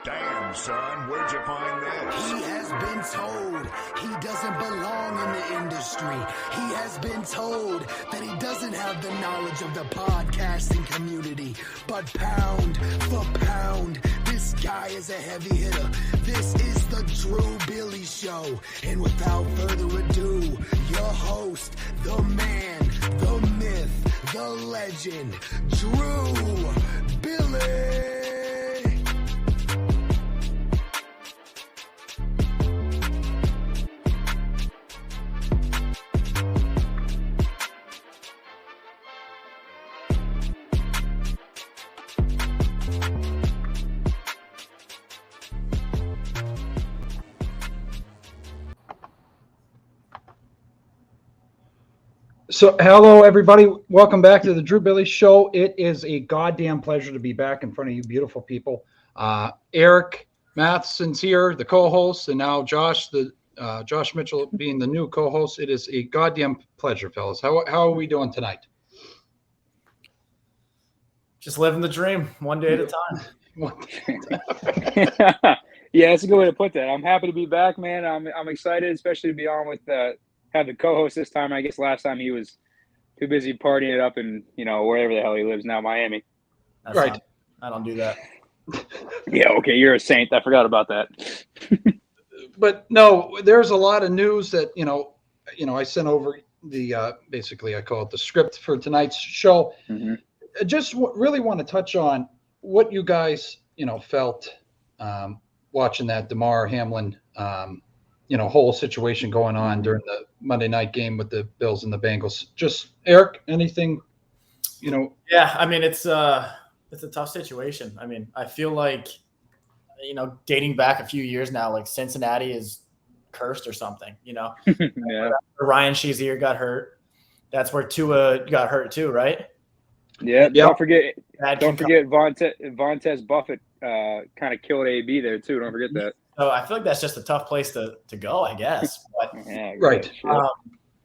Damn, son, where'd you find this? He has been told he doesn't belong in the industry. He has been told that he doesn't have the knowledge of the podcasting community. But pound for pound, this guy is a heavy hitter. This is the Drew Billy Show. And without further ado, your host, the man, the myth, the legend, Drew Billy. So, hello, everybody. Welcome back to the Drew Billy Show. It is a goddamn pleasure to be back in front of you beautiful people. Eric Matheson's here, the co-host, and now Josh Mitchell being the new co-host. It is a goddamn pleasure, fellas. How are we doing tonight? Just living the dream, one day at a time. Yeah, that's a good way to put that. I'm happy to be back, man. I'm excited, especially to be on with have the co-host this time. I guess last time he was too busy partying it up in, wherever the hell he lives now, Miami. That's right. I don't do that. Yeah, okay, you're a saint. I forgot about that. But no, there's a lot of news that, I sent over the, basically I call it the script for tonight's show. Mm-hmm. I just really want to touch on what you guys, felt watching that Demar Hamlin, whole situation going on during the Monday night game with the Bills and the Bengals. Just Eric, anything, Yeah, I mean, it's a tough situation. I mean, I feel like, dating back a few years now, like Cincinnati is cursed or something, Yeah. Ryan Shazier got hurt. That's where Tua got hurt too, right? Yeah. Yep. Don't forget Vontaze Buffett kind of killed AB there too. Don't forget that. So I feel like that's just a tough place to go, I guess. But Yeah, right.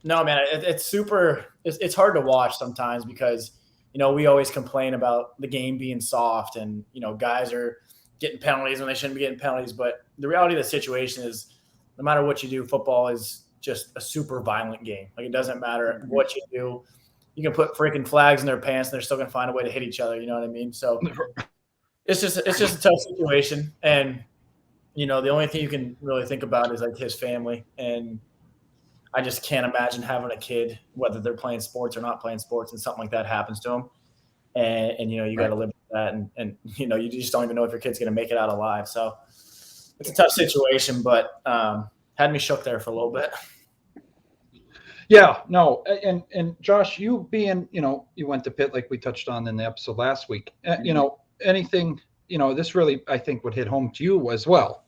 no, man, it's hard to watch sometimes because, we always complain about the game being soft and, guys are getting penalties when they shouldn't be getting penalties. But the reality of the situation is no matter what you do, football is just a super violent game. Like, it doesn't matter what you do. You can put freaking flags in their pants and they're still going to find a way to hit each other. You know what I mean? So it's just a tough situation. And, the only thing you can really think about is like his family. And I just can't imagine having a kid, whether they're playing sports or not playing sports, and something like that happens to them. And you got to live with that. And you just don't even know if your kid's going to make it out alive. So it's a tough situation, but had me shook there for a little bit. Yeah, no. And Josh, you being, you went to Pitt like we touched on in the episode last week, anything, this really, I think, would hit home to you as well.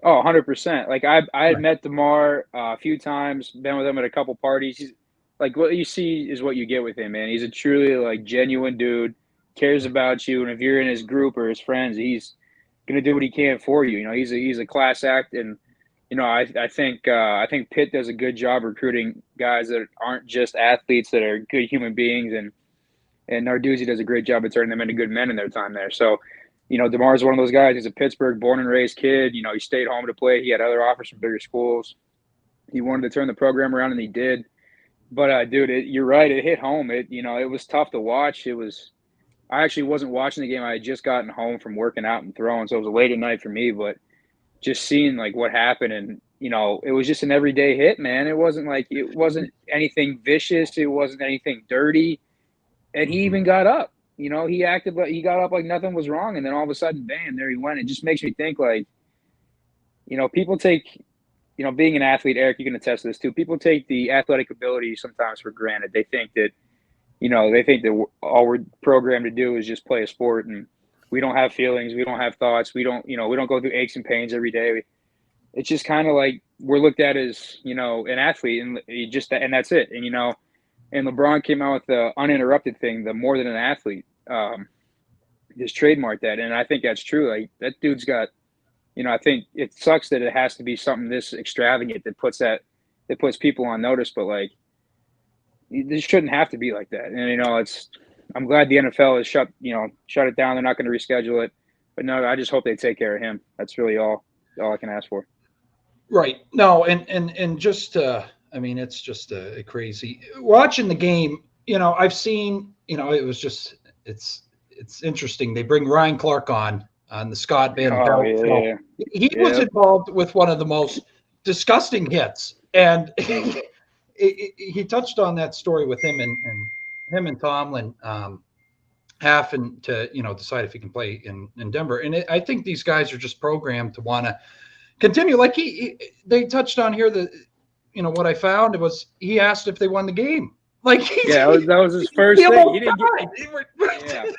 Oh, 100%. Like I had met Demar a few times, been with him at a couple parties. He's like, what you see is what you get with him, man. He's a truly like genuine dude, cares about you, and if you're in his group or his friends, he's gonna do what he can for you. He's a class act, and I think Pitt does a good job recruiting guys that aren't just athletes, that are good human beings, and Narduzzi does a great job of turning them into good men in their time there. So. DeMar's one of those guys. He's a Pittsburgh born and raised kid. He stayed home to play. He had other offers from bigger schools. He wanted to turn the program around, and he did. But, dude, you're right. It hit home. It was tough to watch. I actually wasn't watching the game. I had just gotten home from working out and throwing, so it was a late at night for me. But just seeing, like, what happened, and, it was just an everyday hit, man. It wasn't anything vicious. It wasn't anything dirty. And he even got up. He acted like he got up like nothing was wrong, and then all of a sudden, bam, there he went. It just makes me think, like, people take, being an athlete, Eric, you can attest to this too. People take the athletic ability sometimes for granted. They think that, all we're programmed to do is just play a sport, and we don't have feelings, we don't have thoughts, we don't go through aches and pains every day. It's just kind of like we're looked at as, an athlete, and that's it. And LeBron came out with the uninterrupted thing, the more than an athlete, just trademarked that. And I think that's true. Like, that dude's got, I think it sucks that it has to be something this extravagant that puts people on notice, but like, this shouldn't have to be like that. And, I'm glad the NFL has shut it down. They're not going to reschedule it. But no, I just hope they take care of him. That's really all I can ask for. Right. No, and just I mean, it's just a crazy watching the game. I've seen. It was just it's interesting. They bring Ryan Clark on the Scott Van Oh, Pelt. yeah. He was involved with one of the most disgusting hits, and he touched on that story with him and Tomlin having to decide if he can play in Denver. And I think these guys are just programmed to want to continue. Like they touched on here that what I found was he asked if they won the game. Like that was his first thing. He didn't get.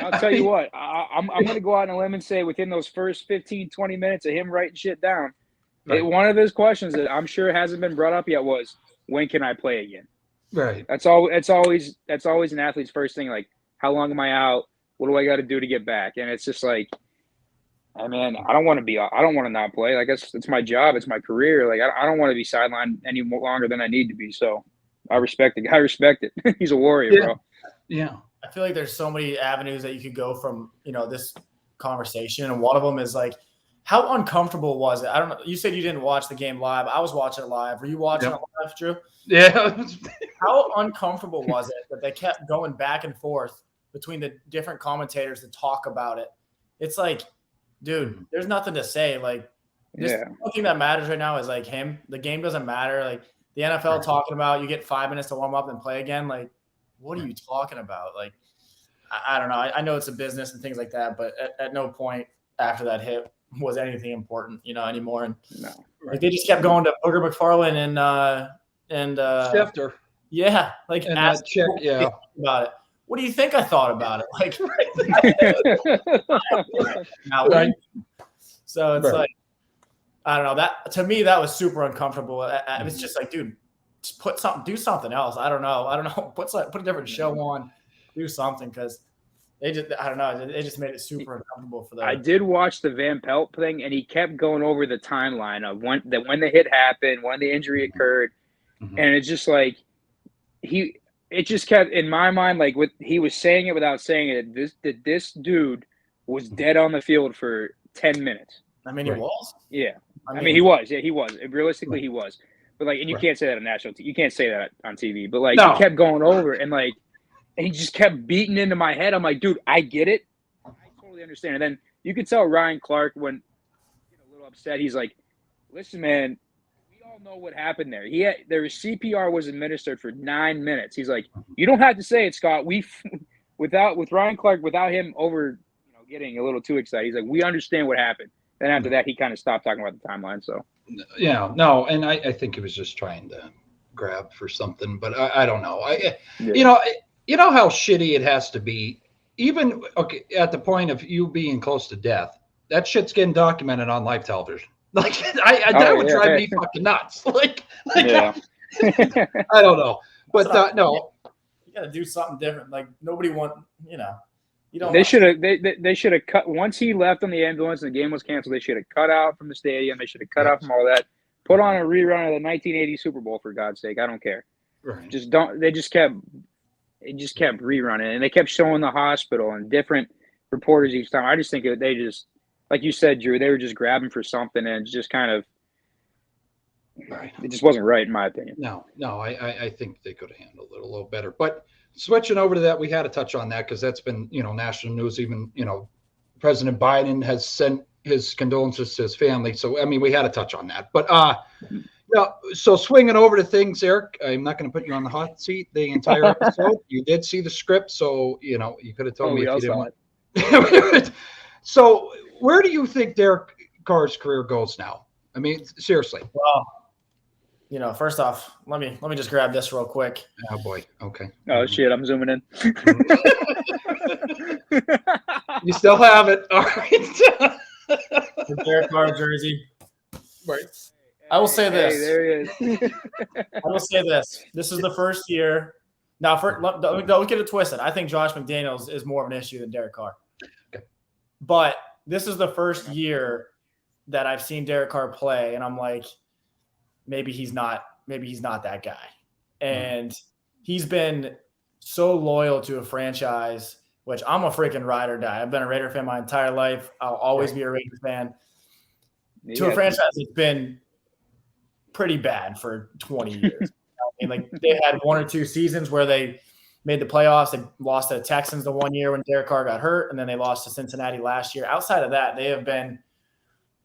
I'll tell you what, I'm going to go out on a limb and say within those first 15, 20 minutes of him writing shit down, one of his questions that I'm sure hasn't been brought up yet was, when can I play again? Right. That's always an athlete's first thing. Like, how long am I out? What do I got to do to get back? And it's just like, I don't want to not play. Like, it's my job. It's my career. Like, I don't want to be sidelined any longer than I need to be. So I respect it. I respect it. He's a warrior, bro. Yeah. I feel like there's so many avenues that you could go from, this conversation. And one of them is like, how uncomfortable was it? I don't know. You said you didn't watch the game live. I was watching it live. Were you watching it live, Drew? Yeah. How uncomfortable was it that they kept going back and forth between the different commentators to talk about it? It's like, dude, there's nothing to say. Like, the only thing that matters right now is like him. The game doesn't matter. Like the NFL talking about you get 5 minutes to warm up and play again. Like, what are you talking about? Like, I don't know. I know it's a business and things like that, but at no point after that hit was anything important, anymore. And like they just kept going to Booger McFarlane and Schefter. Yeah, like and ask check, about it. What do you think I thought about it? Like, so it's like, I don't know. That to me, that was super uncomfortable. It was just like, dude, just do something else. I don't know. Put a different show on, do something, because I don't know. They just made it super uncomfortable for them. I did watch the Van Pelt thing, and he kept going over the timeline of when the hit happened, when the injury occurred, and it's just like it just kept in my mind, like he was saying it without saying it. This dude was dead on the field for 10 minutes. I mean, he was. Yeah, I mean, he was. Yeah, he was. Realistically, he was. But like, and you can't say that on national. You can't say that on TV. But like, he kept going over, and like, and he just kept beating into my head. I'm like, dude, I get it. I totally understand. And then you could tell Ryan Clark when he got a little upset. He's like, listen, man, we all know what happened there. Their CPR was administered for 9 minutes. He's like, you don't have to say it, Scott. With Ryan Clark, without him over, getting a little too excited. He's like, we understand what happened. Then after that, he kind of stopped talking about the timeline. So, yeah, no, and I think he was just trying to grab for something, but I don't know. You know how shitty it has to be, even at the point of you being close to death. That shit's getting documented on live television. Like that would drive me fucking nuts. Like I don't know, but no, you got to do something different. Like nobody you don't. They should have cut once he left on the ambulance and the game was canceled. They should have cut out from the stadium. They should have cut out from all that. Put on a rerun of the 1980 Super Bowl, for God's sake. I don't care. Right. They just kept rerunning, and they kept showing the hospital and different reporters each time. I just think they just, like you said, Drew, they were just grabbing for something, and it's just kind of, it just wasn't right, in my opinion. No, I think they could have handled it a little better. But switching over to that, we had to touch on that because that's been, national news. Even, President Biden has sent his condolences to his family. So, I mean, we had to touch on that. But so swinging over to things, Eric, I'm not going to put you on the hot seat the entire episode. You did see the script, so, you could have told me if you didn't want. So where do you think Derek Carr's career goes now? I mean, seriously. Well, first off, let me just grab this real quick. Oh boy. Okay. Oh shit, I'm zooming in. You still have it. All right. The Derek Carr jersey. Right. I will say this. There he is. I will say this. This is the first year. Now, don't get it twisted. I think Josh McDaniels is more of an issue than Derek Carr. Okay. But this is the first year that I've seen Derek Carr play, and I'm like, maybe he's not that guy. And he's been so loyal to a franchise which I'm a freaking ride or die. I've been a Raider fan my entire life. I'll always be a Raider fan. To a franchise that's been pretty bad for 20 years. I mean, like they had 1 or 2 seasons where they made the playoffs. They lost to the Texans the one year when Derek Carr got hurt, and then they lost to Cincinnati last year. Outside of that, they have been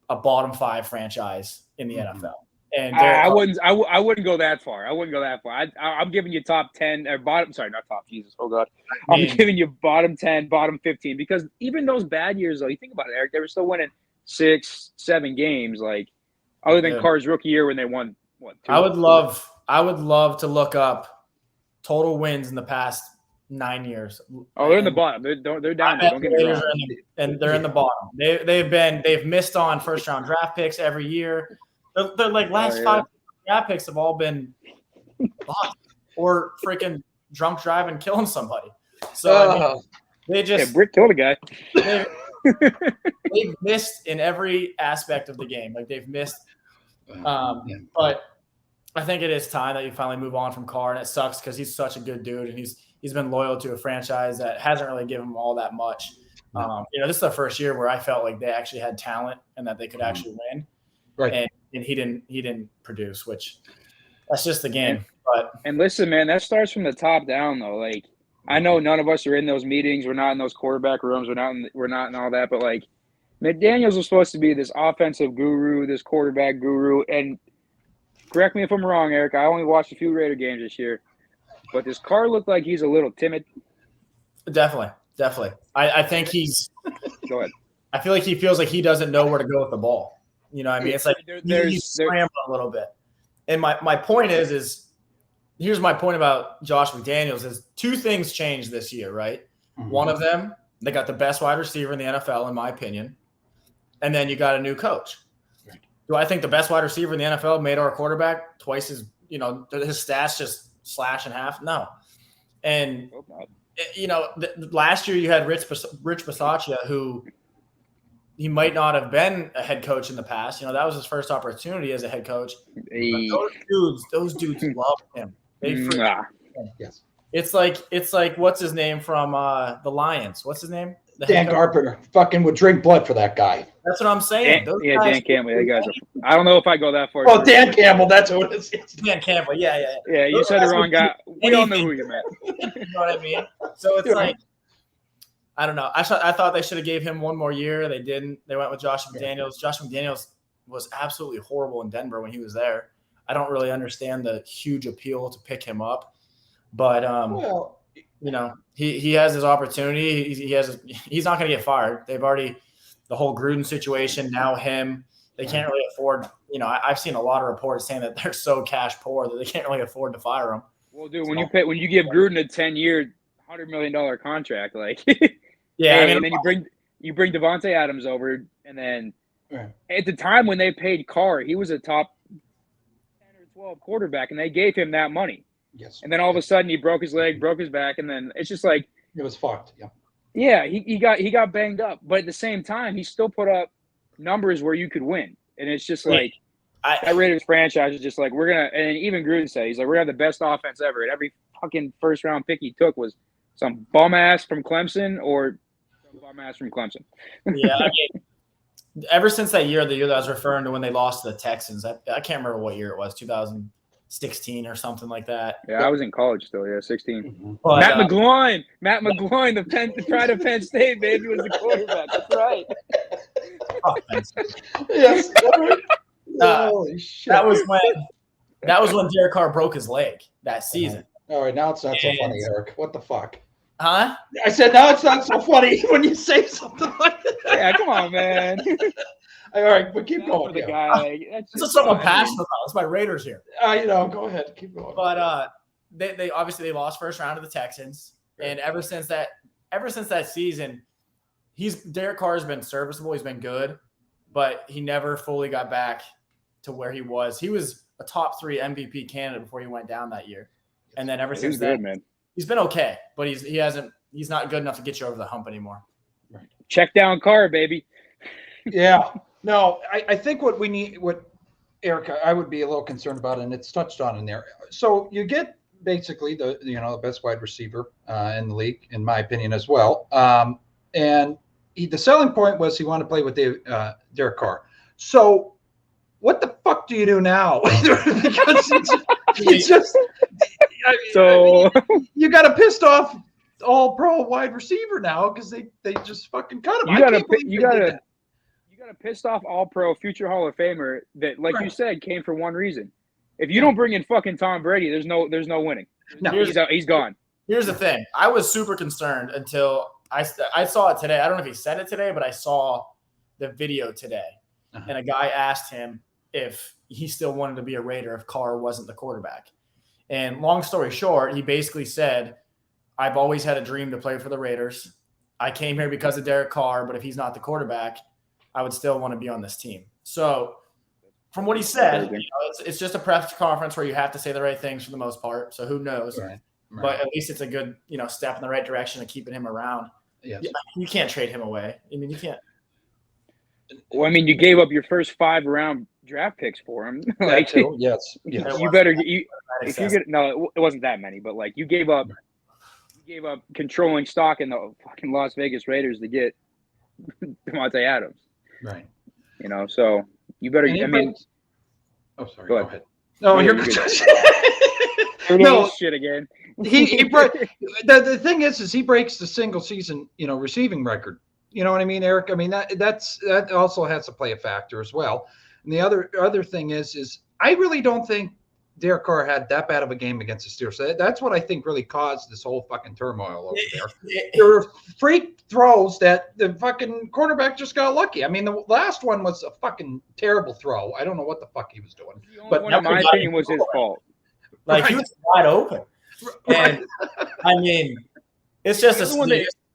a bottom 5 franchise in the NFL. And I wouldn't go that far. I'm giving you top 10 or bottom. Sorry, not top. Jesus, oh god. I'm giving you bottom 10, bottom 15 because even those bad years, though, you think about it, Eric, they were still winning 6, 7 games. Like other than Carr's rookie year when they won what? 2 I would love to look up total wins in the past 9 years. Oh, they're in the bottom. They're down there. Don't get me wrong. And they're in the bottom. They've missed on first round draft picks every year. They're like last 5 draft picks have all been lost or freaking drunk driving, killing somebody. So I mean, they just Brick killed a guy. They've missed in every aspect of the game. Like they've missed. But I think it is time that you finally move on from Carr, and it sucks because he's such a good dude, and he's been loyal to a franchise that hasn't really given him all that much. This is the first year where I felt like they actually had talent and that they could actually win. Right. And he didn't produce, which that's just the game. And listen, man, that starts from the top down though. Like I know none of us are in those meetings. We're not in those quarterback rooms. We're not in all that. But like McDaniels was supposed to be this offensive guru, this quarterback guru. And correct me if I'm wrong, Eric. I only watched a few Raider games this year, but does Carr look like he's a little timid? Definitely. I think he's. Go ahead. I feel like he feels like he doesn't know where to go with the ball. You know what I mean? It's like he's scrambling a little bit. And my point is here's my point about Josh McDaniels is 2 things changed this year, right? Mm-hmm. One of them, they got the best wide receiver in the NFL, in my opinion. And then you got a new coach. Right. Do I think the best wide receiver in the NFL made our quarterback twice as, his stats just slash in half? No. And, last year you had Rich Bisaccia, who – he might not have been a head coach in the past. That was his first opportunity as a head coach. Hey. Those dudes love him. They freaking him. Yes. It's like what's his name from the Lions? What's his name? Dan Carpenter. Fucking would drink blood for that guy. That's what I'm saying. Dan Campbell. That guy's I don't know if I go that far. Oh, Dan Campbell. That's who it is. Dan Campbell. Yeah. Yeah, you said the wrong guy. We all know who you meant. You know what I mean? So it's like. I don't know. I thought they should have gave him one more year. They didn't. They went with Josh McDaniels. Josh McDaniels was absolutely horrible in Denver when he was there. I don't really understand the huge appeal to pick him up, but he has his opportunity. He's not going to get fired. They've already the whole Gruden situation. Now him. They can't really afford. I've seen a lot of reports saying that they're so cash poor that they can't really afford to fire him. Well, dude, when you give Gruden a 10-year, $100 million contract, like. Yeah, and then you bring Devontae Adams over, and then at the time when they paid Carr, he was a top 10 or 12 quarterback, and they gave him that money. Yes. And then all of a sudden he broke his leg, broke his back, and then it's just like it was fucked. Yeah. Yeah, he got banged up, but at the same time, he still put up numbers where you could win, and it's just like that Raiders franchise is just like we're gonna. And even Gruden said he's like we're gonna have the best offense ever, and every fucking first round pick he took was some bum ass from Clemson or. From Clemson. Yeah, I mean, ever since that year, the year that I was referring to when they lost to the Texans, I can't remember what year it was, 2016 or something like that. Yeah, I was in college still. Yeah, 16. Mm-hmm. But, Matt McGloin, the pride of Penn State, baby, was the quarterback. That's right. Yes. Holy shit. That was when Derek Carr broke his leg that season. All right, now it's not so funny, Eric. What the fuck? Huh? I said, now it's not so funny when you say something like that. Yeah, come on, man. All right, but keep going. The guy, this is something I'm passionate about. That's my Raiders here. Go ahead. Keep going. But they obviously lost first round to the Texans. And ever since that season, Derek Carr has been serviceable. He's been good, but he never fully got back to where he was. He was a top 3 MVP candidate before he went down that year. And then ever since then, man. He's been okay, but he's not good enough to get you over the hump anymore. Right. Check down Carr, baby. Yeah. No, I think what Eric, I would be a little concerned about, and it's touched on in there. So you get basically the best wide receiver in the league, in my opinion, as well. And the selling point was he wanted to play with Derek Carr. So what the fuck do you do now? Because it's just So you got a pissed off all-pro wide receiver now because they just fucking cut him. you got a pissed off All-Pro future Hall of Famer that, like you said, came for one reason. If you don't bring in fucking Tom Brady, there's no winning. No, he's gone. Here's the thing. I was super concerned until I saw it today. I don't know if he said it today, but I saw the video today. And a guy asked him if he still wanted to be a Raider if Carr wasn't the quarterback. And long story short, he basically said, I've always had a dream to play for the Raiders. I came here because of Derek Carr, but if he's not the quarterback, I would still want to be on this team. So from what he said, it's just a press conference where you have to say the right things for the most part. So who knows? Right. But at least it's a good, step in the right direction of keeping him around. Yes. You can't trade him away. I mean, you can't. Well, I mean, you gave up your first 5-round draft picks for him. Like, yes. You better. No, it wasn't that many, but like you gave up controlling stock in the fucking Las Vegas Raiders to get Devontae Adams. Right. So you better. Sorry. Go ahead. No, you're good. No shit again. The thing is he breaks the single season, receiving record. You know what I mean, Eric? I mean that also has to play a factor as well. And the other thing is I really don't think Derek Carr had that bad of a game against the Steelers. That's what I think really caused this whole fucking turmoil over there. There were freak throws that the fucking quarterback just got lucky. I mean, the last one was a fucking terrible throw. I don't know what the fuck he was doing. But in my opinion, was his fault. Like he was wide open. And I mean, it's just a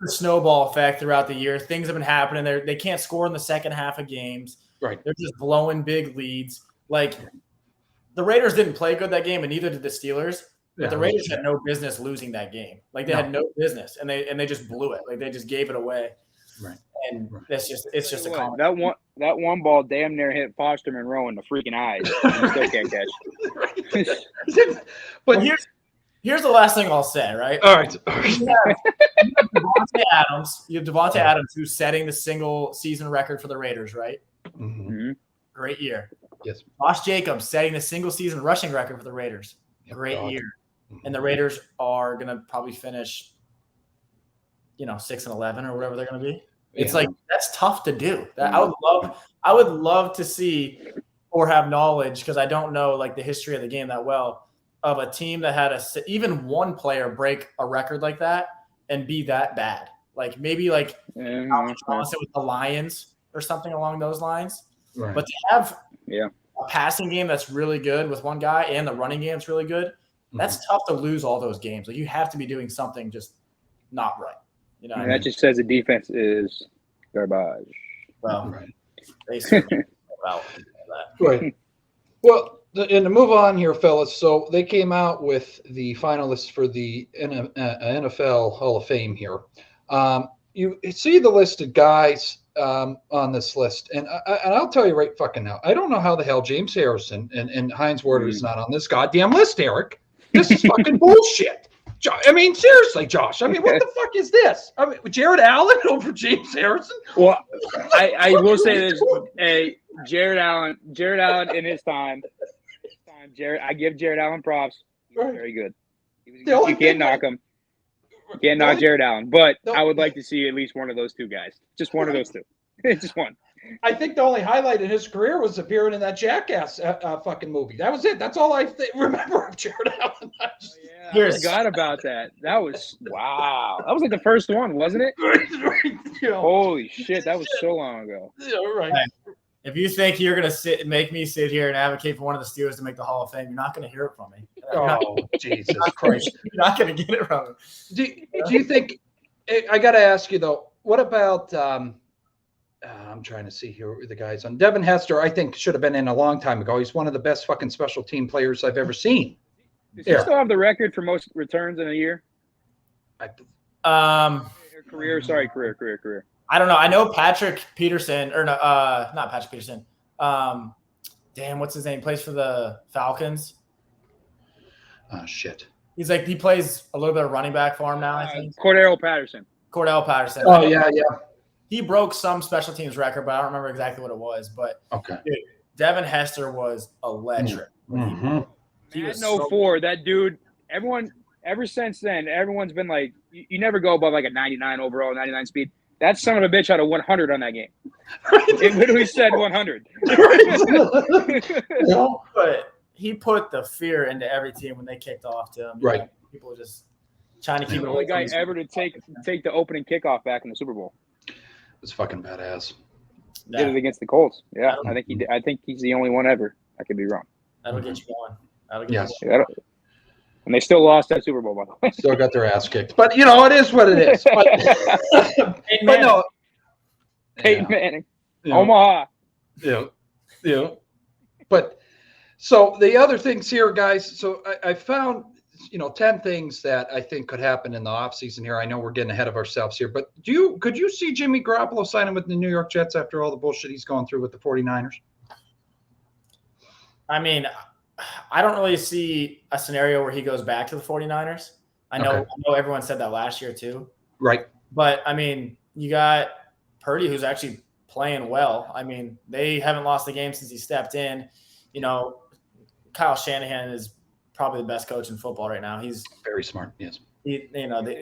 snowball effect throughout the year. Things have been happening. They can't score in the second half of games. Right. They're just blowing big leads. Like the Raiders didn't play good that game, and neither did the Steelers. But the Raiders had no business losing that game. Like they had no business, and they just blew it. Like they just gave it away. Right. And it's just a comment. That one ball damn near hit Foster Monroe in the freaking eyes. You still can't catch it. But here's the last thing I'll say, right? All right. You have Devontae Adams. You have Devontae Adams, who's setting the single season record for the Raiders, right? Mm-hmm. Great year. Yes. Josh Jacobs setting the single season rushing record for the Raiders. Great year. Mm-hmm. And the Raiders are going to probably finish, 6-11 or whatever they're going to be. It's like that's tough to do. I would love to see or have knowledge, because I don't know like the history of the game that well, of a team that had even one player break a record like that and be that bad. Like maybe like Alex Johnson with the Lions or something along those lines. Right. But to have a passing game that's really good with one guy and the running game that's really good, that's tough to lose all those games. Like you have to be doing something just not right. That just says the defense is garbage. Well, they certainly about that. Right. Well, and to move on here, fellas. So they came out with the finalists for the NFL Hall of Fame here. You see the listed guys on this list, and I'll tell you right fucking now, I don't know how the hell James Harrison and Hines Ward is not on this goddamn list, Eric. This is fucking bullshit. I mean, seriously, Josh. I mean, what the fuck is this? I mean, Jared Allen over James Harrison? Well, I will say this: Jared Allen in his time, I give Jared Allen props. He was very good. You can't knock him. You can't knock Jared Allen. But I would like to see at least one of those two guys. Just one of those two. Just one. I think the only highlight in his career was appearing in that Jackass fucking movie. That was it. That's all I remember of Jared Allen. I forgot about that. That was wow. That was like the first one, wasn't it? Holy shit, that was so long ago. Yeah, right. If you think you're gonna make me sit here and advocate for one of the Steelers to make the Hall of Fame, you're not gonna hear it from me. Oh, Jesus Christ! You're not gonna get it from me. Do you think? I got to ask you though. What about? I'm trying to see here the guys on Devin Hester. I think should have been in a long time ago. He's one of the best fucking special team players I've ever seen. Does he still have the record for most returns in a year? Career. I don't know. I know Patrick Peterson, or no, not Patrick Peterson. What's his name? Plays for the Falcons. Oh shit. he plays a little bit of running back for him now, I think. Cordell Patterson. Oh, yeah. He broke some special teams record, but I don't remember exactly what it was. But Okay. Dude, Devin Hester was electric. He was 04. That dude, ever since then, everyone's been like, you never go above like a 99 overall, 99 speed. That son of a bitch had a 100 on that game. It literally said 100. But he put the fear into every team when they kicked off to him. Right. People were just trying to keep it The only away guy ever to take the opening kickoff back in the Super Bowl. It's fucking badass. Did it against the Colts. Yeah, I think he did. I think he's the only one ever. I could be wrong. That'll get you going. And they still lost that Super Bowl, by the way. Still got their ass kicked. But, it is what it is. But no. Peyton Manning. Omaha. Yeah. But so the other things here, guys, so I found, 10 things that I think could happen in the offseason here. I know we're getting ahead of ourselves here, but could you see Jimmy Garoppolo signing with the New York Jets after all the bullshit he's going through with the 49ers? I mean, I don't really see a scenario where he goes back to the 49ers. I know everyone said that last year too. Right. But, I mean, you got Purdy, who's actually playing well. I mean, they haven't lost the game since he stepped in. Kyle Shanahan is probably the best coach in football right now. He's very smart. Yes. They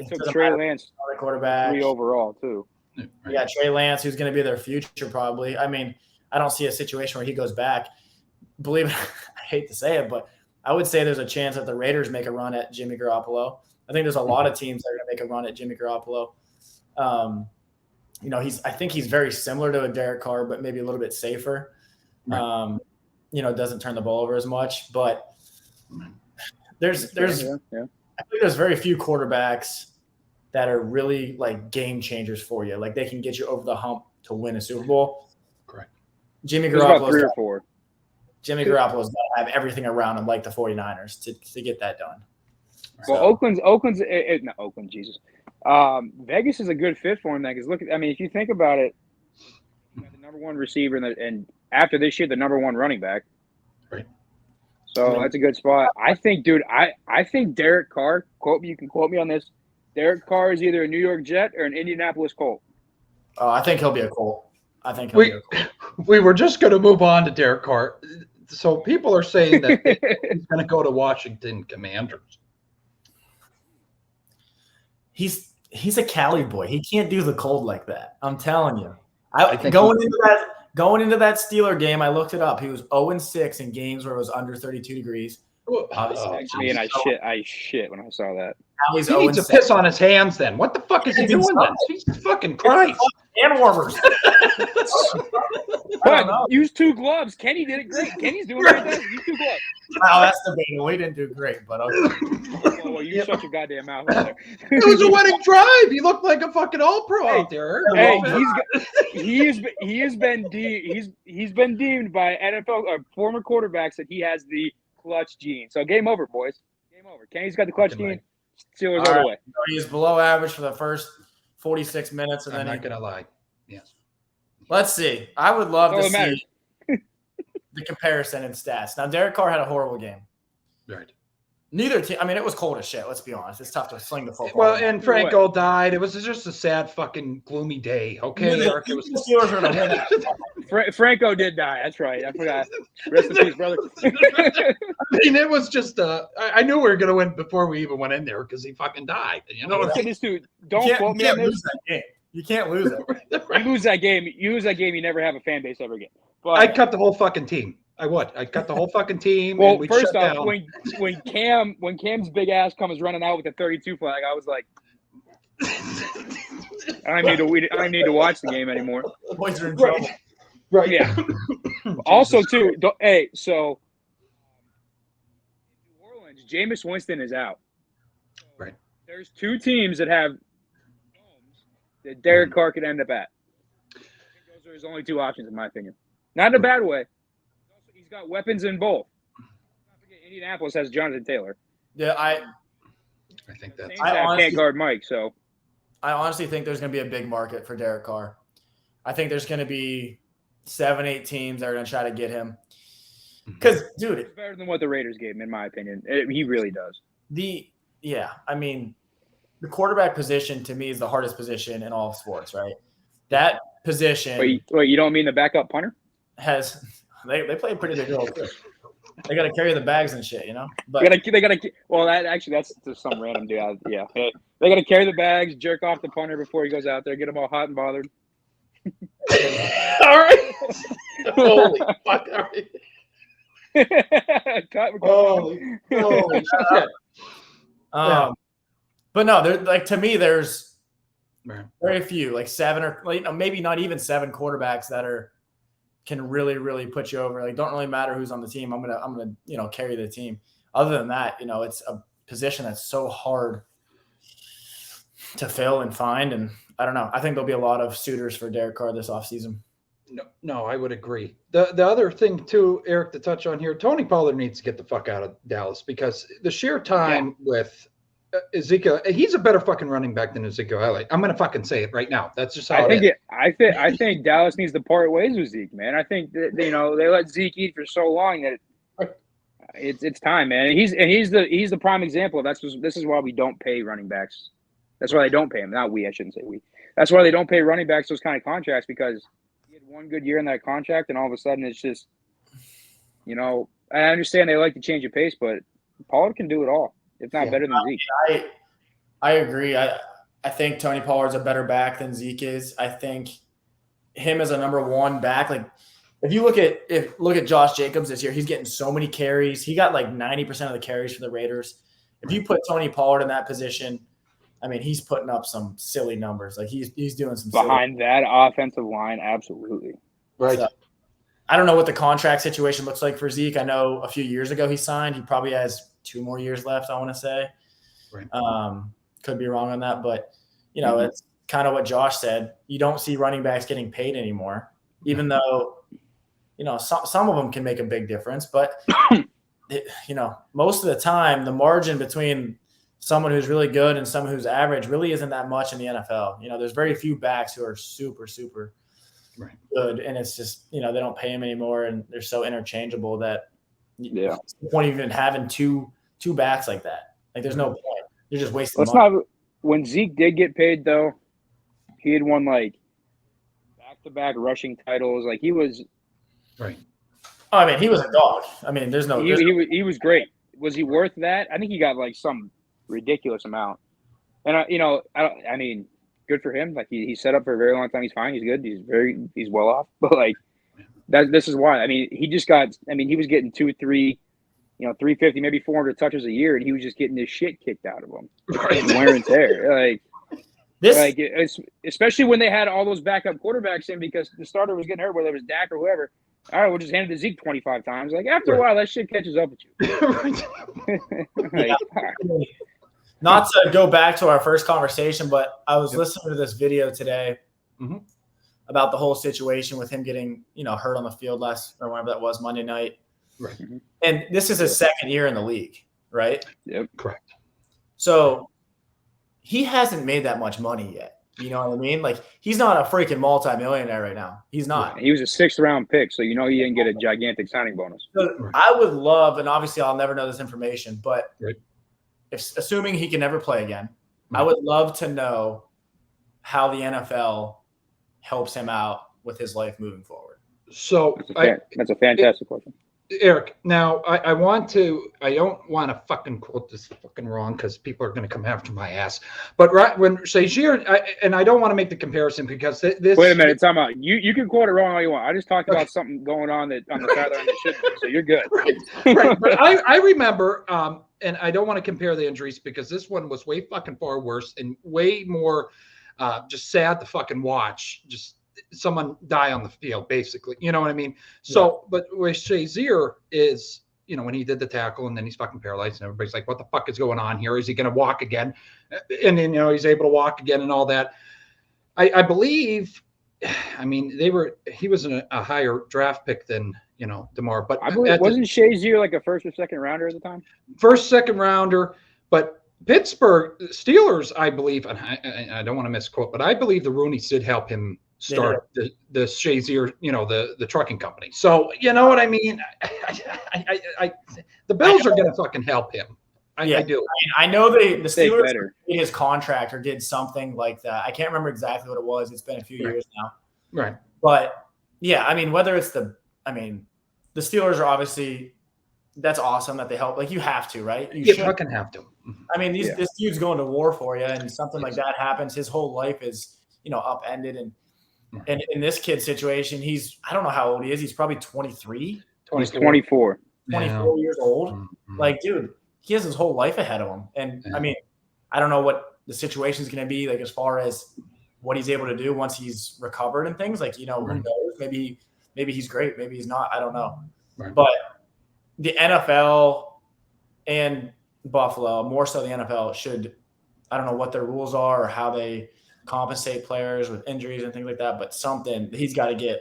took Trey Lance, quarterback, 3 overall too. Right. Yeah, Trey Lance, who's going to be their future probably. I mean, I don't see a situation where he goes back. Believe it, I hate to say it, but I would say there's a chance that the Raiders make a run at Jimmy Garoppolo. I think there's a lot of teams that are going to make a run at Jimmy Garoppolo. I think he's very similar to a Derek Carr, but maybe a little bit safer. Right. Doesn't turn the ball over as much, but there's I think there's very few quarterbacks that are really like game changers for you. Like they can get you over the hump to win a Super Bowl. Correct. Jimmy Garoppolo's got 4. Jimmy Garoppolo's got to have everything around him like the 49ers to get that done. Well, not Oakland, Jesus. Vegas is a good fit for him. Because if you think about it, you got the number 1 receiver and after this year, the number 1 running back. Right. So that's a good spot. I think, dude, I think Derek Carr, you can quote me on this. Derek Carr is either a New York Jet or an Indianapolis Colt. I think he'll be a Colt. We were just going to move on to Derek Carr. So people are saying that he's going to go to Washington Commanders. He's a Cali boy. He can't do the cold like that. I'm telling you. Going into that Steeler game, I looked it up. He was 0-6 in games where it was under 32 degrees. I shit when I saw that. He needs to piss on his hands then. What the fuck is he doing then? Jesus fucking Christ. Hand warmers. Use 2 gloves. Kenny did it great. Kenny's doing it right. Use 2 gloves. Wow, that's debatable. We didn't do great, but okay. Well, you shut your goddamn mouth. It was a winning drive. He looked like a fucking all-pro out there. Hey, he's been deemed by NFL or former quarterbacks that he has the clutch gene. So game over, boys. Game over. Kenny's got the clutch gene. Steelers all the way. He's below average for the first 46 minutes, and I'm not gonna lie. Yes. Let's see. I would love to see the comparison in stats. Now, Derek Carr had a horrible game. Right. Neither team. I mean, it was cold as shit. Let's be honest. It's tough to sling the football. Well, and Franco died. It was just a sad, fucking gloomy day. Okay, Eric. It was the Steelers were gonna win. Franco did die. That's right. I forgot. Rest in peace, brother. I mean, it was just. I knew we were gonna win before we even went in there because he fucking died. You know what I'm saying? Dude, don't quote me on this. You can't lose it. You lose that game. You never have a fan base ever again. But I'd cut the whole fucking team. I would. I'd cut the whole fucking team. Well, first off, when Cam's big ass comes running out with the 32 flag, I was like, I don't need to watch the game anymore. Boys are in trouble. Right. Yeah. Also, too. So in New Orleans, Jameis Winston is out. Right. There's 2 teams that have homes that Derek Carr could end up at. I think those are his only 2 options, in my opinion. Not in a bad way. He's got weapons in both. Don't forget, Indianapolis has Jonathan Taylor. Yeah, I think that's. I can't guard Mike, so. I honestly think there's going to be a big market for Derek Carr. I think there's going to be 7-8 teams that are going to try to get him. Because, dude, it's better than what the Raiders gave him, in my opinion. He really does. Yeah, I mean, the quarterback position to me is the hardest position in all of sports, right? That position. Wait, you don't mean the backup punter? They play a pretty big role too. They got to carry the bags and shit, But they gotta. Well, that's just some random dude. Yeah, they got to carry the bags, jerk off the punter before he goes out there, get him all hot and bothered. All right. Holy fuck! All right. Holy shit! But no, to me, there's very few, like 7 or maybe not even 7 quarterbacks that can really, really put you over. Like, don't really matter who's on the team. I'm gonna carry the team. Other than that, it's a position that's so hard to fill and find. And I don't know. I think there'll be a lot of suitors for Derek Carr this offseason. No, I would agree. The other thing too, Eric, to touch on here, Tony Pollard needs to get the fuck out of Dallas because the sheer time with Ezekiel, he's a better fucking running back than Ezekiel Elliott. I'm gonna fucking say it right now. That's just how I think Dallas needs to part ways with Zeke, man. I think that, they let Zeke eat for so long that it's time, man. He's the prime example. This is why we don't pay running backs. That's why they don't pay him. Not we, I shouldn't say we. That's why they don't pay running backs those kind of contracts, because he had one good year in that contract, and all of a sudden it's just, I understand they like to change the pace, but Pollard can do it all. If not better than Zeke. I agree. I think Tony Pollard's a better back than Zeke is. I think him as a number 1 back, like if you look at Josh Jacobs this year, he's getting so many carries. He got like 90% of the carries for the Raiders. If you put Tony Pollard in that position, I mean, he's putting up some silly numbers. Like he's doing some behind that offensive line, absolutely. Right. So, I don't know what the contract situation looks like for Zeke. I know a few years ago he signed. He probably has 2 more years left, I want to say. Right. Could be wrong on that, but it's kind of what Josh said. You don't see running backs getting paid anymore, even though some of them can make a big difference. But most of the time, the margin between someone who's really good and someone who's average really isn't that much in the NFL. There's very few backs who are super, super good, and it's just they don't pay them anymore, and they're so interchangeable that what's the point of even having two backs like that? Like, there's no point. You're just wasting money. When Zeke did get paid, though, he had won like back-to-back rushing titles. Like, he was right. Oh, I mean, he was a dog. I mean, he was great. Was he worth that? I think he got like some ridiculous amount. And I mean, good for him. Like, he's set up for a very long time. He's fine. He's good. He's well off. But like, this is why. I mean, he was getting 2, 3, 350, maybe 400 touches a year, and he was just getting this shit kicked out of him. Right. Wear and tear. Especially when they had all those backup quarterbacks in, because the starter was getting hurt, whether it was Dak or whoever. All right, we'll just hand it to Zeke 25 times. Like, after a while, that shit catches up with you. Not to go back to our first conversation, but I was listening to this video today about the whole situation with him getting, hurt on the field or whenever that was, Monday night. Right. And this is his second year in the league, right? Yep. Correct. So he hasn't made that much money yet. You know what I mean? Like, he's not a freaking multimillionaire right now. He's not. Yeah, he was a 6th-round pick, so he didn't get a gigantic signing bonus. So I would love, and obviously I'll never know this information, but assuming he can never play again, I would love to know how the NFL helps him out with his life moving forward. So that's a fantastic question. Eric, now I don't want to fucking quote this fucking wrong because people are going to come after my ass. But when Shazier, and I don't want to make the comparison because this. Wait a minute, time out. You can quote it wrong all you want. I just talked about something going on that on the sideline that shouldn't be, so you're good. Right. But I remember, and I don't want to compare the injuries because this one was way fucking far worse and way more just sad to fucking watch. Just someone die on the field, basically. You know what I mean? So, but with Shazier is, when he did the tackle and then he's fucking paralyzed and everybody's like, what the fuck is going on here? Is he going to walk again? And then, he's able to walk again and all that. I believe, he was a higher draft pick than, Demar, but I believe, wasn't Shazier like a 1st or 2nd rounder at the time? 1st, 2nd rounder, but Pittsburgh Steelers, I believe, and I don't want to misquote, but I believe the Rooneys did help him start the Shazier, the trucking company. So, you know what I mean? The Bills are going to fucking help him. I do. I mean, I know the Steelers better. made his contract or did something like that. I can't remember exactly what it was. It's been a few years now. Right. But yeah, I mean, whether it's the Steelers are obviously, that's awesome that they help. Like, you have to, right? You fucking have to. I mean, this dude's going to war for you, and something like that happens. His whole life is, upended. And in this kid's situation, I don't know how old he is. He's probably 23. He's 24. 24 years old. Mm-hmm. Like, dude, he has his whole life ahead of him. And I mean, I don't know what the situation is going to be, like, as far as what he's able to do once he's recovered and things. Like, who knows? Maybe he's great. Maybe he's not. I don't know. Right. But the NFL and Buffalo, more so the NFL, should, I don't know what their rules are or how they compensate players with injuries and things like that, but something he's got to get.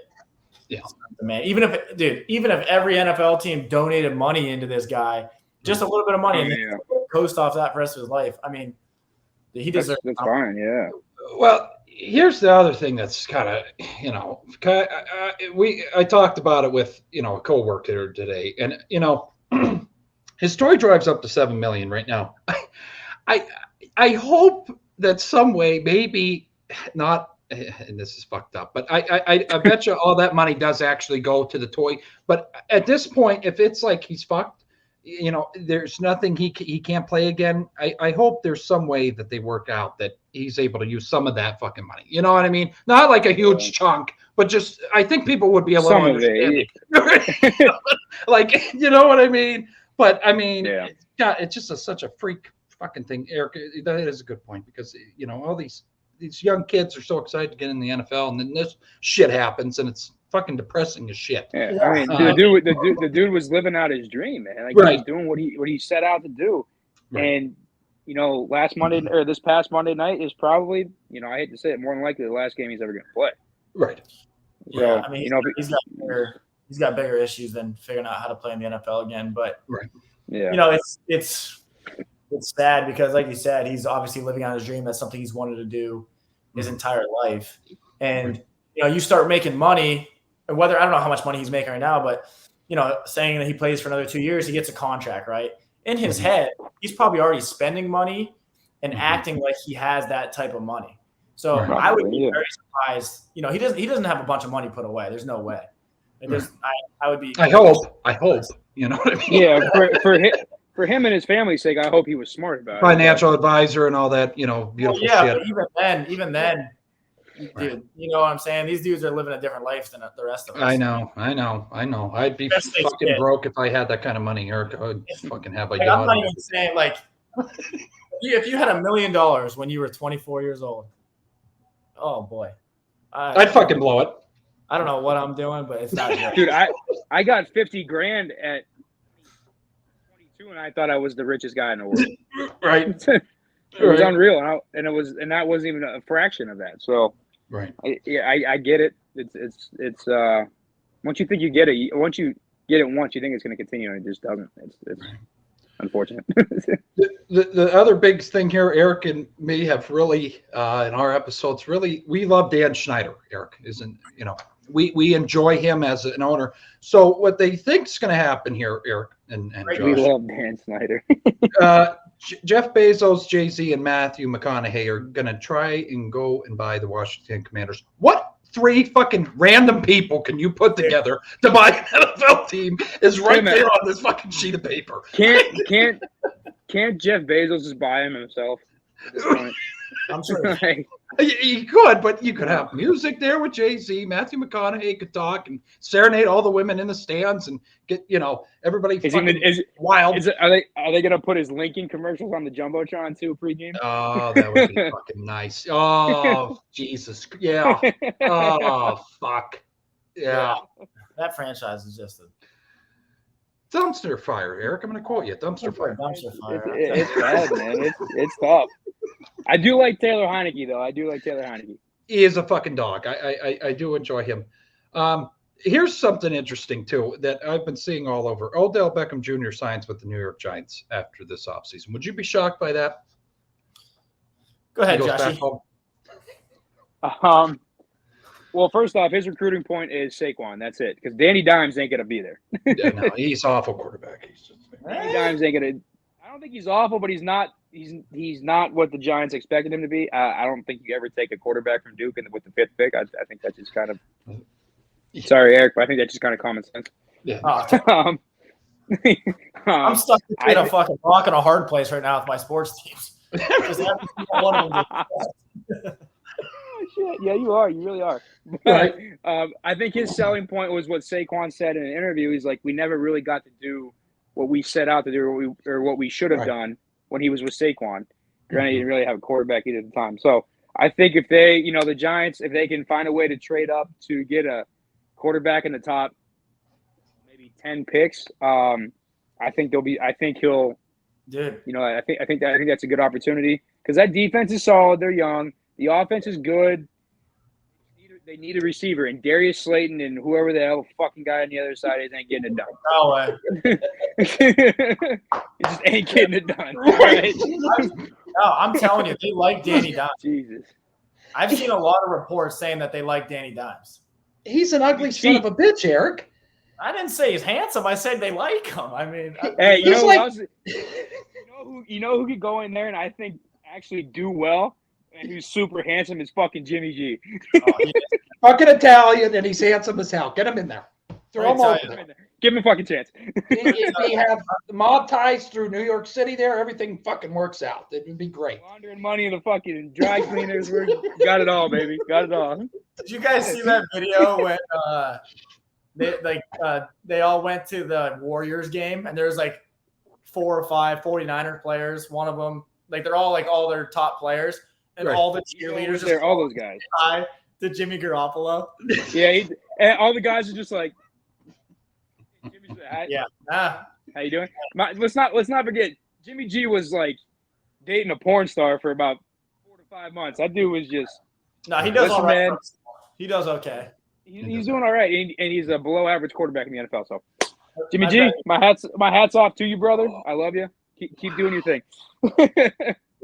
Yeah, man. Even if every NFL team donated money into this guy, just a little bit of money, and coast off that for the rest of his life. I mean, he deserves. That's fine. Yeah. Well, here's the other thing that's kind of, I talked about it with, a coworker today, and, his toy drive's up to $7 million right now. I hope that some way, maybe not, and this is fucked up, but I bet you all that money does actually go to the toy. But at this point, if it's like he's fucked, there's nothing he can't play again. I hope there's some way that they work out that he's able to use some of that fucking money. You know what I mean? Not like a huge chunk, but just, I think people would be able to understand it. Like, you know what I mean? But I mean, it's just such a freak fucking thing, Eric. That is a good point, because all these young kids are so excited to get in the NFL, and then this shit happens, and it's fucking depressing as shit. Yeah, I mean, the dude was living out his dream, man. Like, he was doing what he set out to do, and this past Monday night is probably, I hate to say it, more than likely the last game he's ever going to play. Right. So, yeah, I mean, he's got bigger issues than figuring out how to play in the NFL again. But it's sad because, like you said, he's obviously living out his dream. That's something he's wanted to do his entire life. And you start making money, and I don't know how much money he's making right now, but saying that he plays for another 2 years, he gets a contract, right? In his head, he's probably already spending money and acting like he has that type of money. So I would be very surprised. He doesn't have a bunch of money put away. There's no way. I would be. I hope. You know what I mean? Yeah, for him and his family's sake, I hope he was smart about it. Financial advisor and all that, beautiful shit. But even then, dude, you know what I'm saying? These dudes are living a different life than the rest of us. I know. I'd be fucking broke if I had that kind of money, Eric. I would fucking have a yacht. I'm not even saying, like, if you had $1 million when you were 24 years old, oh boy, I'd fucking blow it. I don't know what I'm doing, but it's not good. Dude, I got $50,000 at 22, and I thought I was the richest guy in the world. Right. It was unreal, and that wasn't even a fraction of that. So, I get it. It's once you think you get it, once you get it once, you think it's going to continue, and it just doesn't. It's unfortunate. The other big thing here, Eric and me have really in our episodes, we love Dan Schneider. Eric we enjoy him as an owner. So what they think is going to happen here, Eric and Josh, we love Dan Schneider. Jeff Bezos, Jay-Z, and Matthew McConaughey are going to try and go and buy the Washington Commanders. What 3 fucking random people can you put together to buy an NFL team is right there on this fucking sheet of paper. Can't Jeff Bezos just buy him himself at this point? I'm sure. You could, but you could have music there with Jay-Z. Matthew McConaughey could talk and serenade all the women in the stands and get, everybody wild. Are they going to put his Lincoln commercials on the Jumbotron too pregame? Oh, that would be fucking nice. Oh, Jesus. Yeah. Oh, fuck. Yeah. That franchise is just a dumpster fire, Eric. I'm going to quote you. Dumpster fire. It's bad, man. It's tough. I do like Taylor Heineke, though. He is a fucking dog. I do enjoy him. Here's something interesting, too, that I've been seeing all over. Odell Beckham Jr. signs with the New York Giants after this offseason. Would you be shocked by that? Go ahead, Joshy. Well, first off, his recruiting point is Saquon. That's it. Because Danny Dimes ain't going to be there. Yeah, no, he's awful quarterback. Danny Dimes ain't going to – I don't think he's awful, but he's not. He's not what the Giants expected him to be. I don't think you ever take a quarterback from Duke with the 5th pick. I think that's just kind of. Sorry, Eric, but I think that's just kind of common sense. Yeah. I'm stuck between a fucking rock and a hard place right now with my sports teams. One of them shit. Yeah, you are. You really are. But, I think his selling point was what Saquon said in an interview. He's like, we never really got to do what we set out to do or what we should have done when he was with Saquon. Granted, he didn't really have a quarterback either at the time. So I think if they, the Giants, if they can find a way to trade up to get a quarterback in the top maybe 10 picks, I think he'll. Dude. I think that's a good opportunity because that defense is solid. They're young. The offense is good. They need a receiver, and Darius Slayton and whoever the hell fucking guy on the other side is ain't getting it done. No way. It just ain't getting it done. Right? No, I'm telling you, they like Danny Dimes. Jesus. I've seen a lot of reports saying that they like Danny Dimes. He's an ugly son of a bitch, Eric. I didn't say he's handsome. I said they like him. I mean, hey, you know who could go in there and I think actually do well and who's super handsome is fucking Jimmy G. Fucking Italian, and he's handsome as hell. Get him in there. Throw him over there. Give him a fucking chance. They have mob ties through New York City there. Everything fucking works out. It would be great. Laundering money in the fucking dry cleaners. We got it all, baby. Got it all. Did you guys see that video when they all went to the Warriors game and there's like 4 or 5 49er players. One of them, they're all all their top players, and all the cheerleaders there, all those guys. Hi to Jimmy Garoppolo. Yeah, and all the guys are just like, yeah. How you doing? Let's not forget, Jimmy G was like dating a porn star for about 4 to 5 months. That dude was just. No, he does all right. Man. He does okay. He's doing all right, and he's a below average quarterback in the NFL. So, Jimmy G, my hat's off to you, brother. I love you. Keep doing your thing.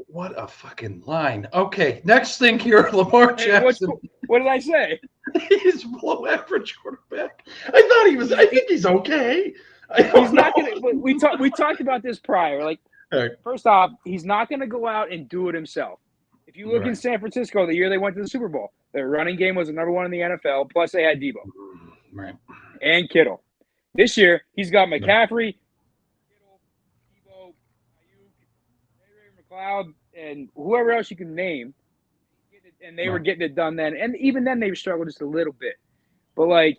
What a fucking line. Okay, next thing here, Lamar Jackson. What did I say? He's below average quarterback. I think he's okay. He's not gonna. We talked about this prior. Like, first off, he's not gonna go out and do it himself. If you look in San Francisco, the year they went to the Super Bowl, their running game was the number 1 in the NFL. Plus, they had Debo, and Kittle. This year, he's got McCaffrey, Kittle, Debo, Ayuk, McLeod, and whoever else you can name. And they were getting it done then. And even then, they struggled just a little bit. But, you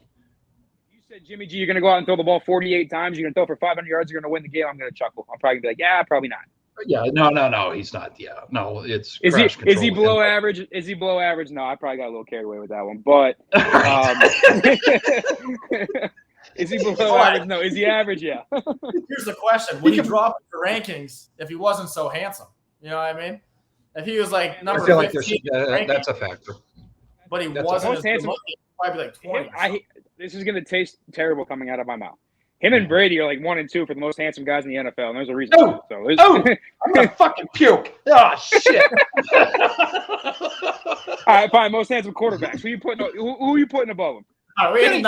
said, Jimmy G, you're going to go out and throw the ball 48 times. You're going to throw for 500 yards. You're going to win the game. I'm going to chuckle. I'm probably going to be like, yeah, probably not. Yeah, no, he's not. Yeah, no, it's is he below average? Is he below average? No, I probably got a little carried away with that one. But is he below average? No. Is he average? Yeah. Here's the question: would he drop the rankings if he wasn't so handsome? You know what I mean? If he was number 15, that's a factor. But he wasn't as handsome. Probably 20. This is going to taste terrible coming out of my mouth. Him and Brady are 1 and 2 for the most handsome guys in the NFL, and there's a reason. I'm gonna fucking puke. Oh shit! All right, fine. Most handsome quarterbacks. Who are you putting above him? Fucking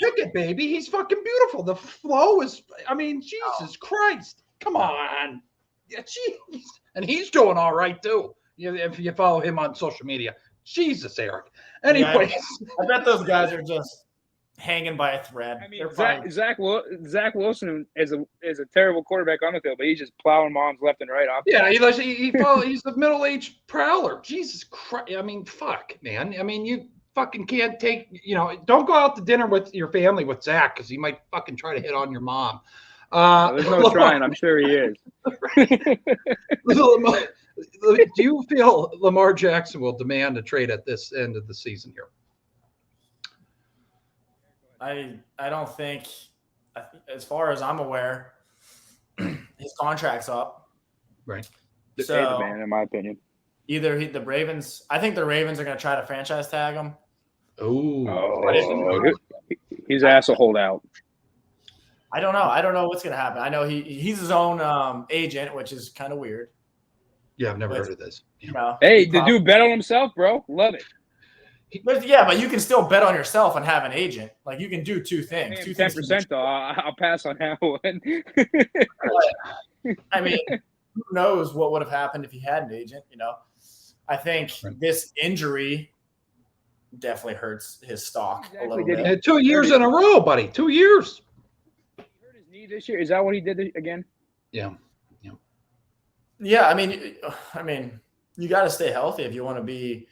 pick it, baby. He's fucking beautiful. The flow is. I mean, Jesus Christ! Come on. Yeah, jeez. And he's doing all right too. If you follow him on social media, Jesus, Eric. Anyways, I bet those guys are just hanging by a thread. I mean, Zach Wilson is a terrible quarterback on the field, but he's just plowing moms left and right off. Yeah, he's the middle-aged prowler. Jesus Christ! I mean, fuck, man. I mean, you fucking can't take. Don't go out to dinner with your family with Zach because he might fucking try to hit on your mom. There's no trying. I'm sure he is. Do you feel Lamar Jackson will demand a trade at this end of the season here? I don't think, as far as I'm aware, his contract's up. Right. So, man, in my opinion. Either the Ravens – I think the Ravens are going to try to franchise tag him. Oh. His ass will hold out. I don't know what's going to happen. I know he's his own agent, which is kind of weird. Yeah, I've never heard of this. Hey, the dude bet on himself, bro. Love it. But you can still bet on yourself and have an agent. You can do two things. 10% though. I'll pass on that one. I mean, who knows what would have happened if he had an agent, you know? I think this injury definitely hurts his stock a little bit. And 2 years in a row, buddy. 2 years. He hurt his knee this year. Is that what he did again? Yeah. Yeah, I mean, you got to stay healthy if you want to be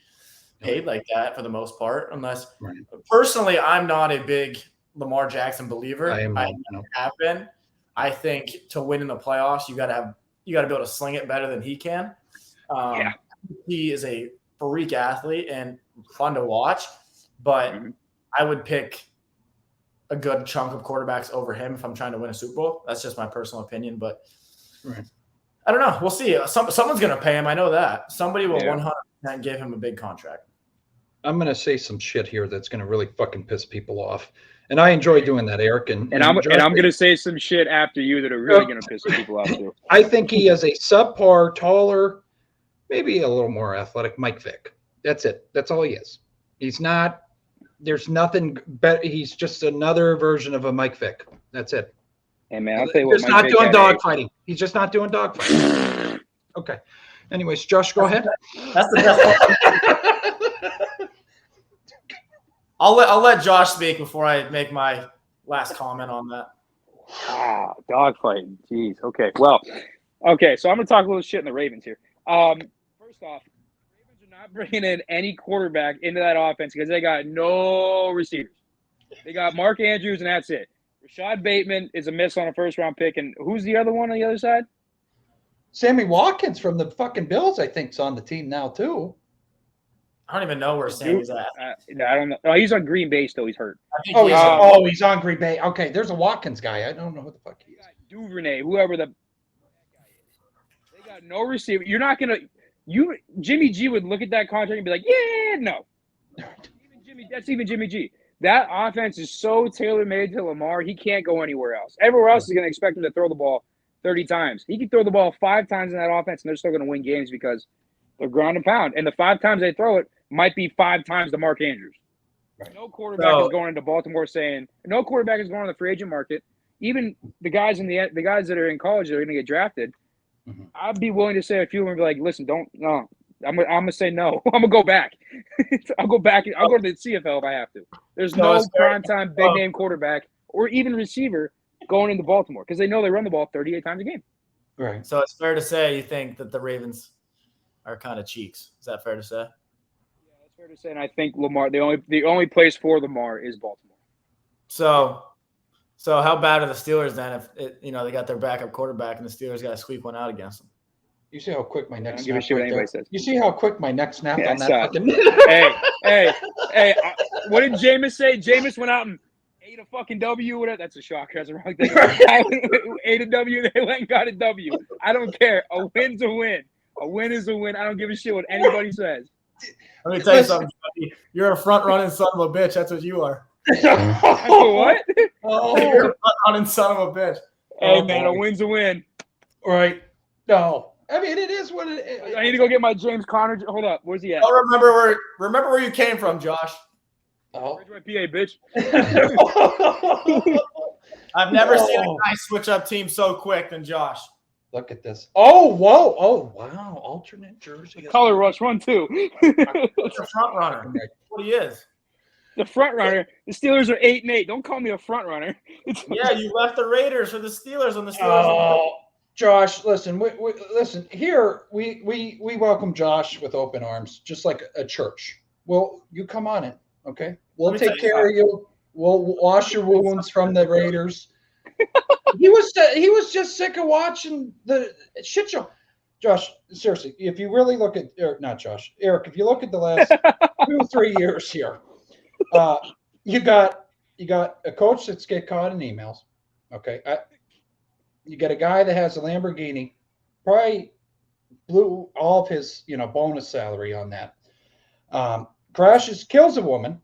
paid like that for the most part. Unless, personally, I'm not a big Lamar Jackson believer. I have been. I think to win in the playoffs, you got to be able to sling it better than he can. He is a freak athlete and fun to watch, but I would pick a good chunk of quarterbacks over him if I'm trying to win a Super Bowl. That's just my personal opinion, but I don't know. We'll see. Someone's going to pay him. I know that. Somebody will 100% give him a big contract. I'm going to say some shit here that's going to really fucking piss people off. And I enjoy doing that, Eric. And I'm going to say some shit after you that are really going to piss people off too. I think he is a subpar, taller, maybe a little more athletic Mike Vick. That's it. That's all he is. He's not – there's nothing better. He's just another version of a Mike Vick. That's it. Hey, man, I'll tell you what. He's not doing dogfighting. He's just not doing dogfighting. Okay. Anyways, Josh, go ahead. That's the best one. I'll let Josh speak before I make my last comment on that. Dogfighting. Jeez. Okay. Well, okay. So I'm going to talk a little shit in the Ravens here. First off, the Ravens are not bringing in any quarterback into that offense because they got no receivers. They got Mark Andrews, and that's it. Rashad Bateman is a miss on a first-round pick, and who's the other one on the other side? Sammy Watkins from the fucking Bills, I think, is on the team now, too. I don't even know where Sammy's at. I don't know. Oh, he's on Green Bay still. He's hurt. He's on Green Bay. Okay, there's a Watkins guy. I don't know who the fuck he is. Duvernay, whoever that guy is. They got no receiver. You're not going to – Jimmy G would look at that contract and be like, yeah, no. That's even Jimmy G. That offense is so tailor-made to Lamar, he can't go anywhere else. Everywhere else is going to expect him to throw the ball 30 times. He can throw the ball 5 times in that offense, and they're still going to win games because they're ground and pound. And the 5 times they throw it might be 5 times to Mark Andrews. Right. No quarterback is going into Baltimore saying – no quarterback is going to the free agent market. Even the guys that are in college that are going to get drafted, I'd be willing to say a few of them and be like, listen, no. I'm gonna say no. I'm gonna go back. I'll go back. I'll go to the CFL if I have to. There's no primetime big name quarterback or even receiver going into Baltimore because they know they run the ball 38 times a game. Right. So it's fair to say you think that the Ravens are kind of cheeks. Is that fair to say? Yeah, that's fair to say. And I think Lamar, the only place for Lamar is Baltimore. So how bad are the Steelers then if they got their backup quarterback and the Steelers got to squeak one out against them? You see how quick my neck snap. Give a shit what anybody says. You see how quick my neck snapped on that fucking. Hey! What did Jameis say? Jameis went out and ate a fucking W. Whatever. That's a shocker. That's a wrong thing. Ate a W. They went and got a W. I don't care. A win's a win. A win is a win. I don't give a shit what anybody says. Let me tell you something, buddy. You're a front-running son of a bitch. That's what you are. What? You're a front-running son of a bitch. Hey, man, a win's a win. Right. No. I mean, it is what it is. I need to go get my James Conner. Hold up. Where's he at? I'll remember where you came from, Josh. Oh. Where's my PA, bitch? I've never seen a guy switch up teams so quick than Josh. Look at this. Oh, whoa. Oh, wow. Alternate jersey. Color rush, run two. It's a front runner. That's what he is. The front runner. The Steelers are 8-8. Don't call me a front runner. Yeah, you left the Raiders for the Steelers on the Steelers. Oh. Josh, listen. Listen. Here, we welcome Josh with open arms, just like a church. Well, you come on in, okay? We'll take care of you. We'll wash your wounds from the Raiders. He was just sick of watching the shit show. Josh, seriously, if you really look at not Josh, Eric, if you look at the last 2-3 years here, you got a coach that's get caught in emails, okay? You got a guy that has a Lamborghini, probably blew all of his, bonus salary on that. Kills a woman.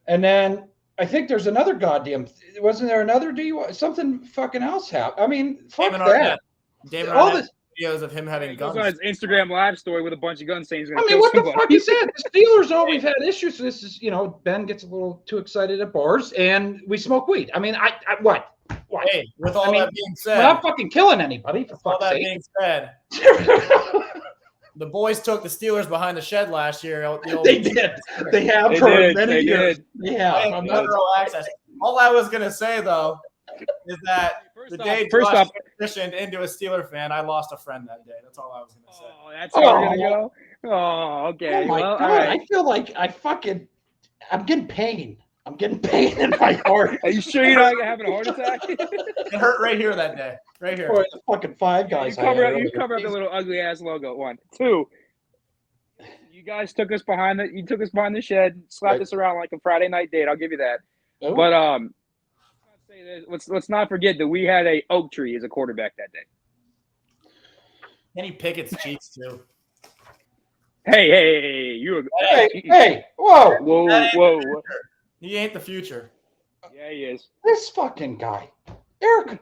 And then I think there's another goddamn, wasn't there another DUI? Something fucking else happened. I mean, fuck that. David Arnett videos of him having guns. On his Instagram live story with a bunch of guns saying he's going to kill somebody. What the fuck he said? The Steelers always had issues. This is, Ben gets a little too excited at bars and we smoke weed. I mean, what? Hey, with all that being said, we're not fucking killing anybody. For all fuck's that sake. being said, the boys took the Steelers behind the shed last year. They did. They have for many years. Yeah. All I was gonna say though is that the day Josh transitioned into a Steeler fan, I lost a friend that day. That's all I was gonna say. Oh, that's how we're gonna go. Oh, okay. Oh my God! All right. I feel like I'm getting pain. I'm getting pain in my heart. Are you sure you're not having a heart attack? It hurt right here that day. Right here. Boy, the fucking Five Guys. You cover up the little ugly ass logo. 1, 2. You guys took us behind the shed, slapped us around like a Friday night date. I'll give you that. Oh. But let's not forget that we had a oak tree as a quarterback that day. Kenny Pickett's cheeks too. Hey, whoa. He ain't the future. Yeah, he is. This fucking guy. Eric,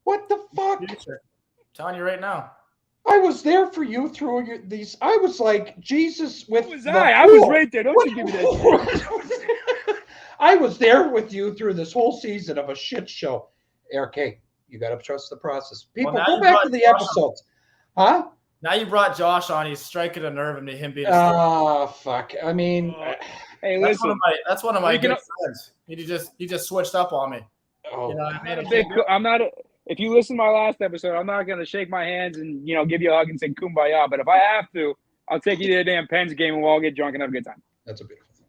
what the fuck? Future. I'm telling you right now. I was there for you through these. I was like, Jesus with was I was right there. Don't you give me that. I was there with you through this whole season of a shit show. Eric, hey, you got to trust the process. People, go back to the episodes. Huh? Now you brought Josh on. He's striking a nerve into him being. Oh fuck! I mean, hey, listen. That's one of my good friends. He just switched up on me. Oh, you know, I'm not. If you listen to my last episode, I'm not gonna shake my hands and give you a hug and say kumbaya. But if I have to, I'll take you to the damn Pens game and we'll all get drunk and have a good time. That's a beautiful thing.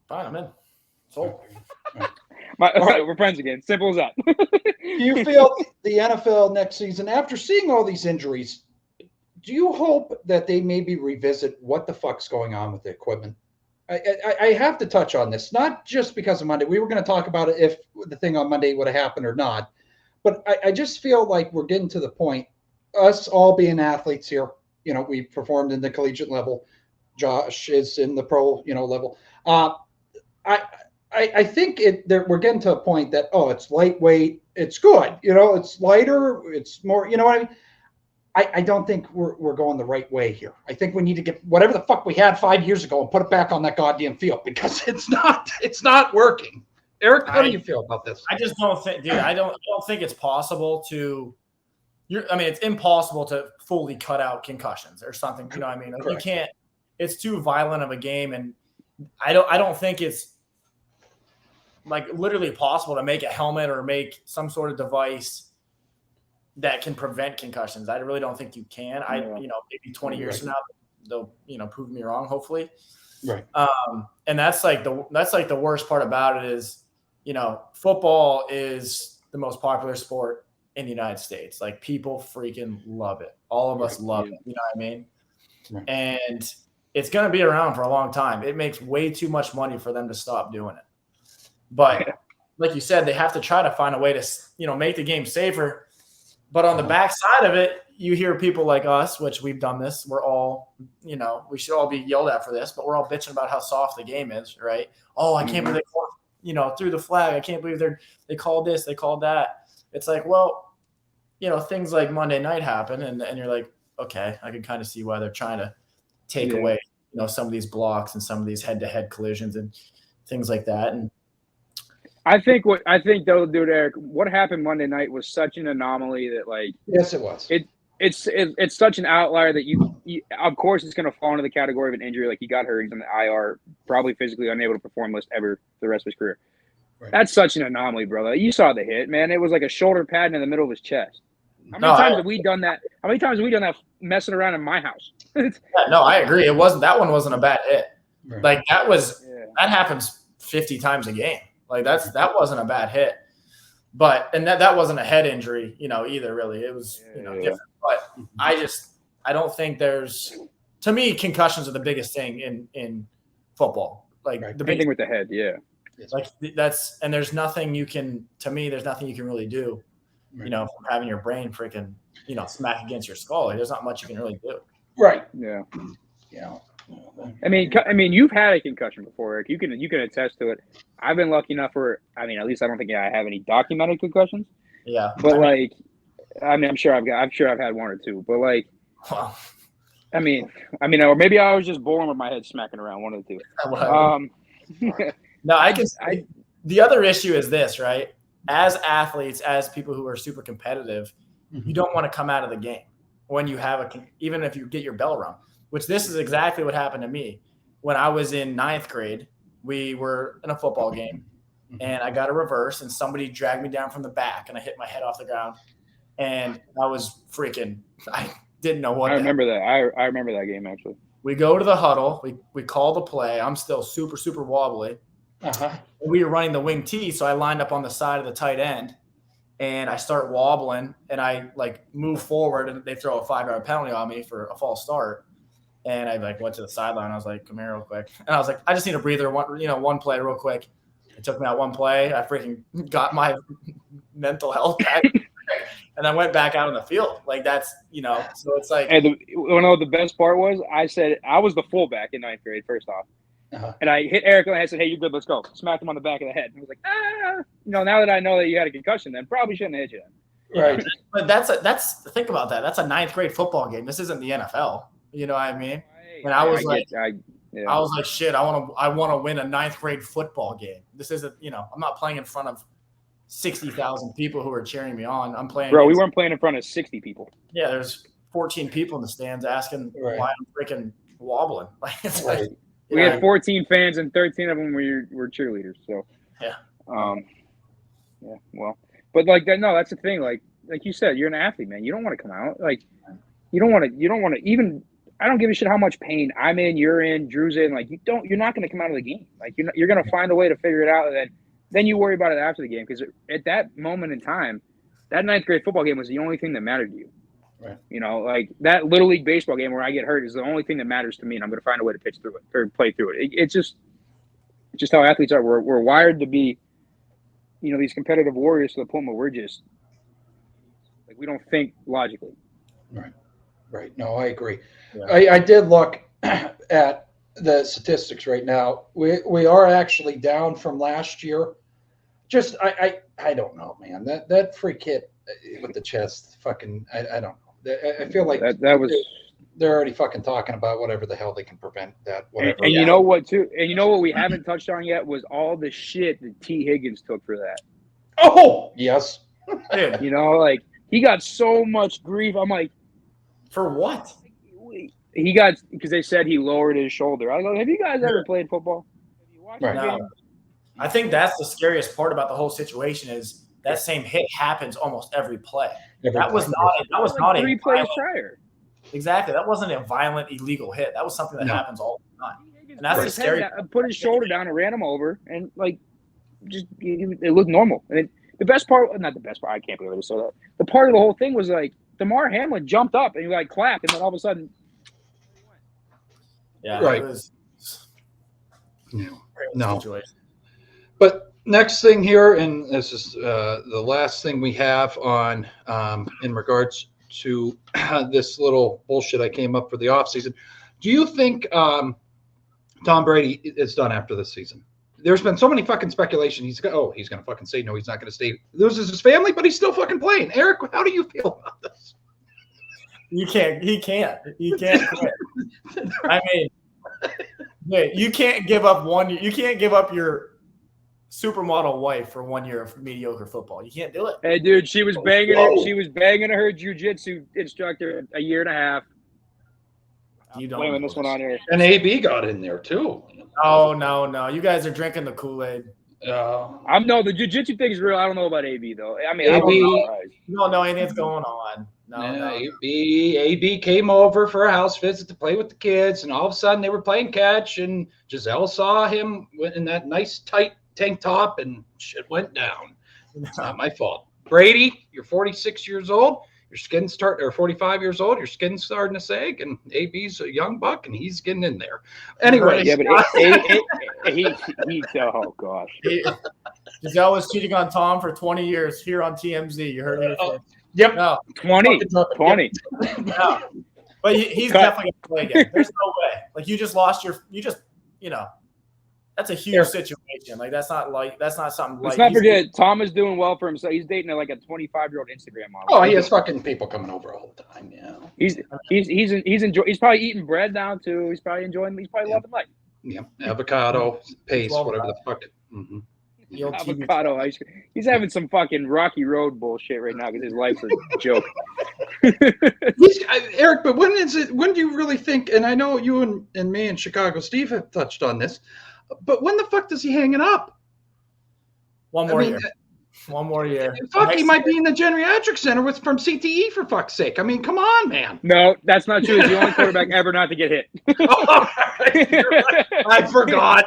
Fine, I'm in. Sold. We're friends again. Simple as that. Do you feel the NFL next season, after seeing all these injuries, do you hope that they maybe revisit what the fuck's going on with the equipment? I have to touch on this, not just because of Monday. We were going to talk about it if the thing on Monday would have happened or not. But I just feel like we're getting to the point, us all being athletes here, we performed in the collegiate level. Josh is in the pro, level. I think we're getting to a point that, it's lightweight. It's good. It's lighter. It's more, you know what I mean? I don't think we're going the right way here. I think we need to get whatever the fuck we had 5 years ago and put it back on that goddamn field because it's not working. Eric, how do you feel about this? I just don't think, dude. I don't think it's possible to. It's impossible to fully cut out concussions or something. You know what I mean? Like, you can't. It's too violent of a game, and I don't think it's like literally possible to make a helmet or make some sort of device that can prevent concussions. I really don't think you can. Maybe 20 years from now they'll prove me wrong. Hopefully, right. And that's like the worst part about it is. Football is the most popular sport in the United States. Like, people freaking love it. All of us love it. You know what I mean? Right. And it's going to be around for a long time. It makes way too much money for them to stop doing it. But like you said, they have to try to find a way to, make the game safer. But on the backside of it, you hear people like us, which we've done this. We're all, we should all be yelled at for this, but we're all bitching about how soft the game is, right? Oh, I can't believe threw the flag. I can't believe they called this, they called that. It's like, well, things like Monday night happen, and you're like, okay, I can kind of see why they're trying to take away, some of these blocks and some of these head-to-head collisions and things like that. And I think though, dude, Eric, what happened Monday night was such an anomaly that, like, yes, it was. It's such an outlier that you of course it's going to fall into the category of an injury. Like, he got hurt, he's on the IR, probably physically unable to perform ever for the rest of his career. Right. That's such an anomaly, brother. You saw the hit, man. It was like a shoulder pad in the middle of his chest. How many times have we done that? How many times have we done that messing around in my house? No, I agree. That one wasn't a bad hit. Right. Like, that happens 50 times a game. Like, that wasn't a bad hit. But that wasn't a head injury, either, really. It was, different. But I don't think to me, concussions are the biggest thing in football. Like, the big thing with the head, yeah. Like, and there's nothing you can really do, from having your brain freaking, smack against your skull. Like, there's not much you can really do. Right. Yeah. Yeah. I mean, you've had a concussion before, Eric. You can attest to it. I've been lucky enough at least I don't think I have any documented concussions. Yeah. But I'm sure I've had one or two. But well, or maybe I was just born with my head smacking around, one of the two. No, the other issue is this, right? as athletes, as people who are super competitive, you don't want to come out of the game when you have even if you get your bell rung, which this is exactly what happened to me. When I was in 9th grade, we were in a football game and I got a reverse and somebody dragged me down from the back and I hit my head off the ground. And I was freaking, I didn't know what. I remember that. I remember that game actually. We go to the huddle. We call the play. I'm still super, super wobbly. We were running the wing T, so I lined up on the side of the tight end, and I start wobbling, and I move forward, and they throw a 5-yard penalty on me for a false start. And I went to the sideline. I was like, "Come here, real quick." And I was like, "I just need a breather. One play, real quick." It took me out one play. I freaking got my mental health back. And I went back out on the field. That's, so it's like. And the best part was I said I was the fullback in 9th grade, first off. And I hit Eric and I said, "Hey, you're good. Let's go." Smacked him on the back of the head. And I was like, now that I know that you had a concussion, then probably shouldn't have hit you then. Right. But think about that. That's a 9th grade football game. This isn't the NFL. You know what I mean? And I was I was like, shit, I want to win a 9th grade football game. This isn't, I'm not playing in front of 60,000 people who are cheering me on. I'm playing. Bro, we weren't playing in front of 60 people. Yeah, there's 14 people in the stands asking why I'm freaking wobbling. We had 14 fans and 13 of them were cheerleaders. So yeah. Well, but that's the thing. Like you said, you're an athlete, man. You don't want to come out. You don't want to even. I don't give a shit how much pain I'm in, you're in, Drew's in. You're not going to come out of the game. You're going to find a way to figure it out, and then you worry about it after the game. Because at that moment in time, that 9th grade football game was the only thing that mattered to you. Right. That Little League baseball game where I get hurt is the only thing that matters to me, and I'm going to find a way to pitch through it or play through it. It's just how athletes are. We're wired to be, these competitive warriors to the point where we're just we don't think logically. Right. No, I agree. Yeah. I did look at the statistics right now. We are actually down from last year. Just I don't know, man. That free hit with the chest, fucking I don't know. I feel like that was. They're already fucking talking about whatever the hell they can prevent that. Whatever. And you know what too? And you know what we haven't touched on yet was all the shit that T. Higgins took for that. Oh yes. He got so much grief. I'm like, for what? He got because they said he lowered his shoulder. I go, have you guys ever played football? Have you watched the game? I think that's the scariest part about the whole situation is that same hit happens almost every play. That was not 3 plays prior. Exactly. That wasn't a violent, illegal hit. That was something that happens all the time. And that's the scary. Put his shoulder down and ran him over, and it looked normal. And the best part, not the best part, I can't believe I just saw that. The part of the whole thing was Demar Hamlin jumped up and he clapped, and then all of a sudden, yeah, right. It was no. situation. But next thing here, and this is the last thing we have on in regards to this little bullshit I came up for the offseason. Do you think Tom Brady is done after this season? There's been so many fucking speculation. He's going to fucking say no, he's not going to stay. Loses his family, but he's still fucking playing. Eric, how do you feel about this? He can't quit. I mean, you can't give up you can't give up your supermodel wife for 1 year of mediocre football. You can't do it. Hey, dude, she was banging her. She was banging her jiu-jitsu instructor a year and a half. You don't blaming this one on here. And AB got in there too. Oh no! You guys are drinking the Kool-Aid. The jiu-jitsu thing is real. I don't know about AB though. I mean, AB, you don't know anything that's going on. No. AB came over for a house visit to play with the kids, and all of a sudden they were playing catch, and Giselle saw him in that nice tight tank top, and shit went down. It's not my fault. Brady, you're 46 years old. Your skin's or 45 years old. Your skin's starting to sag, and AB's a young buck, and he's getting in there. Anyway, yeah, but oh gosh, Giselle was cheating on Tom for 20 years here on TMZ. You heard it. Yep. No. 20. No. But he's definitely gonna play again. There's no way. You just lost that's a huge situation. That's not something. Let's not forget, Tom is doing well for himself. He's dating a 25-year-old Instagram model. Oh, he has fucking people coming over all the time. Yeah. He's enjoying. He's probably eating bread now too. He's probably enjoying. He's probably loving life. Yeah. Avocado, paste, whatever the fuck. Mm-hmm. The old TV. Avocado ice cream. He's having some fucking Rocky Road bullshit right now because his life's a joke. Eric, but when do you really think, and I know you and me and Chicago Steve have touched on this, but when the fuck does he hang it up? One more year. One more year. Fuck, he might be in the geriatric center from CTE, for fuck's sake. I mean, come on, man. No, that's not true. He's the only quarterback ever not to get hit. I forgot.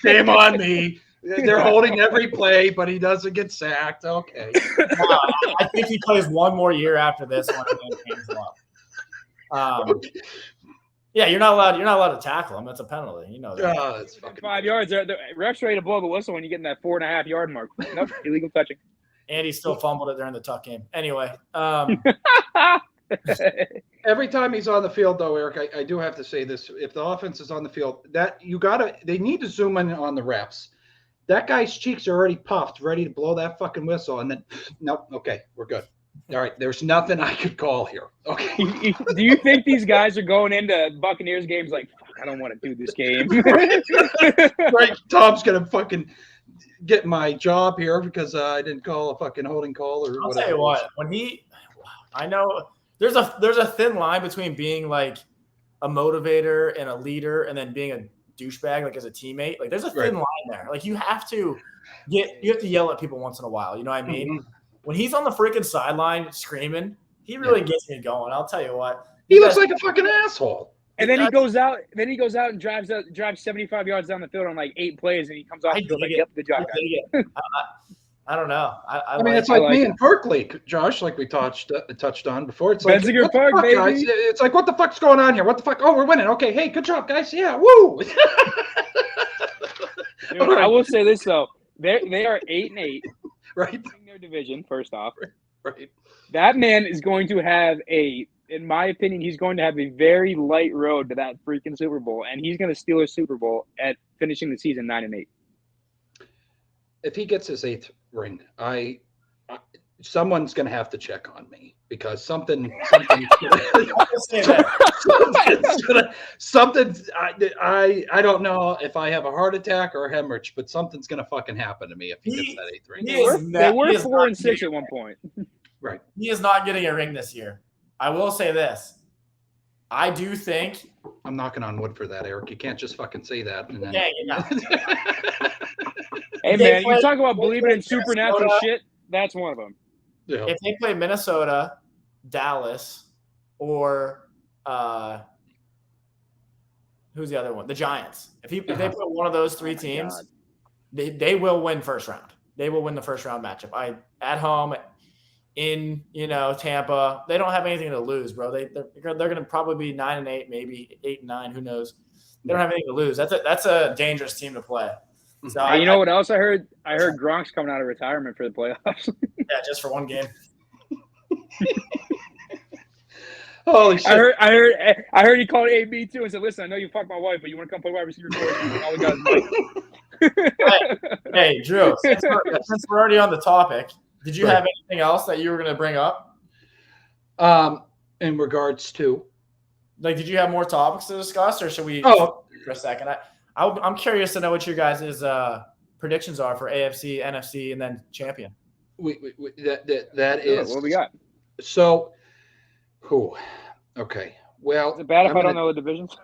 Shame on me. They're holding every play, but he doesn't get sacked. Okay. I think he plays one more year after this one and then hangs him up. Yeah, you're not allowed to tackle him. That's a penalty. You know that. It's fucking 5 yards. The ref's ready to blow the whistle when you get in that 4.5 yard mark. Nope, illegal touching. And he still fumbled it during the tuck game. Anyway. Every time he's on the field, though, Eric, I do have to say this: if the offense is on the field, they need to zoom in on the reps. That guy's cheeks are already puffed, ready to blow that fucking whistle, and then nope. Okay, we're good. All right, there's nothing I could call here. Okay. Do you think these guys are going into Buccaneers games like, fuck, I don't want to do this game? Right, Tom's gonna fucking get my job here because I didn't call a fucking holding call or I'll whatever. tell you what, I know there's a thin line between being like a motivator and a leader and then being a douchebag like as a teammate. Like there's a thin line there. Like you have to yell at people once in a while. You know what I mean? Mm-hmm. When he's on the freaking sideline screaming, he really gets me going. I'll tell you what. He looks like a fucking asshole. And then he goes out. and drives 75 yards down the field on like 8 plays, and he comes off and goes like, "Yep, good job, guys." I don't know. I mean, it's like me and Berkeley, Josh, like we touched on before. It's like Benziger Park, baby. Guys? It's like, what the fuck's going on here? What the fuck? Oh, we're winning. Okay, hey, good job, guys. Yeah, woo. Dude, I will say this though: they are 8-8. Right. In their division, first off. Right. That man is going to have in my opinion, he's going to have a very light road to that freaking Super Bowl, and he's going to steal a Super Bowl at finishing the season 9-8. If he gets his 8th ring, someone's going to have to check on me because something's I don't know if I have a heart attack or a hemorrhage, but something's going to fucking happen to me if he gets that 8th ring. They were 4-6 at one point. Right. He is not getting a ring this year. I will say this. I do think I'm knocking on wood for that, Eric. You can't just fucking say that. And then... Hey, man, you talk about believing in supernatural shit, that's one of them. Yeah. If they play Minnesota, Dallas, or who's the other one? The Giants. If they put one of those 3 teams, they will win first round. They will win the first round matchup. At home in Tampa, they don't have anything to lose, bro. They're going to probably be 9-8, maybe 8-9. Who knows? They don't have anything to lose. That's a dangerous team to play. So you know what else I heard? I heard Gronk's coming out of retirement for the playoffs. Yeah, just for one game. Holy shit! I heard he called AB too and said, "Listen, I know you fucked my wife, but you want to come play wide receiver for us?" All the guys. Hey, Drew. Since we're already on the topic, did you have anything else that you were going to bring up? In regards to, like, did you have more topics to discuss, or should we? For a second, I'm curious to know what your guys' predictions are for AFC, NFC, and then champion. That is what we got. So, cool. Okay. Well, is it bad if I don't know the divisions?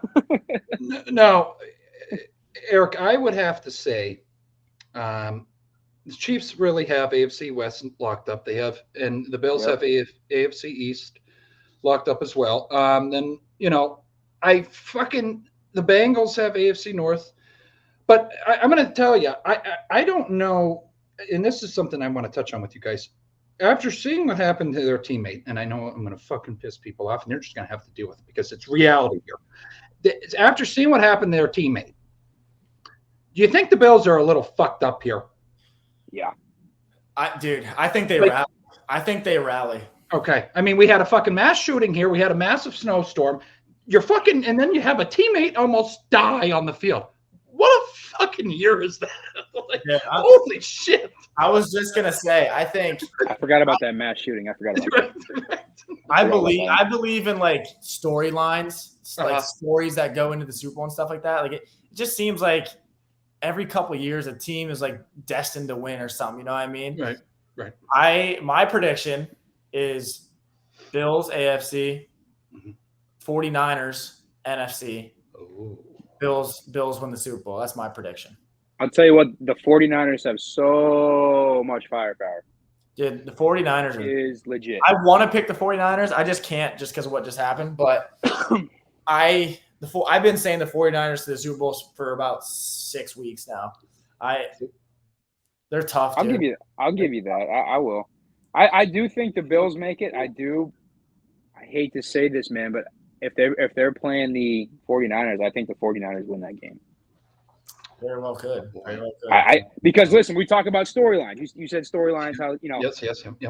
No, Eric, I would have to say, the Chiefs really have AFC West locked up. They have, and the Bills have AFC East locked up as well. Then the Bengals have AFC North, but I'm going to tell you, I don't know, and this is something I want to touch on with you guys. After seeing what happened to their teammate, and I know I'm going to fucking piss people off, and they're just going to have to deal with it because it's reality here. After seeing what happened to their teammate, do you think the Bills are a little fucked up here? Yeah. I think they rally. I think they rally. Okay. I mean, we had a fucking mass shooting here. We had a massive snowstorm. And then you have a teammate almost die on the field. What a fucking year is that? Holy shit. I was just going to say, I forgot about that mass shooting. I forgot about that. I believe in like storylines, like stories that go into the Super Bowl and stuff like that. Like it just seems like every couple of years a team is like destined to win or something. You know what I mean? Right. My prediction is Bills AFC, 49ers NFC. Oh. Bills win the Super Bowl. That's my prediction. I'll tell you what, the 49ers have so much firepower. Dude, the 49ers is legit. I want to pick the 49ers. I just can't just because of what just happened. But I've been saying the 49ers to the Super Bowl for about 6 weeks now. They're tough, dude. I'll give you that. I will. I do think the Bills make it. I hate to say this, man, but if they're playing the 49ers, I think the 49ers win that game. Very well could. Because listen, we talk about storylines. You said storylines. How Yes.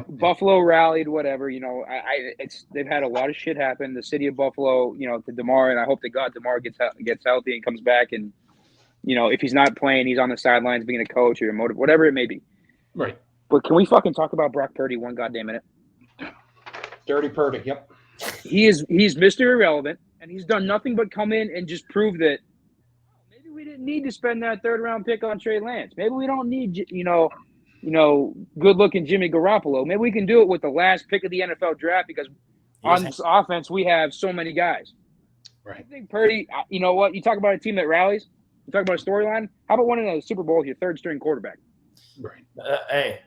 Buffalo rallied, whatever. They've had a lot of shit happen. The city of Buffalo, to Demar, and I hope to God Demar gets healthy and comes back. And if he's not playing, he's on the sidelines being a coach or whatever it may be. Right. But can we fucking talk about Brock Purdy one goddamn minute? Dirty Purdy. Yep. He's Mr. Irrelevant, and he's done nothing but come in and just prove that. We didn't need to spend that third-round pick on Trey Lance. Maybe we don't need, good-looking Jimmy Garoppolo. Maybe we can do it with the last pick of the NFL draft because on this offense we have so many guys. Right. I think Purdy, you know what? You talk about a team that rallies. You talk about a storyline. How about winning a Super Bowl with your third-string quarterback? Right. Hey,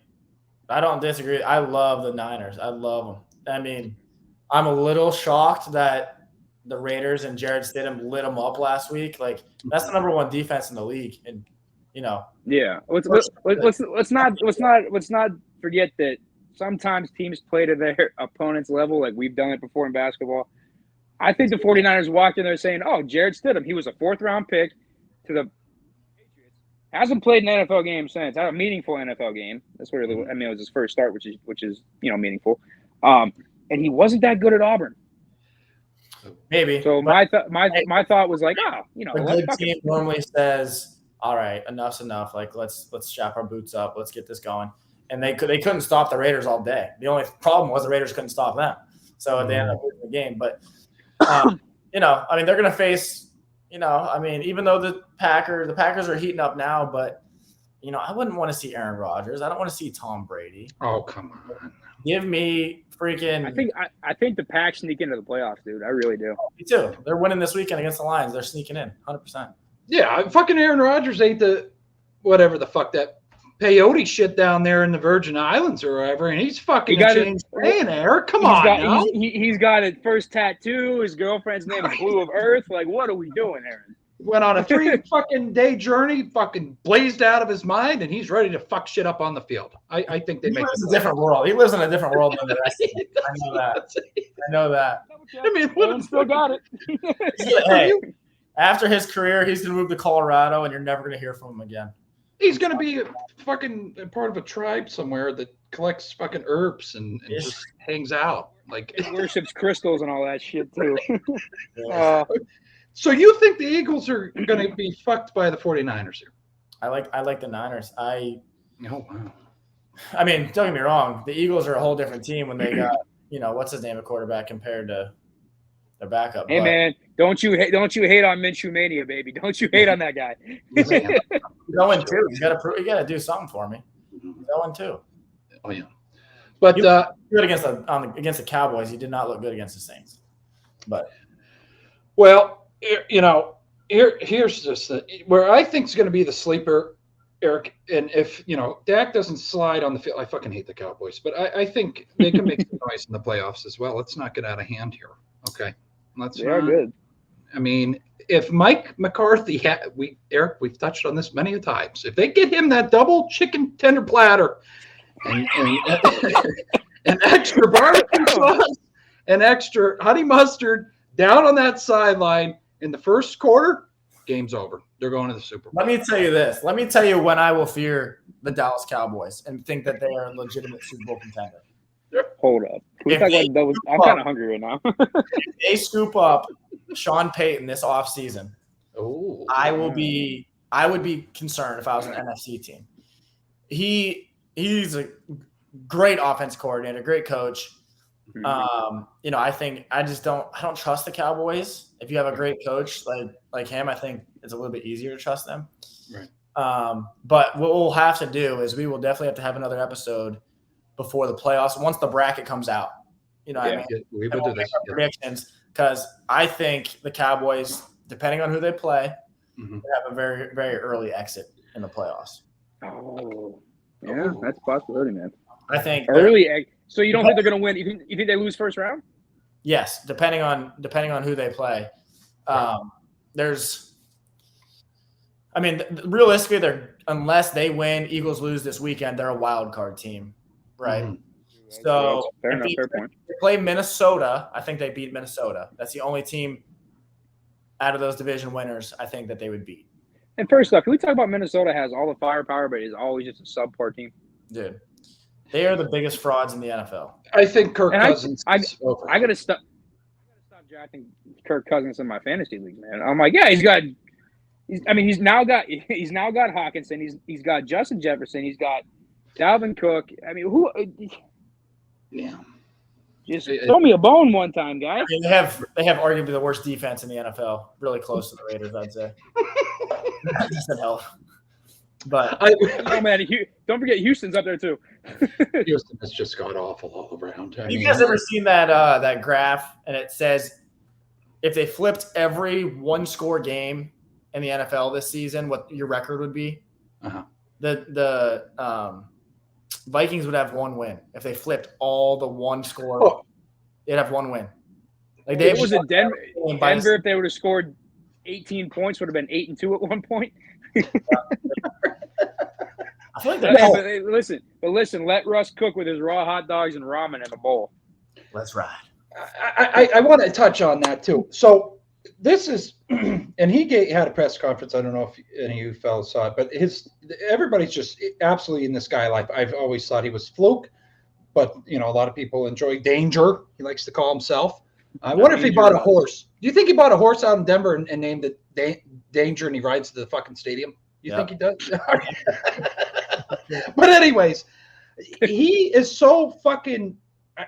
I don't disagree. I love the Niners. I love them. I mean, I'm a little shocked that the Raiders and Jared Stidham lit them up last week. Like, that's the number one defense in the league. And, Yeah. Let's not forget that sometimes teams play to their opponent's level, like we've done it before in basketball. I think the 49ers walked in there saying, oh, Jared Stidham, he was a fourth-round pick to the Patriots. Hasn't played an NFL game since. Had a meaningful NFL game. That's what it was his first start, which is meaningful. And he wasn't that good at Auburn. Maybe. So my thought was like, a good team normally says, all right, enough's enough. Like, let's strap our boots up. Let's get this going. And they couldn't stop the Raiders all day. The only problem was the Raiders couldn't stop them. So they ended up losing the game. But, they're going to face, even though the Packers are heating up now, but, I wouldn't want to see Aaron Rodgers. I don't want to see Tom Brady. Oh, come on. Give me freaking. I think the Packs sneak into the playoffs, dude. I really do. Me too. They're winning this weekend against the Lions. They're sneaking in, 100%. Yeah, fucking Aaron Rodgers ate the whatever the fuck that peyote shit down there in the Virgin Islands or wherever, and he's fucking changed playing there. Come on, now. He's got his first tattoo. His girlfriend's name is Blue of Earth. Like, what are we doing, Aaron? Went on a 3 fucking day journey, fucking blazed out of his mind, and he's ready to fuck shit up on the field. I think they make a different world. He lives in a different world than the rest of them. I know that. I mean, still got it. Hey, after his career, he's going to move to Colorado, and you're never going to hear from him again. He's going to be fucking part of a tribe somewhere that collects fucking herbs and just hangs out. Like, he worships crystals and all that shit, too. So you think the Eagles are going to be fucked by the 49ers here? I like the Niners. Oh, wow. I mean, don't get me wrong. The Eagles are a whole different team when they got, what's his name, a quarterback compared to their backup. Hey, man, don't you hate on Minshew Mania, baby. Don't you hate on that guy. He's 0-2. You got to do something for me. He's 0-2. Oh, yeah. But good against the Cowboys. He did not look good against the Saints. But here's just where I think is going to be the sleeper, Eric. And if Dak doesn't slide on the field, I fucking hate the Cowboys, but I think they can make some noise in the playoffs as well. Let's not get out of hand here, okay? They are good. I mean, if Mike McCarthy Eric, we've touched on this many a times. If they get him that double chicken tender platter and extra barbecue sauce and extra honey mustard down on that sideline in the first quarter, game's over. They're going to the Super Bowl. Let me tell you this. Let me tell you when I will fear the Dallas Cowboys and think that they are a legitimate Super Bowl contender. Hold up. I'm kind of hungry right now. If they scoop up Sean Payton this offseason, I would be concerned if I was an NFC team. He's a great offense coordinator, great coach. I don't trust the Cowboys. If you have a great coach like him, I think it's a little bit easier to trust them. Right. But what we'll have to do is we will definitely have to have another episode before the playoffs once the bracket comes out. You know what I mean? We will do this. Predictions, because I think the Cowboys, depending on who they play, Mhm. have a very, very early exit in the playoffs. Oh, yeah, that's a possibility, man. I think Early. So you don't think they're going to win? You think they lose first round? yes, depending on who they play. Realistically, unless they win, Eagles lose this weekend, they're a wild card team, right? Mhm. So fair enough, fair point. if they play Minnesota, I think they beat Minnesota. That's the only team out of those division winners I think that they would beat. And first off, can we talk about Minnesota has all the firepower, but is always just a subpar team? Dude, they are the biggest frauds in the NFL. I think Kirk Cousins I is over. I gotta stop drafting Kirk Cousins in my fantasy league, man. I'm like, yeah, he's now got Hawkinson, he's got Justin Jefferson, he's got Dalvin Cook. I mean, who? Yeah. Just throw me a bone one time, guys. I mean, they have arguably the worst defense in the NFL, really close to the Raiders, I'd say. Decent help. But oh man, don't forget Houston's up there too. Houston has just got awful all around. You guys ever seen that graph? And it says if they flipped every one-score game in the NFL this season, what your record would be? Uh-huh. The Vikings would have one win if they flipped all the one-score. Oh. They'd have one win. Like It was in Denver. Denver, if they would have scored 18 points, would have been 8-2 at one point. I feel like listen. Let Russ cook with his raw hot dogs and ramen in a bowl. Let's ride. I want to touch on that too. So this is, and he had a press conference. I don't know if any of you fellas saw it, but everybody's just absolutely in this guy life. I've always thought he was fluke, but a lot of people enjoy Danger. He likes to call himself. I wonder if he bought a horse. Do you think he bought a horse out in Denver and named it Danger, and he rides to the fucking stadium? You think he does? But anyways, he is so fucking.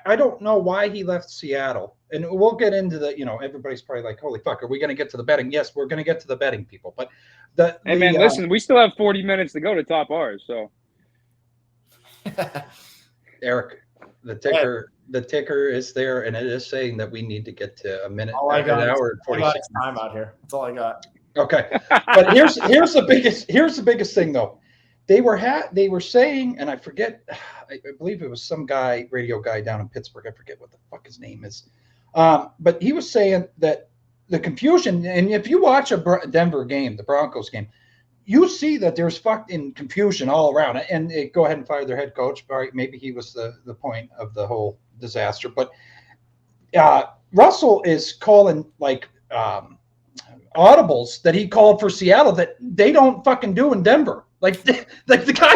I don't know why he left Seattle, and we'll get into the. Everybody's probably like, "Holy fuck, are we going to get to the betting?" Yes, we're going to get to the betting, people. But listen, we still have 40 minutes to go to top ours. So, Eric, the ticker is there, and it is saying that we need to get to an hour and 46 time out here. That's all I got. Okay, but here's the biggest thing though. They were saying, and I forget, I believe it was some radio guy down in Pittsburgh. I forget what the fuck his name is. But he was saying that the confusion, and if you watch a Denver game, the Broncos game, you see that there's fucking confusion all around. And they go ahead and fire their head coach. All right, maybe he was the point of the whole disaster. But Russell is calling audibles that he called for Seattle that they don't fucking do in Denver. Like the guy,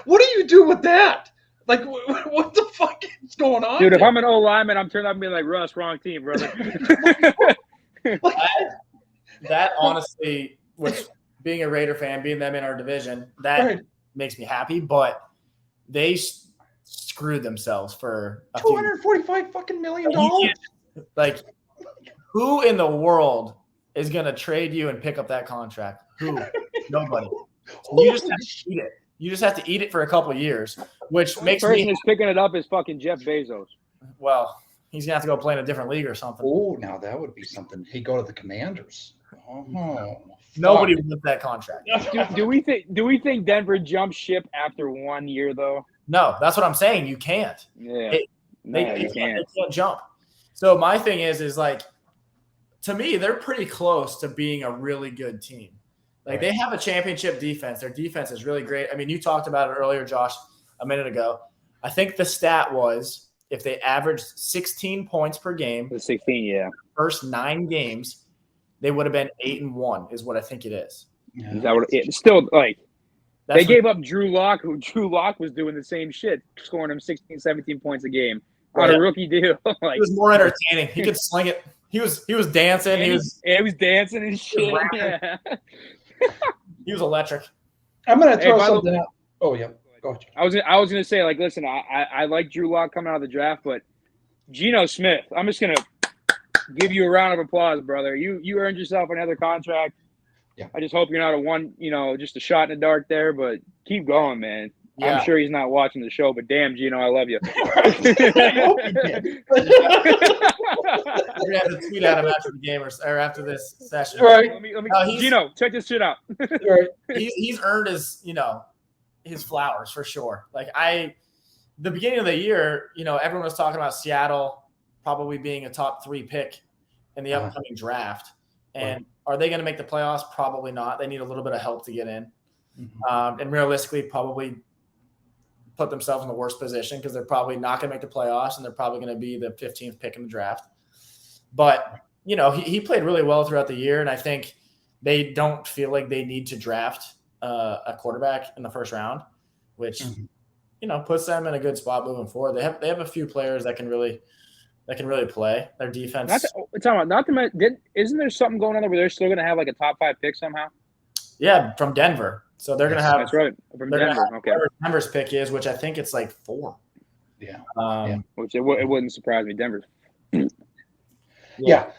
what do you do with that? Like, what the fuck is going on? Dude, if I'm an old lineman, I'm turning up and being like, Russ, wrong team, brother. that honestly, with being a Raider fan, being them in our division, that makes me happy. But they screwed themselves for $245 fucking million. Like, who in the world is going to trade you and pick up that contract? Who? Nobody. You just have to eat it. You just have to eat it for a couple of years, which makes me. The person who's picking it up is fucking Jeff Bezos. Well, he's gonna have to go play in a different league or something. Oh, now that would be something. He'd go to the Commanders. Oh, nobody wants that contract. Do we think Denver jumped ship after 1 year though? No, that's what I'm saying. You can't. Yeah, they can't jump. So my thing is like, to me, they're pretty close to being a really good team. Like, they have a championship defense. Their defense is really great. I mean, you talked about it earlier, Josh, a minute ago. I think the stat was if they averaged 16 points per game, 16, yeah, first 9 games, they would have been 8-1, is what I think it is. Yeah. Is that what still like? They gave up Drew Lock, who Drew Lock was doing the same shit, scoring him 16, 17 points a game on a rookie deal. Like, it was more entertaining. He could sling it. He was dancing. He was dancing and shit. Yeah. He was electric. I'm gonna throw something out. Oh yeah, go ahead. I was gonna say, like, listen, I like Drew Lock coming out of the draft, but Geno Smith, I'm just gonna give you a round of applause, brother. You earned yourself another contract. Yeah. I just hope you're not just a shot in the dark there, but keep going, man. Yeah. I'm sure he's not watching the show, but damn, Gino, I love you. I hope he did. We're gonna have to tweet at him after the game or after this session. Right. Let me Gino, check this shit out. Right. He's earned his flowers for sure. Like the beginning of the year, everyone was talking about Seattle probably being a top 3 pick in the upcoming draft. And are they going to make the playoffs? Probably not. They need a little bit of help to get in. Mm-hmm. And realistically, probably put themselves in the worst position because they're probably not going to make the playoffs and they're probably going to be the 15th pick in the draft. But, he played really well throughout the year. And I think they don't feel like they need to draft a quarterback in the first round, which, puts them in a good spot moving forward. They have a few players that can really play. Their defense. Isn't there something going on there where they're still going to have like a top 5 pick somehow? Yeah, from Denver. So they're going to have. That's right. From Denver. Okay. Denver's pick is, which I think it's like 4. Yeah. Which it wouldn't surprise me. Denver. Yeah.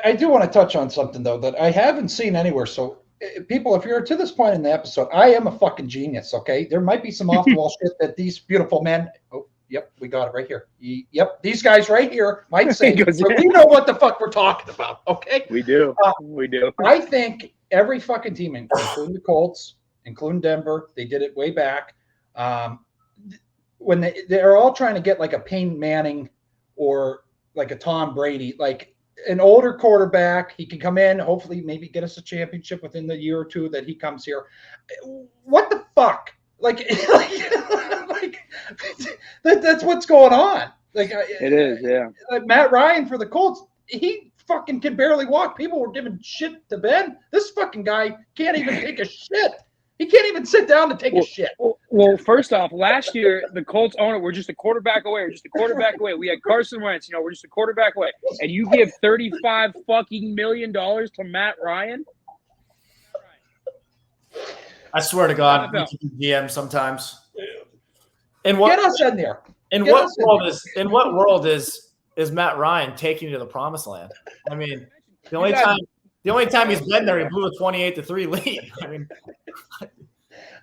I do want to touch on something though that I haven't seen anywhere. So people, if you're to this point in the episode, I am a fucking genius. Okay, there might be some off the wall shit that these beautiful men. Oh, yep, we got it right here. Yep, these guys right here might say, but we know what the fuck we're talking about. Okay, we do. We do. I think every fucking team, including the Colts, including Denver, they did it way back. When they're all trying to get like a Peyton Manning or like a Tom Brady, like an older quarterback, he can come in, hopefully maybe get us a championship within the year or two that he comes here. What the fuck? That's what's going on. Like it is, yeah. Matt Ryan for the Colts, he fucking can barely walk. People were giving shit to Ben. This fucking guy can't even take a shit. He can't even sit down to take a shit. Well, first off, last year, the Colts owner, we're just a quarterback away. We had Carson Wentz, we're just a quarterback away. And you give $35 fucking million to Matt Ryan? I swear to God, GM sometimes. Get us in there. In what world is Matt Ryan taking you to the promised land? I mean, the only time he's been there, he blew a 28-3 lead. I mean,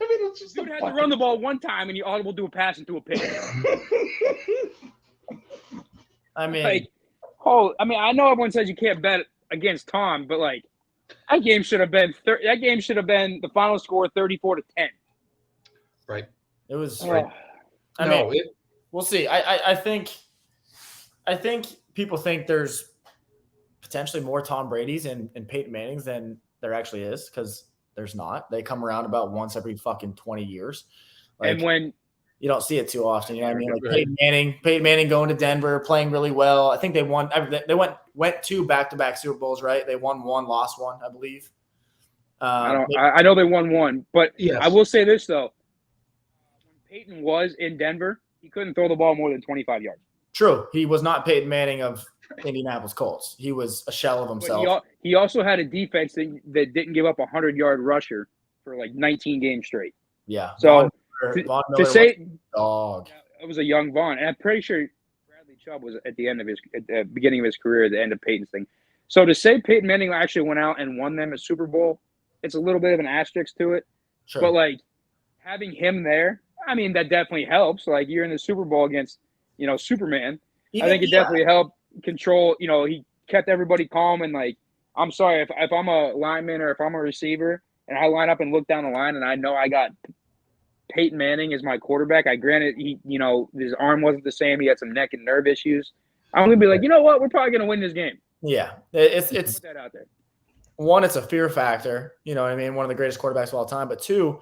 it's just dude had to run the ball one time, and you audible do a pass into a pick. I mean, I know everyone says you can't bet against Tom, but like that game should have been the final score 34-10. Right. It was. We'll see. I think people think there's potentially more Tom Brady's and Peyton Manning's than there actually is, because there's not. They come around about once every fuc't 20 years. Like, and when you don't see it too often, you know what I mean? Like Peyton Manning going to Denver, playing really well. I think they won. They went 2 back-to-back Super Bowls, right? They won 1, lost 1, I believe. I know they won 1, but yes. I will say this though: when Peyton was in Denver, he couldn't throw the ball more than 25 yards. True, he was not Peyton Manning of Indianapolis Colts. He was a shell of himself. He also had a defense that didn't give up a 100-yard rusher for like 19 games straight. Yeah. So Von Miller to say was a dog. It was a young Vaughn, and I'm pretty sure Bradley Chubb was at the beginning of his career, at the end of Peyton's thing. So to say Peyton Manning actually went out and won them a Super Bowl, it's a little bit of an asterisk to it. Sure. But like having him there, I mean, that definitely helps. Like you're in the Super Bowl against, Superman. I think it definitely helped control. He kept everybody calm, and like, I'm sorry if I'm a lineman or if I'm a receiver and I line up and look down the line and I know I got Peyton Manning as my quarterback. Granted, his arm wasn't the same. He had some neck and nerve issues. I'm gonna be like, you know what? We're probably gonna win this game. Yeah, it's put that out there. One, it's a fear factor. You know what I mean? One of the greatest quarterbacks of all time. But 2,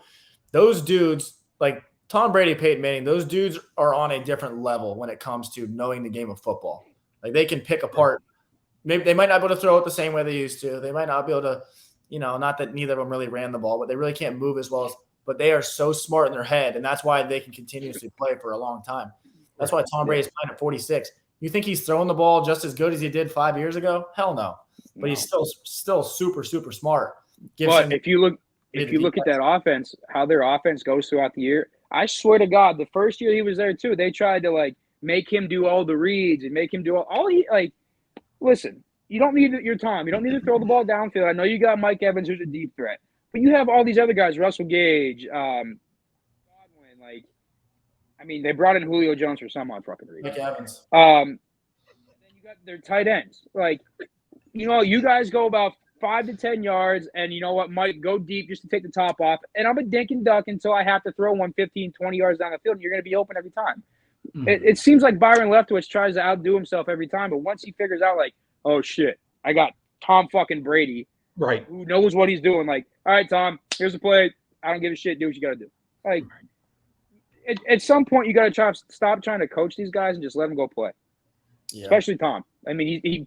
those dudes like Tom Brady, Peyton Manning, those dudes are on a different level when it comes to knowing the game of football. Like they can pick apart. Maybe they might not be able to throw it the same way they used to. They might not be able to, not that neither of them really ran the ball, but they really can't move as well as. But they are so smart in their head, and that's why they can continuously play for a long time. That's why Tom Brady's playing at 46. You think he's throwing the ball just as good as he did 5 years ago? Hell no. But he's still super, super smart. If you look at that offense, how their offense goes throughout the year, I swear to God, the first year he was there too, they tried to like make him do all the reads and make him do all he like. Listen, You don't need your Tom. You don't need to throw the ball downfield. I know you got Mike Evans, who's a deep threat, but you have all these other guys, Russell Gage, Godwin. Like, I mean, they brought in Julio Jones for some odd fucking reason. Mike Evans. Then you got their tight ends. Like, you guys go about 5 to 10 yards, and you know what, Mike, go deep just to take the top off. And I'm a dink and duck until I have to throw 15, 20 yards down the field, and you're going to be open every time. Mm-hmm. It seems like Byron Leftwich tries to outdo himself every time, but once he figures out, like, oh, shit, I got Tom fucking Brady, right, who knows what he's doing. Like, all right, Tom, here's the play. I don't give a shit. Do what you got to do. Like, at some point, you got to stop trying to coach these guys and just let them go play, especially Tom. I mean, he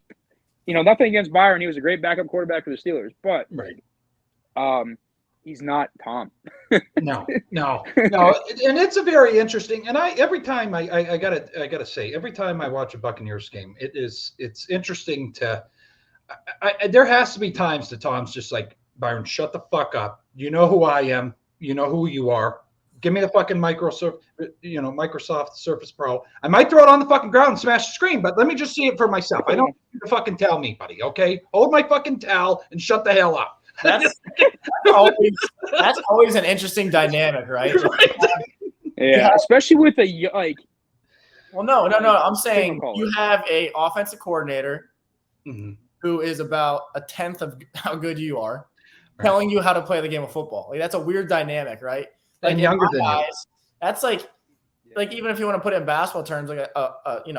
nothing against Byron. He was a great backup quarterback for the Steelers, but he's not Tom. No. And it's a very interesting. And every time I gotta say, every time I watch a Buccaneers game, it's interesting to. There has to be times that Tom's just like, Byron, shut the fuck up. You know who I am. You know who you are. Give me the fucking Microsoft Surface Pro. I might throw it on the fucking ground and smash the screen, but let me just see it for myself. I don't need to fucking tell me, buddy, okay? Hold my fucking towel and shut the hell up. That's always an interesting dynamic, right? Yeah, especially with a, like. Well, no. I'm saying you have a offensive coordinator who is about a tenth of how good you are, telling you how to play the game of football. Like, that's a weird dynamic, right? Like, and younger than you. That's like even if you want to put it in basketball terms, like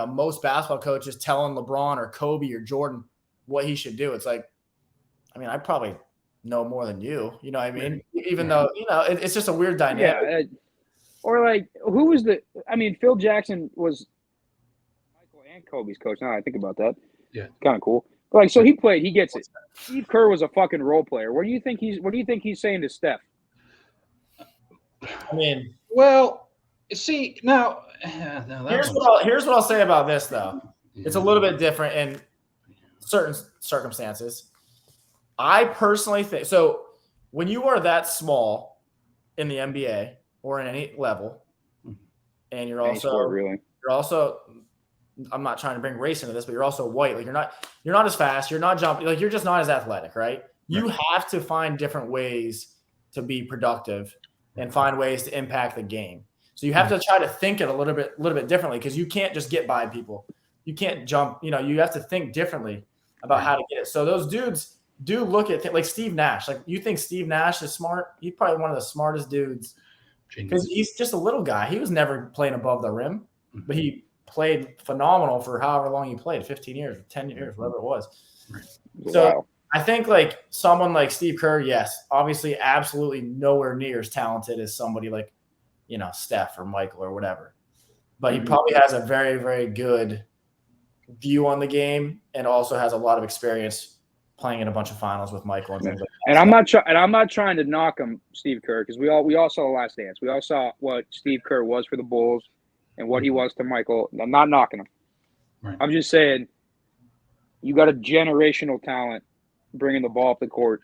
most basketball coaches telling LeBron or Kobe or Jordan what he should do. It's like, I mean, I probably know more than you. You know what I mean? Even though it's just a weird dynamic. Yeah. Or like, who was Phil Jackson was Michael and Kobe's coach. Now I think about that. Yeah, kind of cool. But like, so he played. He gets it. Steve Kerr was a fucking role player. What do you think he's saying to Steph? I mean, well, see now. Here's what I'll say about this, though. It's a little bit different in certain circumstances. I personally think so. When you are that small in the NBA or in any level, and you're also, I'm not trying to bring race into this, but you're also white. Like, you're not as fast. You're not jumping. Like, you're just not as athletic, right? You have to find different ways to be productive and find ways to impact the game. So you have to try to think it a little bit differently, because you can't just get by people. You can't jump. You have to think differently about how to get it. So those dudes do look at like Steve Nash. Like, you think Steve Nash is smart? He's probably one of the smartest dudes, because he's just a little guy. He was never playing above the rim, but he played phenomenal for however long he played, 15 years, 10 years, whatever it was. So I think like someone like Steve Kerr, yes, obviously absolutely nowhere near as talented as somebody like, Steph or Michael or whatever. But he probably has a very, very good view on the game, and also has a lot of experience playing in a bunch of finals with Michael and things like that. And I'm not trying to knock him, Steve Kerr, because we all saw The Last Dance. We all saw what Steve Kerr was for the Bulls and what he was to Michael. I'm not knocking him. Right. I'm just saying, you got a generational talent bringing the ball up the court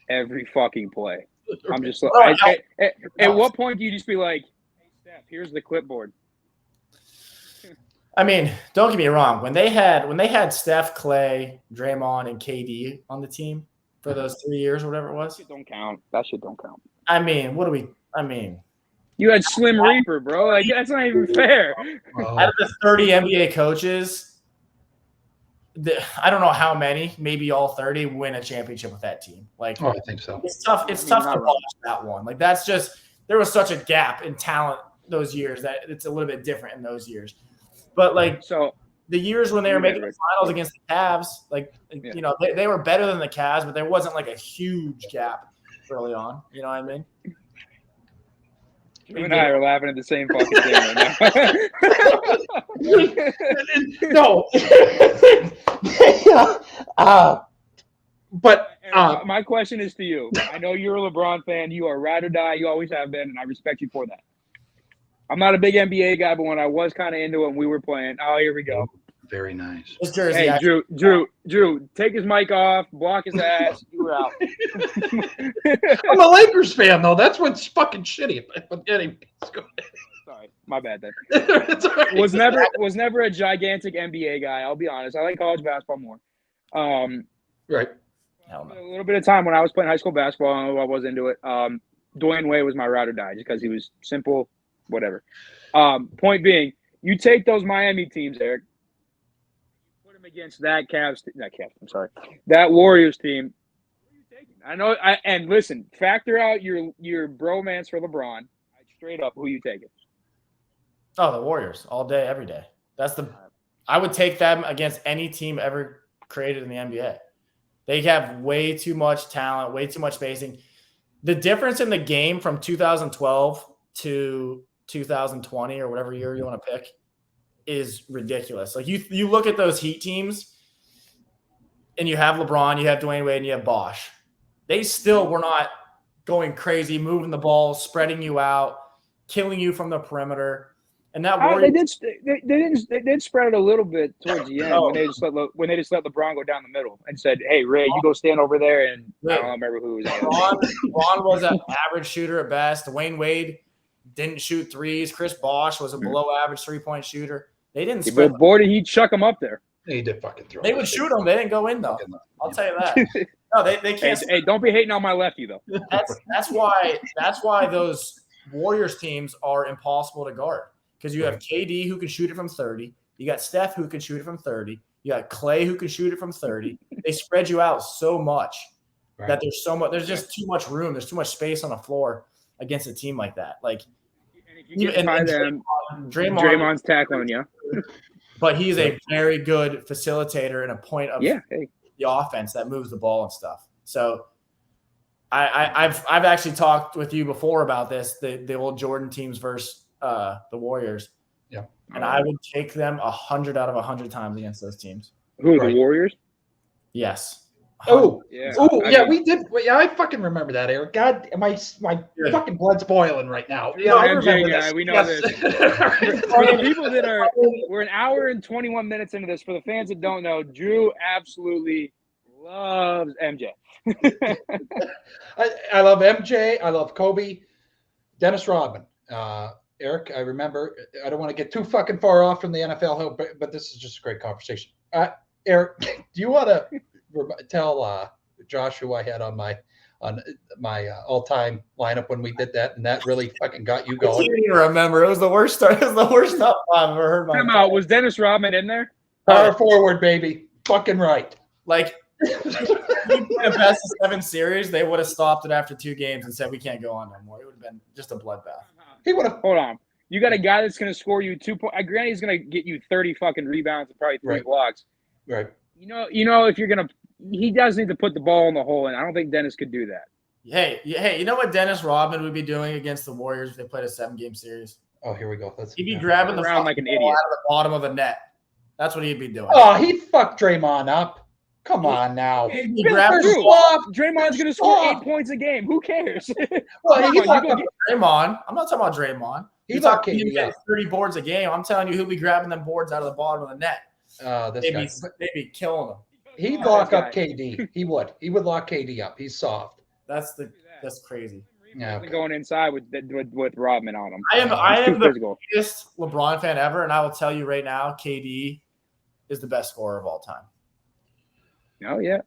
every fucking play. I'm just like, at what point do you just be like, hey, Steph, here's the clipboard? I mean, don't get me wrong. When they had Steph, Clay, Draymond, and KD on the team for those 3 years or whatever it was, That shit don't count. I mean, you had Slim Reaper, bro. Like, that's not even fair. Out of the 30 NBA coaches, I don't know how many, maybe all 30, win a championship with that team. Like, I think so. It's tough. It's tough to watch that one. Like, that's just, there was such a gap in talent those years that it's a little bit different in those years. But like, so the years when they were making the finals against the Cavs, like, they were better than the Cavs, but there wasn't like a huge gap early on. You know what I mean? You and I are laughing at the same fucking thing right now. No. But my question is to you. I know you're a LeBron fan. You are ride or die. You always have been, and I respect you for that. I'm not a big NBA guy, but when I was kind of into it and we were playing, here we go. Very nice. Hey, Drew, take his mic off, block his ass. You were out. I'm a Lakers fan, though. That's what's fucking shitty. Anyways, go ahead. Sorry, my bad then. It's all right. Was never a gigantic NBA guy. I'll be honest. I like college basketball more. Right. A little bit of time when I was playing high school basketball, I was into it. Dwayne Wade was my ride or die just because he was simple, whatever. Point being, you take those Miami teams, Eric, put them against that Warriors team. I know. And listen, factor out your bromance for LeBron. Straight up, who you taking? Oh, the Warriors all day, every day. I would take them against any team ever created in the NBA. They have way too much talent, way too much spacing. The difference in the game from 2012 to 2020 or whatever year you want to pick is ridiculous. Like you look at those Heat teams and you have LeBron, you have Dwayne Wade, and you have Bosh. They still were not going crazy, moving the ball, spreading you out, killing you from the perimeter. And that they did spread it a little bit towards the end when they just let LeBron go down the middle and said, "Hey Ray, you go stand over there." And I don't remember who was. Ron was an average shooter at best. Dwayne Wade didn't shoot threes. Chris Bosh was a below average 3-point shooter. They didn't spread. But boy, did he chuck them up there. He did fucking throw. They would shoot them. They didn't go in though. I'll tell you that. No, they can't. Hey, don't be hating on my lefty though. That's why those Warriors teams are impossible to guard. Because you have KD who can shoot it from 30. You got Steph who can shoot it from 30. You got Clay who can shoot it from 30. They spread you out so much that there's just too much room. There's too much space on the floor against a team like that. Like, and if you get by them, Draymond's tackling you. But he's a very good facilitator and a point of the offense that moves the ball and stuff. So I've actually talked with you before about this, the old Jordan teams versus the Warriors. Yeah. And I would take them 100 out of 100 times against those teams. Who, the Warriors? Yes. Oh, yeah, we did. Yeah, I fucking remember that, Eric. God, my fucking blood's boiling right now. Yeah, I remember this. We know this. For the people that we're an hour and 21 minutes into this. For the fans that don't know, Drew absolutely loves MJ. I love MJ. I love Kobe. Dennis Rodman. Eric, I remember. I don't want to get too fucking far off from the NFL, but this is just a great conversation. Eric, do you want to tell Josh who I had on my all-time lineup when we did that, and that really fucking got you going? I can't even remember. It was the worst start. It was the worst stuff I've ever heard. Come out. Was Dennis Rodman in there? Power forward, baby. Fucking right. Like, if you played a best of 7 series, they would have stopped it after 2 games and said, we can't go on no more. It would have been just a bloodbath. He would have. Hold on. You got a guy that's going to score you 2 points. Granted, he's going to get you 30 fucking rebounds and probably 3 blocks. Right. You know, if you're going to – he does need to put the ball in the hole, and I don't think Dennis could do that. Hey, you know what Dennis Rodman would be doing against the Warriors if they played a 7-game series? Oh, here we go. He'd be grabbing the around like an idiot out of the bottom of the net. That's what he'd be doing. Oh, he'd fuck Draymond up. Come on now. Draymond's going to score 8 points a game. Who cares? Well, he's not Draymond. I'm not talking about Draymond. He's talking he gets 30 boards a game. I'm telling you, he'll be grabbing them boards out of the bottom of the net. They'd be killing him. He'd lock up KD. He would. He would lock KD up. He's soft. That's crazy. Yeah, going inside with Rodman on him. I am the biggest LeBron fan ever, and I will tell you right now, KD is the best scorer of all time. Oh yeah.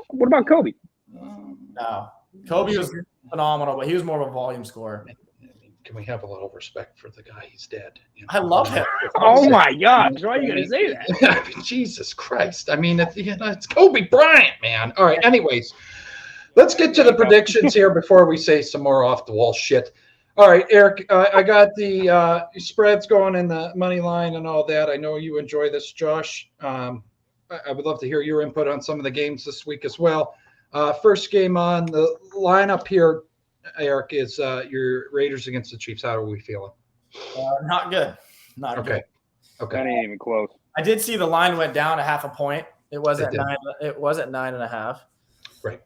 What about Kobe? No, Kobe was phenomenal, but he was more of a volume scorer. Can we have a little respect for the guy? He's dead. You know? I love him. Oh my God! Why are you going to say that? Jesus Christ! I mean, it's Kobe Bryant, man. All right. Anyways, let's get to the predictions here before we say some more off the wall shit. All right, Eric. I got the spreads going in the money line and all that. I know you enjoy this, Josh. I would love to hear your input on some of the games this week as well. First game on the lineup here, Eric, is your Raiders against the Chiefs. How are we feeling? Not good. Not good. Okay. That ain't even close. I did see the line went down a half a point. It was at 9. It was at 9.5. Right.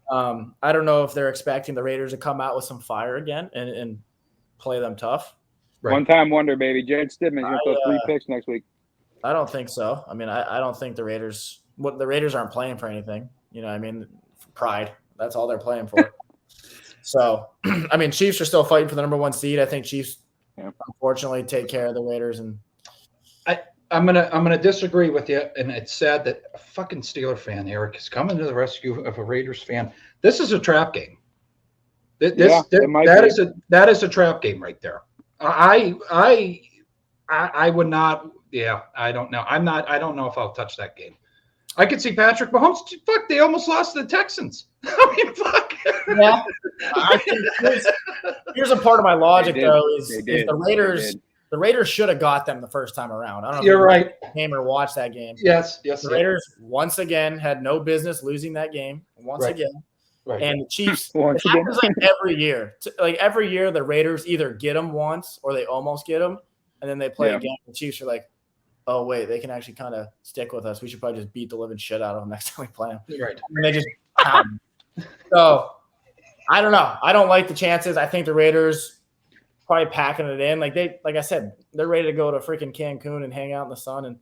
I don't know if they're expecting the Raiders to come out with some fire again and play them tough. Right. One-time wonder, baby. Jared Stidman's going to throw 3 picks next week. I don't think so. I mean, I don't think the Raiders aren't playing for anything. You know, I mean, for pride. That's all they're playing for. So, I mean, Chiefs are still fighting for the number 1 seed. I think Chiefs, unfortunately, take care of the Raiders. And I'm gonna disagree with you, and it's sad that a fucking Steeler fan, Eric, is coming to the rescue of a Raiders fan. This is a trap game. That is a trap game right there. I would not. Yeah, I don't know. I don't know if I'll touch that game. I could see Patrick Mahomes. Fuck, they almost lost to the Texans. I mean, fuck. Yeah. I think here's a part of my logic though is the Raiders. The Raiders should have got them the first time around. I don't know if you're right. Came or watched that game. Yes. The Raiders once again had no business losing that game once again. Right. And the Chiefs, it happens like every year. Like every year, the Raiders either get them once or they almost get them, and then they play again. The Chiefs are like, oh, wait, they can actually kind of stick with us. We should probably just beat the living shit out of them next time we play them. Right. And they just So, I don't know. I don't like the chances. I think the Raiders probably packing it in. Like I said, they're ready to go to freaking Cancun and hang out in the sun and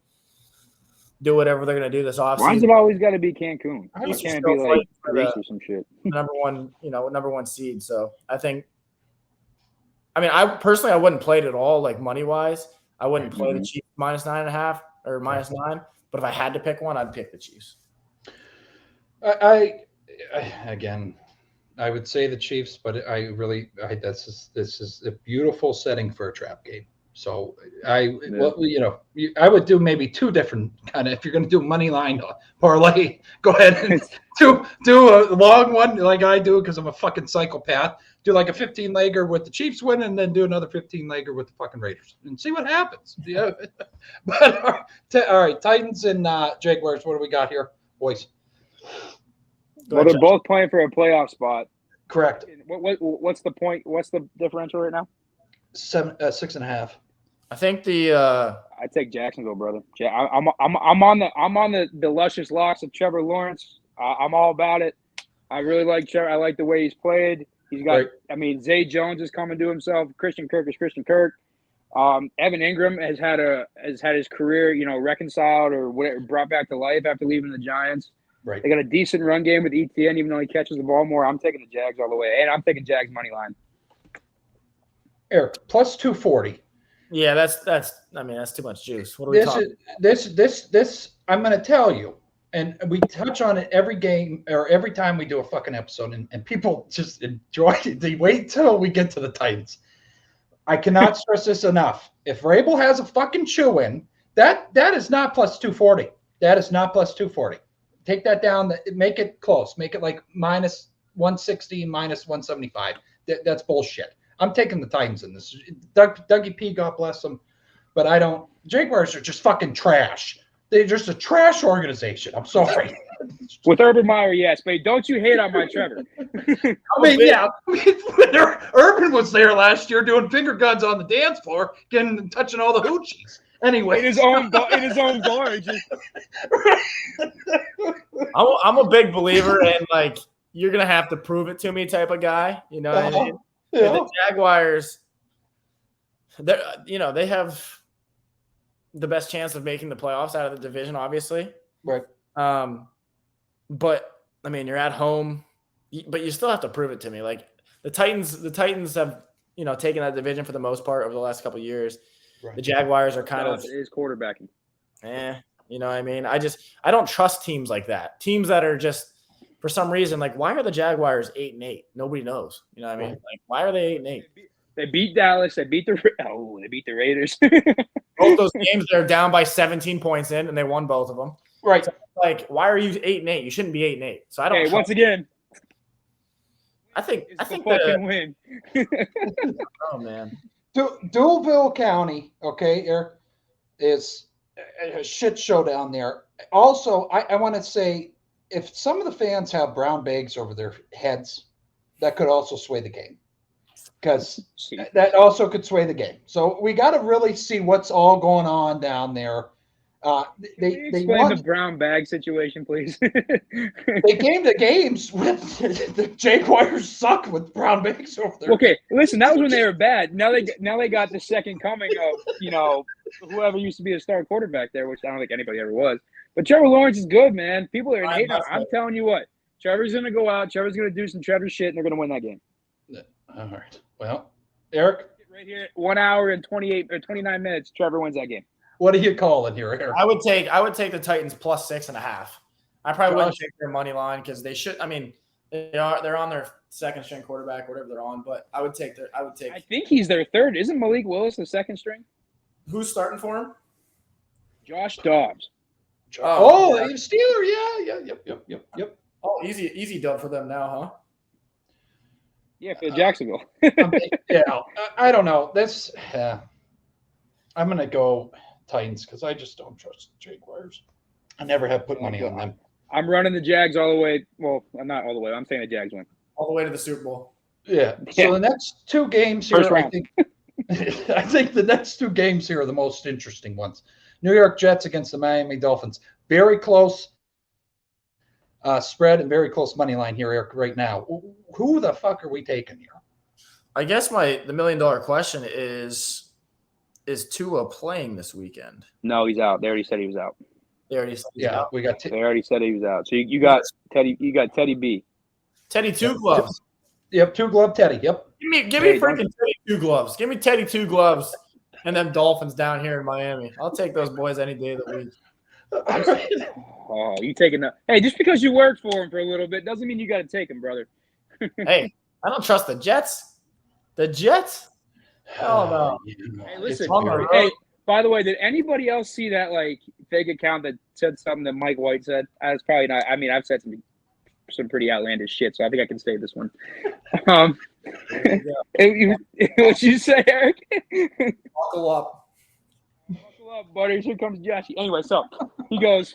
do whatever they're going to do this offseason. Why's it always got to be Cancun? It can't be like Greece or some shit. number one seed. So I think, I personally, I wouldn't play it at all, like money wise. I wouldn't play the Chiefs -9.5 or -9. But if I had to pick one, I'd pick the Chiefs. Again, I would say the Chiefs, but this is a beautiful setting for a trap game. So I would do maybe two different kind of, if you're going to do money line parlay, go ahead and do a long one like I do because I'm a fucking psychopath. Do like a 15-legger with the Chiefs win and then do another 15-legger with the fucking Raiders and see what happens. Yeah. But all right, Titans and Jaguars, what do we got here, boys? Well, they're both playing for a playoff spot. Correct. What's the point? What's the differential right now? 6.5. I think I take Jacksonville, brother. I'm on the luscious locks of Trevor Lawrence. I'm all about it. I really like Trevor. I like the way he's played. He's got. Right. Zay Jones is coming to himself. Christian Kirk is Christian Kirk. Evan Ingram has had his career, reconciled or whatever, brought back to life after leaving the Giants. Right. They got a decent run game with ETN, even though he catches the ball more. I'm taking the Jags all the way, and I'm taking Jags money line. Eric, plus 240. Yeah, that's too much juice. What are we talking? This I'm going to tell you, and we touch on it every game or every time we do a fucking episode, and people just enjoy it. They wait till we get to the Titans. I cannot stress this enough. If Vrabel has a fucking chew-in, that is not plus 240. That is not plus 240. Take that down. Make it close. Make it like minus 160, minus 175. That's bullshit. I'm taking the Titans in this. Dougie P, God bless them. But I don't. Jaguars are just fucking trash. They're just a trash organization. I'm sorry. With Urban Meyer, yes. But don't you hate on my Trevor. When Urban was there last year doing finger guns on the dance floor, touching all the hoochies. Anyway. In his own glory. I'm a big believer in, like, you're going to have to prove it to me type of guy. You know what I mean? Yeah. The Jaguars, they have the best chance of making the playoffs out of the division, obviously. Right. But you're at home, but you still have to prove it to me. Like the Titans have, taken that division for the most part over the last couple of years. Right. The Jaguars are kind of is quarterbacking. You know what I mean? I don't trust teams like that. Teams that are just, for some reason, like, why are the Jaguars 8-8? Nobody knows. You know what I mean? Like, why are they 8-8? They beat Dallas. They beat the Raiders. Both those games, they're down by 17 points in, and they won both of them. Right. So, like, why are you 8-8? You shouldn't be 8-8. So I don't. Hey, once again, I think fucking win. Oh man. Dualville County, okay, Eric, is a shit show down there. Also, I want to say, if some of the fans have brown bags over their heads, that could also sway the game, because that also could sway the game. So we got to really see what's all going on down there. They explain the brown bag situation, please. They came to games with the Jaguars suck with brown bags over there. Okay, listen, that was when they were bad. Now they got the second coming of whoever used to be a star quarterback there, which I don't think anybody ever was. But Trevor Lawrence is good, man. People are hating on him. I'm telling you what, Trevor's going to go out. Trevor's going to do some Trevor shit, and they're going to win that game. All right. Well, Eric, right here, 1 hour and 28 or 29 minutes. Trevor wins that game. What are you calling here, Eric? I would take the Titans plus 6.5. I probably wouldn't take their money line because they should. I mean, they're on their second string quarterback, whatever they're on. But I would take. I think he's their third. Isn't Malik Willis the second string? Who's starting for him? Josh Dobbs. Oh, yeah. Steeler. Yeah. Yep. Oh, easy dub for them now, huh? Yeah, for Jacksonville. I don't know. I'm gonna go Titans because I just don't trust the Jaguars. I never have put money on them. I'm running the Jags all the way. Well, I'm not all the way. I'm saying the Jags win. All the way to the Super Bowl. Yeah. So the next two games here, I think the next two games here are the most interesting ones. New York Jets against the Miami Dolphins. Very close spread and very close money line here, Eric, right now. Who the fuck are we taking here? I guess the $1 million question is Tua playing this weekend? No, he's out. They already said he was out. They already said he was out? They already said he was out. So you got Teddy. You got Teddy B. Teddy two gloves. Yep, 2-glove Teddy. Yep. Give me freaking Teddy 2 gloves. Give me Teddy 2 gloves and them Dolphins down here in Miami. I'll take those boys any day of the week. Oh, you taking that? Hey, just because you worked for him for a little bit doesn't mean you got to take him, brother. Hey, I don't trust the Jets. The Jets? Hell no. Hey, listen. Hey, by the way, did anybody else see that fake account that said something that Mike White said? I was probably not. I mean, I've said some pretty outlandish shit, so I think I can say this one. What'd you say, Eric? Buckle up. Buckle up, buddy. Here comes Joshy. Anyway, so he goes,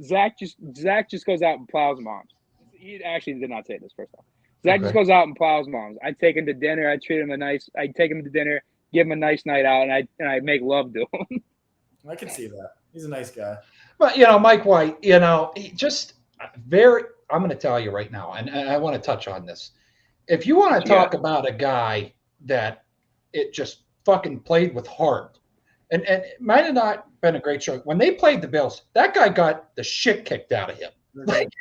Zach just goes out and plows moms. He actually did not say this first off. Zach just goes out and plows moms. I take him to dinner. I treat him I take him to dinner, give him a nice night out, and I make love to him. I can see that. He's a nice guy. But, Mike White, he just I'm going to tell you right now, and I want to touch on this. If you want to talk about a guy that it just fucking played with heart, and it might have not been a great show. When they played the Bills, that guy got the shit kicked out of him. Did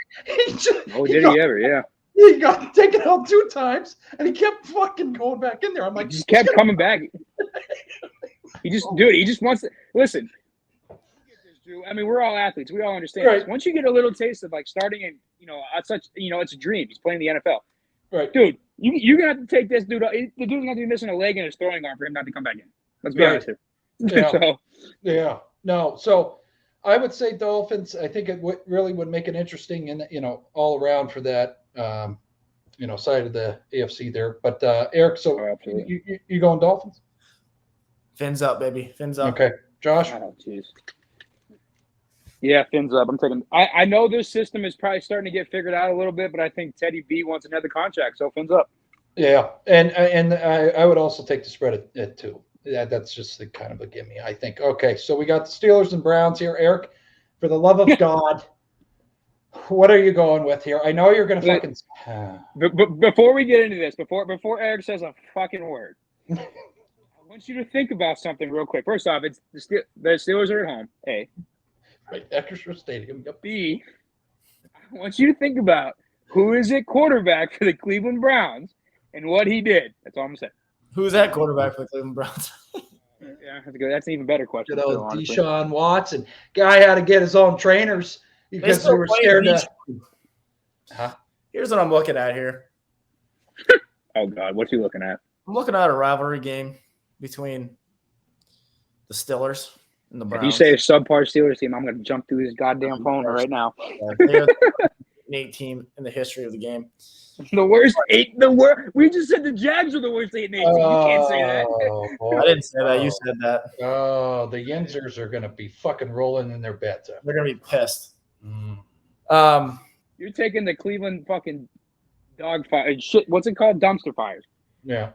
he ever? Yeah. He got taken out 2 times, and he kept fucking going back in there. I'm like, he just kept coming back. He just wants to listen. I mean, we're all athletes. We all understand this. Once you get a little taste of starting in, it's a dream. He's playing the NFL. Right. Dude, you're going to have to take this dude. The dude's going to be missing a leg and his throwing arm for him not to come back in. Let's be honest here. No. So I would say Dolphins. I think it really would make it interesting and, all around for that, side of the AFC there. But, Eric, so you going Dolphins? Fins up, baby. Fins up. Okay. Josh? Oh, jeez. Yeah, fins up. I'm taking. I know this system is probably starting to get figured out a little bit, but I think Teddy B wants another contract, so fins up. Yeah, and I would also take the spread at 2. Yeah, that's just the kind of a gimme, I think. Okay, so we got the Steelers and Browns here, Eric. For the love of God, what are you going with here? I know you're going to fucking. But before we get into this, before Eric says a fucking word, I want you to think about something real quick. First off, it's the Steelers are at home. A. Right, Extra Stadium. Yep. B, I want you to think about who is at quarterback for the Cleveland Browns and what he did. That's all I'm saying. Who's that quarterback for the Cleveland Browns? Yeah, that's an even better question. Deshaun Watson. Guy had to get his own trainers because they were scared to. Huh? Here's what I'm looking at here. Oh, God. What you looking at? I'm looking at a rivalry game between the Steelers and the Browns. If you say a subpar Steelers team, I'm going to jump through this goddamn phone right now. They're the 8 team in the history of the game. The worst 8. We just said the Jags are the worst 8 in 8 team. You can't say that. I didn't say that. You said that. Oh, the Yinzers are going to be fucking rolling in their beds. They're going to be pissed. You're taking the Cleveland fucking dog fire shit. What's it called? Dumpster fires. Yeah.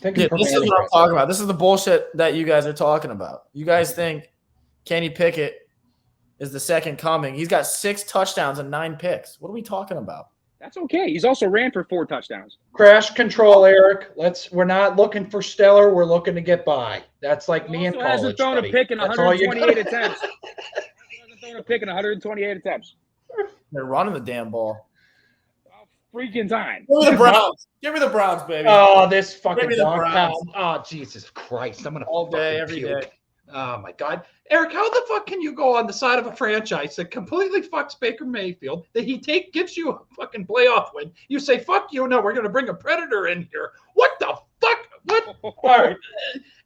This is what I'm talking about. This is the bullshit that you guys are talking about. You guys think Kenny Pickett is the second coming. He's got 6 touchdowns and 9 picks. What are we talking about? That's okay. He's also ran for 4 touchdowns. Crash control, Eric. We're not looking for stellar. We're looking to get by. That's like me in college. Hasn't thrown a pick in 128 attempts. Hasn't thrown a pick in 128 attempts. They're running the damn ball. freaking time. Give me the Browns. Give me the Browns, baby. Oh, this fucking Give me the dog Browns. pound. Oh, Jesus Christ. I'm going to All day, fucking every puke. day. Oh, my God. Eric, how the fuck can you go on the side of a franchise that completely fucks Baker Mayfield, that gives you a fucking playoff win? You say, fuck you, no, we're going to bring a predator in here. What the fuck? What? All right.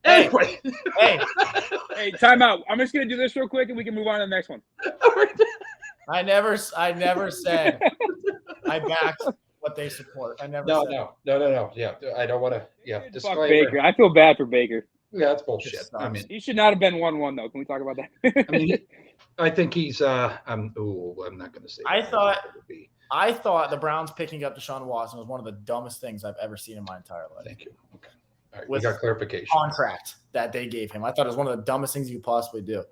Anyway. Hey, time out. I'm just going to do this real quick and we can move on to the next one. I never said I backed what they support. I never said. No. Yeah, I don't want to. Yeah, Fuck disclaimer. Baker. I feel bad for Baker. Yeah, that's bullshit. I mean, he should not have been 1-1 though. Can we talk about that? I mean, I think he's. I'm not going to say. I thought the Browns picking up Deshaun Watson was one of the dumbest things I've ever seen in my entire life. Thank you. Okay. All right, With we got clarification. Contract that they gave him. I thought it was one of the dumbest things you could possibly do.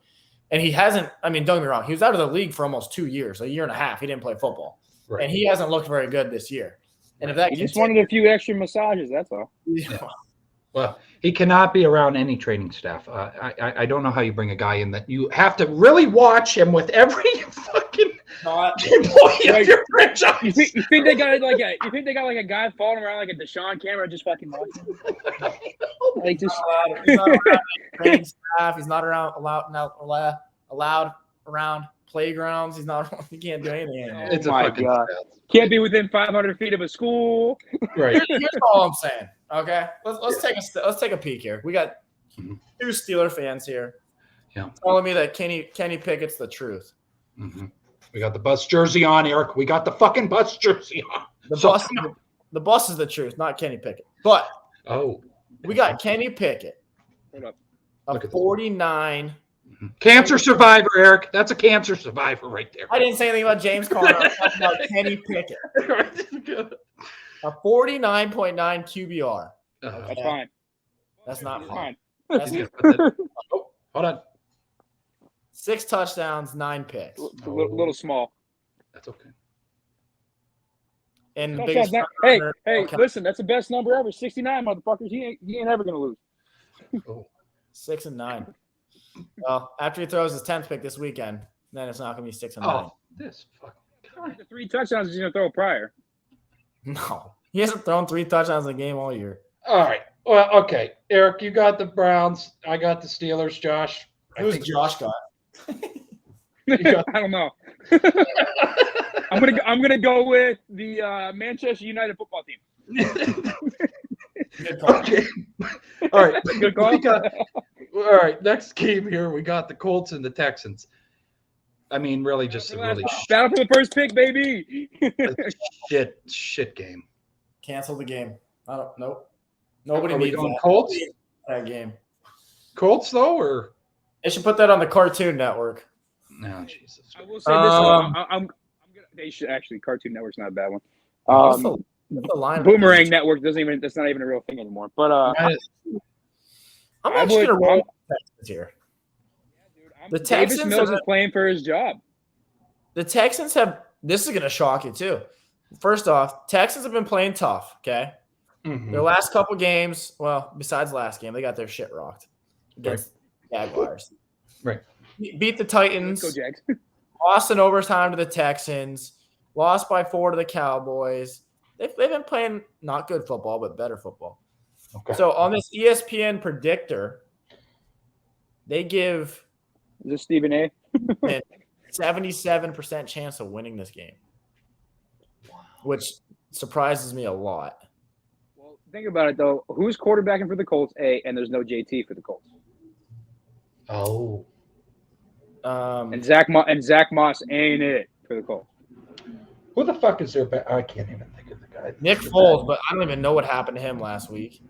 And he hasn't, I mean, don't get me wrong, he was out of the league for almost 2 years, a year and a half. He didn't play football. Right. And he hasn't looked very good this year. And if that He just wanted a few extra massages, that's all. Yeah. Well, he cannot be around any training staff. I don't know how you bring a guy in that you have to really watch him with every fucking employee of your franchise. You think they got like a guy following around like a Deshaun camera just fucking watching him? Like just he's not around training staff. He's not allowed around playgrounds. He can't do anything anymore. It's oh my God. Can't be within 500 feet of a school. Right. Here's all I'm saying. Okay, let's take a peek here. We got two Steeler fans here. Yeah. Telling me that Kenny Pickett's the truth. Mm-hmm. We got the bus jersey on, Eric. We got the fucking bus jersey on. The bus is the truth, not Kenny Pickett. But we got Kenny Pickett, a 49. Cancer survivor, Eric. That's a cancer survivor right there. I didn't say anything about James Conner. I was talking about Kenny Pickett. A 49.9 QBR. That's fine. That's not fine. That's hold on. 6 touchdowns, 9 picks. A little small. That's okay. And the biggest hey, listen, that's the best number ever. 69, motherfuckers. He ain't ever gonna lose. 6 and 9. Well, after he throws his 10th pick this weekend, then it's not gonna be 6 and 9. Oh, this fucking guy. The 3 touchdowns he's gonna throw prior. No, he hasn't thrown 3 touchdowns in a game all year. All right. Well, okay. Eric, you got the Browns. I got the Steelers. Josh. Who's Josh got? I don't know. I'm gonna go with the Manchester United football team. Okay. All right. Good call. All right. Next game here, we got the Colts and the Texans. I mean, really, just a really battle for the first pick, baby. shit game. Cancel the game. I don't. Nope. Nobody needs that. Colts. That game. Colts though, or they should put that on the Cartoon Network. No, Jesus. I will say this. I'm gonna. They should actually. Cartoon Network's not a bad one. The line Boomerang Network doesn't even. That's not even a real thing anymore. But I'm actually gonna roll the Texans here. Yeah, dude, Davis Mills is playing for his job. The Texans have. This is gonna shock you too. First off, Texans have been playing tough. Okay. Mm-hmm. Their last couple games, well, besides last game, they got their shit rocked against Jaguars. Right. Beat the Titans. Let's go, Jags. Lost in overtime to the Texans. Lost by 4 to the Cowboys. They've been playing not good football, but better football. Okay. So on this ESPN predictor, they give is this Stephen A? 77% chance of winning this game, which surprises me a lot. Well, think about it though. Who's quarterbacking for the Colts? And there's no JT for the Colts. Oh. And Zach Moss ain't it for the Colts. Who the fuck is their back? I can't even think of the guy. Nick Foles, but I don't even know what happened to him last week.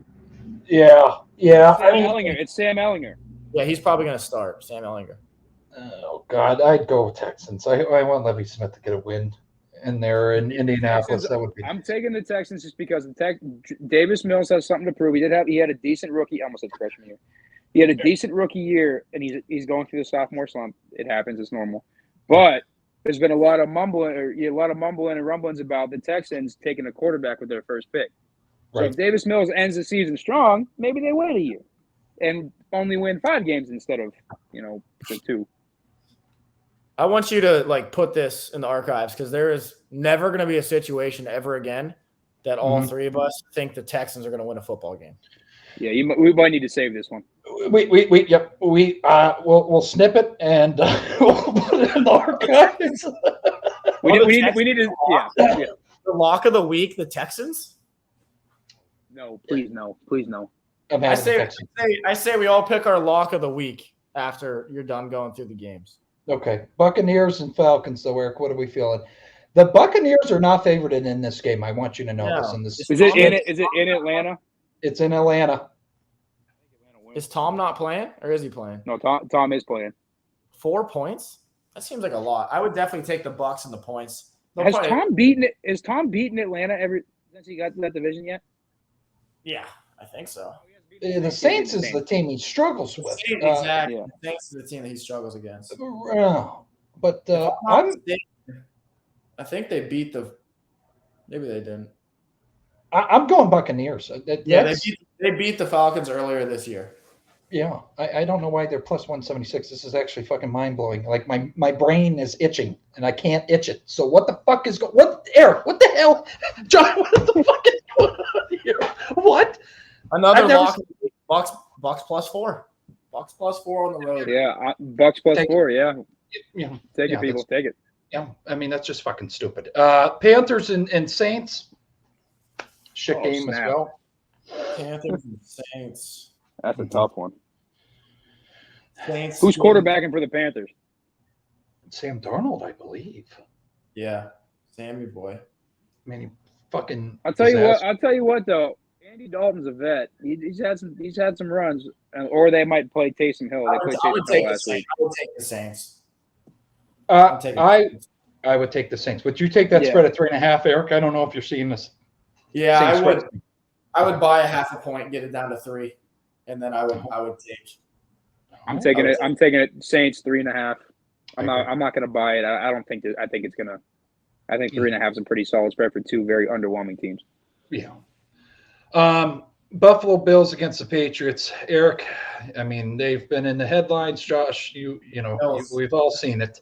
Yeah. It's Sam Ellinger. Yeah, he's probably going to start. Sam Ellinger. Oh God, I'd go with Texans. I want Levy Smith to get a win, and they're in Indianapolis. That would be. I'm taking the Texans just because Davis Mills has something to prove. He had a decent rookie. I almost said freshman year. He had a decent rookie year, and he's going through the sophomore slump. It happens. It's normal. But there's been a lot of mumbling and rumblings about the Texans taking a quarterback with their first pick. So if Davis Mills ends the season strong, maybe they wait a year and only win 5 games instead of the 2. I want you to like put this in the archives because there is never going to be a situation ever again that all three of us think the Texans are going to win a football game. Yeah, we might need to save this one. We'll snip it and we'll put it in the archives. we need to. Yeah. The lock of the week, the Texans. No, please no. I say we all pick our lock of the week after you're done going through the games. Okay, Buccaneers and Falcons. So Eric, what are we feeling? The Buccaneers are not favored in this game. I want you to know this. And this is it in Atlanta? It's in Atlanta. Is Tom not playing, or is he playing? No, Tom is playing. 4 points? That seems like a lot. I would definitely take the Bucs and the points. Has Tom beaten Atlanta since he got to that division yet? Yeah, I think so. The Saints is the team he struggles with. Exactly. The Saints is the team that he struggles against. But I think they beat the. Maybe they didn't. I'm going Buccaneers. They beat the Falcons earlier this year. Yeah, I don't know why they're plus 176. This is actually fucking mind blowing. Like my brain is itching and I can't itch it. So what the fuck is going? What, Eric? What the hell, John? What the fuck is going on here? What? Another lock. Bucks plus 4. Bucks plus 4 on the road. Yeah, Bucks plus 4. Yeah. Take it, people. Take it. Yeah, I mean that's just fucking stupid. Panthers and Saints. Shit game as well. Panthers and Saints. That's a tough one. Saints. Who's quarterbacking for the Panthers? Sam Darnold, I believe. Yeah, Sammy boy. I mean, he fucking. I'll tell you what, though. Andy Dalton's a vet. He's had some runs, or they might play Taysom Hill. They played Taysom Hill last week. I would take the Saints. I would take the Saints. Would you take that spread at 3.5, Eric? I don't know if you're seeing this. Yeah, I would. I would buy a half a point, get it down to 3, and then I would take. I'm taking it. Saints 3.5. I'm not going to buy it. I don't think that. I think it's gonna. I think 3.5 is a pretty solid spread for two very underwhelming teams. Yeah. Buffalo Bills against the Patriots. Eric, I mean, they've been in the headlines. Josh, we've all seen it.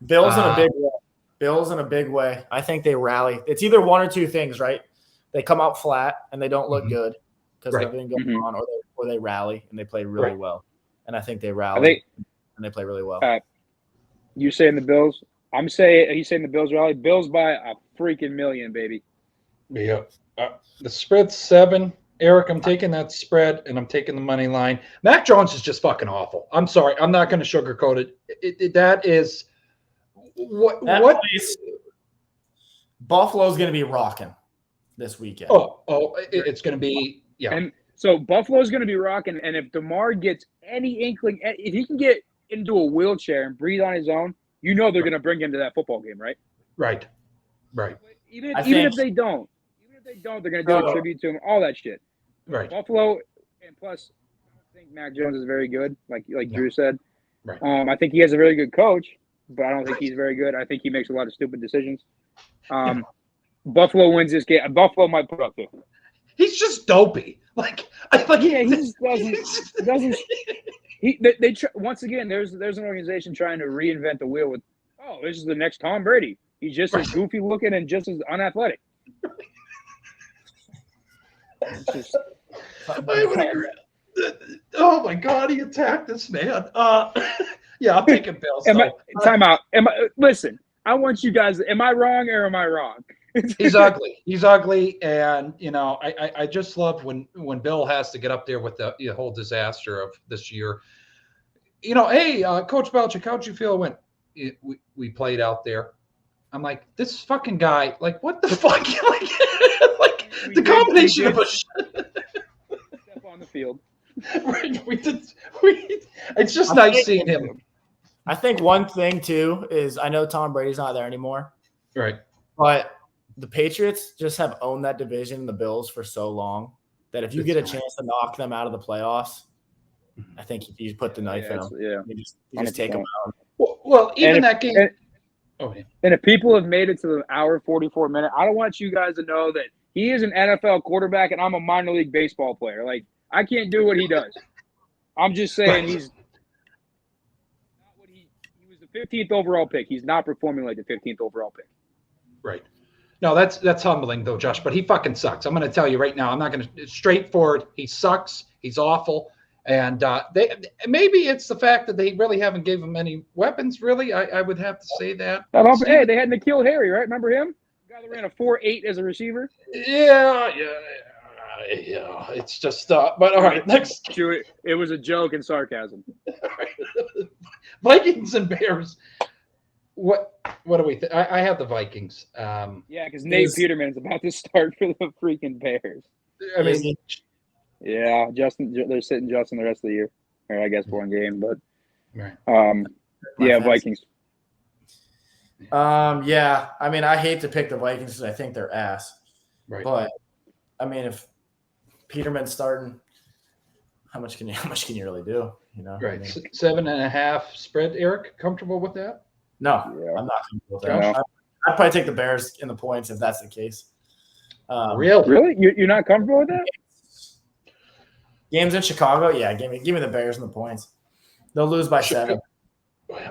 Bills in a big way. Bills in a big way. I think they rally. It's either one or two things, right? They come out flat and they don't look good because of everything going on, or they rally and they play really well. And I think they rally and they play really well. You saying the Bills? He's saying the Bills rally. Bills by a freaking million, baby. Yeah. The spread's 7. Eric, I'm taking that spread and I'm taking the money line. Mac Jones is just fucking awful. I'm sorry. I'm not going to sugarcoat it. That is what Buffalo's going to be rocking this weekend. It's going to be And so Buffalo's going to be rocking, and if Demar gets any inkling, if he can get into a wheelchair and breathe on his own, they're going to bring him to that football game, right? Right. Even if they don't, they're going to do a tribute to him, all that shit. Right. Buffalo, and plus, I don't think Mac Jones is very good, like Drew said. Right. I think he has a very good coach, but I don't think he's very good. I think he makes a lot of stupid decisions. Buffalo wins this game. Buffalo might put up 2. He's just dopey. He just doesn't. Once again, there's an organization trying to reinvent the wheel with, this is the next Tom Brady. He's just as goofy looking and just as unathletic. I would agree. Oh my God, he attacked this man. I'm taking Bills. Time out. Listen, I want you guys. Am I wrong or am I wrong? He's ugly, and I just love when Bill has to get up there with the whole disaster of this year. Hey, Coach Belichick, how'd you feel when we played out there? I'm like, this fucking guy, like, what the fuck? The combination of us. Step on the field. Right, it's just nice seeing him. I think one thing too is I know Tom Brady's not there anymore. Right. But the Patriots just have owned that division, the Bills, for so long that if you get a chance to knock them out of the playoffs, I think you put the knife in them. Yeah. You just take them out. Well, even that game. And if people have made it to the hour 44 minute, I don't want you guys to know that he is an NFL quarterback and I'm a minor league baseball player. Like, I can't do what he does. I'm just saying he's not what he was the 15th overall pick. He's not performing like the 15th overall pick. Right. No, that's humbling though, Josh. But he fucking sucks. I'm going to tell you right now. I'm not going to straightforward. He sucks. He's awful. And maybe it's the fact that they really haven't given him any weapons. Really, I would have to say that. Hey, they had N'Keal Harry, right? Remember him? The guy that ran a 4.8 as a receiver. Yeah. It's just. But all right, next. It was a joke and sarcasm. Vikings and Bears. What do we think? I have the Vikings. Yeah, because Nate Peterman's about to start for the freaking Bears. I mean, yeah, Justin. They're sitting Justin the rest of the year, or I guess one game, but right. Yeah, Vikings. Yeah. I mean, I hate to pick the Vikings because I think they're ass. Right. But I mean, if Peterman's starting, how much can you really do? You know. Right. I mean, 7.5 spread. Eric, comfortable with that? No, Yeah. I'm not comfortable with that. I'd probably take the Bears in the points if that's the case. Really? You're not comfortable with that? Games in Chicago, yeah. Give me the Bears and the points. They'll lose by 7.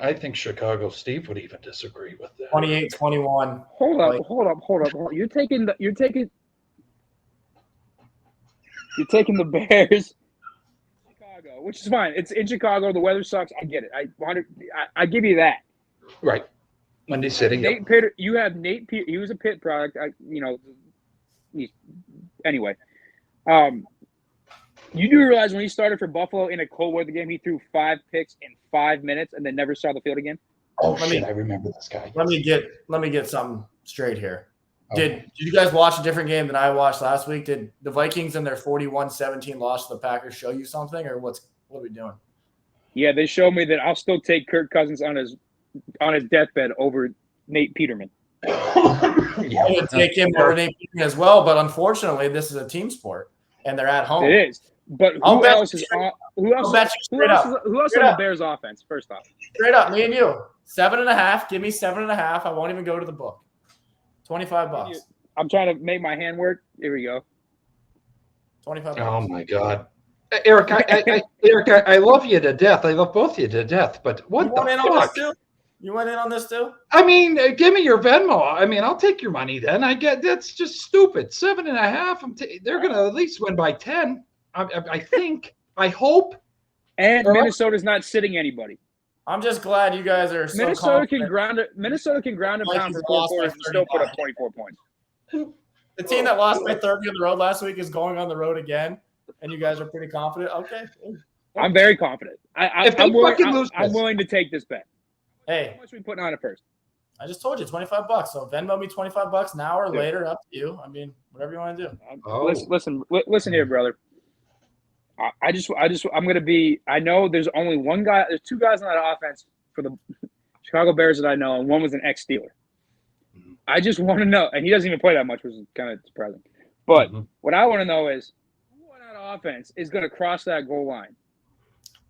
I think Chicago Steve would even disagree with that. 28-21. Hold up. You're taking the Bears. Chicago, which is fine. It's in Chicago. The weather sucks. I get it. I give you that. Right. Windy City. Nate Pitt, you have Nate Pitt. He was a Pitt product. Anyway. You do realize when he started for Buffalo in a cold weather game, he threw 5 picks in 5 minutes and then never saw the field again? Oh, shit, I remember this guy. Let me get something straight here. Did you guys watch a different game than I watched last week? Did the Vikings and their 41-17 loss to the Packers show you something, or what are we doing? Yeah, they showed me that I'll still take Kirk Cousins on his deathbed over Nate Peterman. I would take him over Nate Peterman as well, but unfortunately, this is a team sport, and they're at home. It is. But who else is on the Bears offense, first off? Straight up, me and you. 7.5. Give me 7.5. I won't even go to the book. $25. I'm trying to make my hand work. Here we go. $25. Oh my God, Eric! I love you to death. I love both of you to death. But what the fuck? You went in on this too? I mean, give me your Venmo. I mean, I'll take your money then. I get that's just stupid. 7.5. They're going to at least win by 10. I think. I hope. And Minnesota's not sitting anybody. I'm just glad you guys are so Minnesota confident. Minnesota can ground and pound for 4 quarters and still put up 24 points. The team that lost by 30 on the road last week is going on the road again, and you guys are pretty confident. Okay. I'm very confident. I'm willing to take this bet. Hey, how much are we putting on it first? I just told you $25. So Venmo me $25 now or later, up to you. I mean, whatever you want to do. Listen here, brother. I'm gonna be. I know there's only one guy. There's 2 guys on that offense for the Chicago Bears that I know, and one was an ex-Steeler. I just want to know, and he doesn't even play that much, which is kind of surprising. But what I want to know is who on that offense is going to cross that goal line.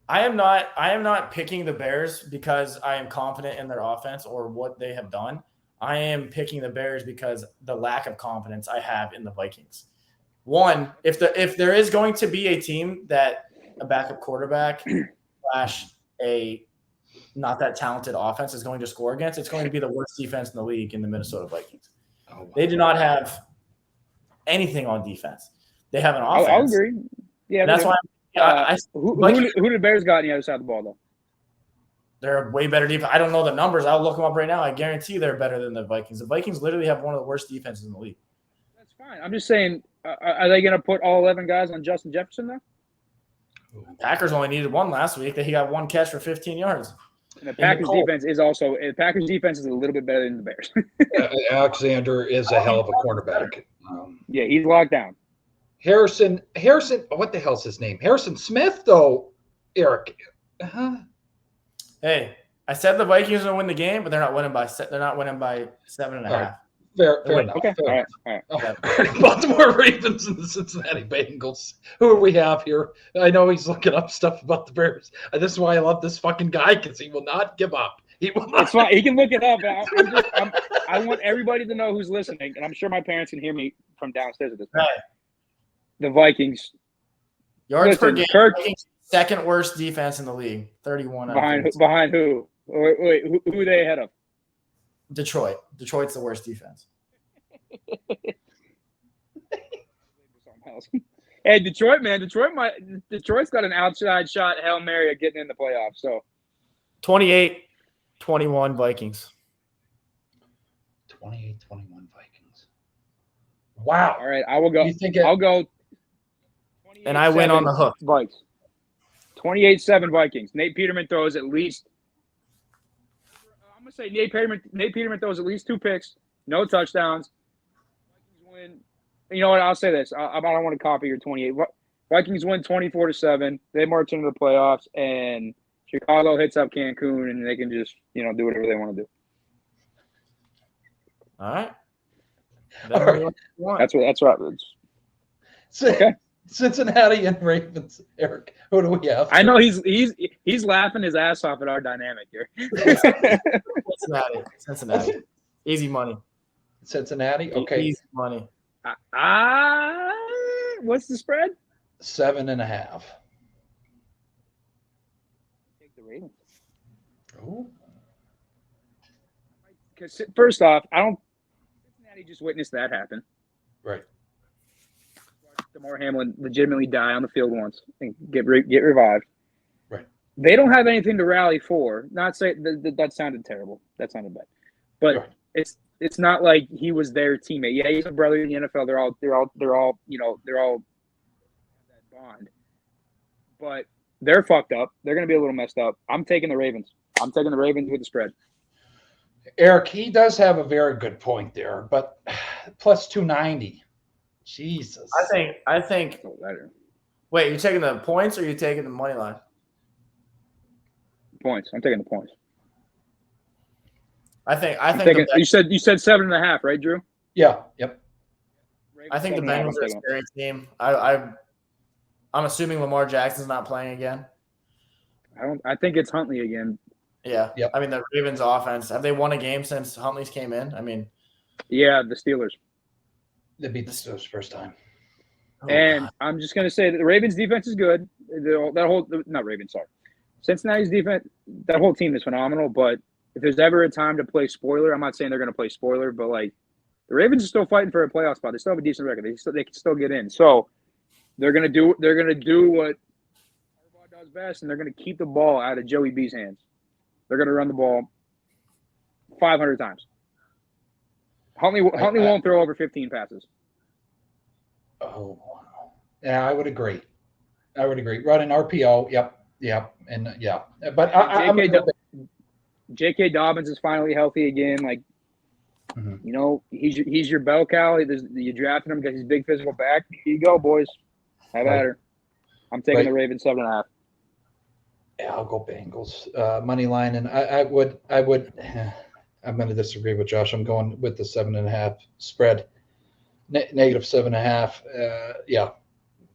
I am not picking the Bears because I am confident in their offense or what they have done. I am picking the Bears because the lack of confidence I have in the Vikings. One, if there is going to be a team that a backup quarterback / a not that talented offense is going to score against, it's going to be the worst defense in the league in the Minnesota Vikings. They do not have anything on defense. They have an offense. I'll agree. Yeah, that's why. Who do the Bears got on the other side of the ball, though? They're a way better defense. I don't know the numbers. I'll look them up right now. I guarantee they're better than the Vikings. The Vikings literally have one of the worst defenses in the league. That's fine. I'm just saying, are they going to put all 11 guys on Justin Jefferson, though? Packers only needed one last week. He got 1 catch for 15 yards. And the Packers defense is also – Packers defense is a little bit better than the Bears. Alexander is a hell of a cornerback. Yeah, he's locked down. Harrison, what the hell's his name? Harrison Smith, though, Eric. Hey, I said the Vikings will win the game, but they're not winning by 7.5. Right. Fair enough. Okay. Fair All right. Baltimore Ravens and the Cincinnati Bengals. Who do we have here? I know he's looking up stuff about the Bears. This is why I love this fucking guy, because he will not give up. He will not. It's fine. He can look it up. I want everybody to know who's listening, and I'm sure my parents can hear me from downstairs at this point. Right. The Vikings. Yards per game. Second worst defense in the league. 31. Behind who? Wait, who are they ahead of? Detroit. Detroit's the worst defense. Hey, Detroit, man. Detroit's got an outside shot Hail Mary at getting in the playoffs. So 28-21 Vikings. 28-21 Vikings. Wow. All right, I will go. I'll go. And I win on the hook. Vikes. 28-7 Vikings. Nate Peterman throws at least. I'm gonna say Nate Peterman throws at least 2 picks, no touchdowns. Vikings win. You know what? I'll say this. I don't want to copy your 28. Vikings win 24-7. They march into the playoffs, and Chicago hits up Cancun, and they can just do whatever they want to do. All right. That's what. Okay. Cincinnati and Ravens. Eric, who do we have? I know he's laughing his ass off at our dynamic here. Cincinnati. Easy money. Cincinnati. Okay. Easy money. What's the spread? 7.5. Take the Ravens. Oh. Because first off, Cincinnati just witnessed that happen. Right. Demar Hamlin legitimately die on the field once and get revived. Right. They don't have anything to rally for. Not say that sounded terrible. That sounded bad. But right. It's not like he was their teammate. Yeah, he's a brother in the NFL. They're all that bond. But they're fucked up. They're going to be a little messed up. I'm taking the Ravens. I'm taking the Ravens with the spread. Eric, he does have a very good point there, but plus 290. Jesus. I think. Wait, you taking the points or are you taking the money line? Points. I'm taking the points. I think you said 7.5, right, Drew? Yeah. Yep. I think the Bengals are a scary team. I'm assuming Lamar Jackson's not playing again. I think it's Huntley again. Yeah. Yep. I mean, the Ravens offense, have they won a game since Huntley's came in? I mean, yeah, the Steelers. They beat the Steelers first time. And God. I'm just going to say that the Ravens defense is good. Cincinnati's defense, that whole team is phenomenal. But if there's ever a time to play spoiler, I'm not saying they're going to play spoiler, but the Ravens are still fighting for a playoff spot. They still have a decent record. They can still get in. So they're going to do what Harbaugh does best, and they're going to keep the ball out of Joey B's hands. They're going to run the ball 500 times. Huntley won't throw over 15 passes. Oh, wow. Yeah, I would agree. Running RPO, yep, and yeah. But J.K. Dobbins is finally healthy again. He's your bell cow. You drafted him because he's a big physical back. Here you go, boys. Have at her. I'm taking the Ravens 7.5. Yeah, I'll go Bengals money line, and I would. I'm going to disagree with Josh. I'm going with the 7.5 spread, negative 7.5. Yeah,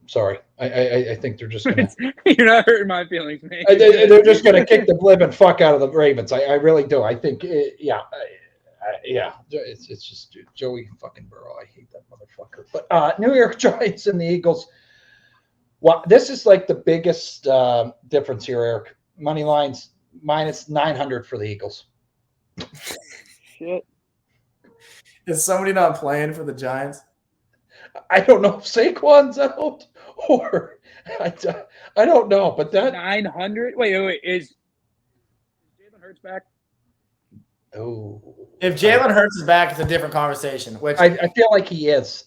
sorry. I think they're just going to. You're not hurting my feelings, man. They're just going to kick the living fuck out of the Ravens. I really do. I think, yeah. It's just Joey fucking Burrow. I hate that motherfucker. But New York Giants and the Eagles. Well, this is like the biggest difference here, Eric. Money lines minus 900 for the Eagles. Shit. Is somebody not playing for the Giants? I don't know if Saquon's out or I don't know, but that 900. Wait. Is Jalen Hurts back? Oh, if Jalen Hurts is back, it's a different conversation. Which I feel like he is.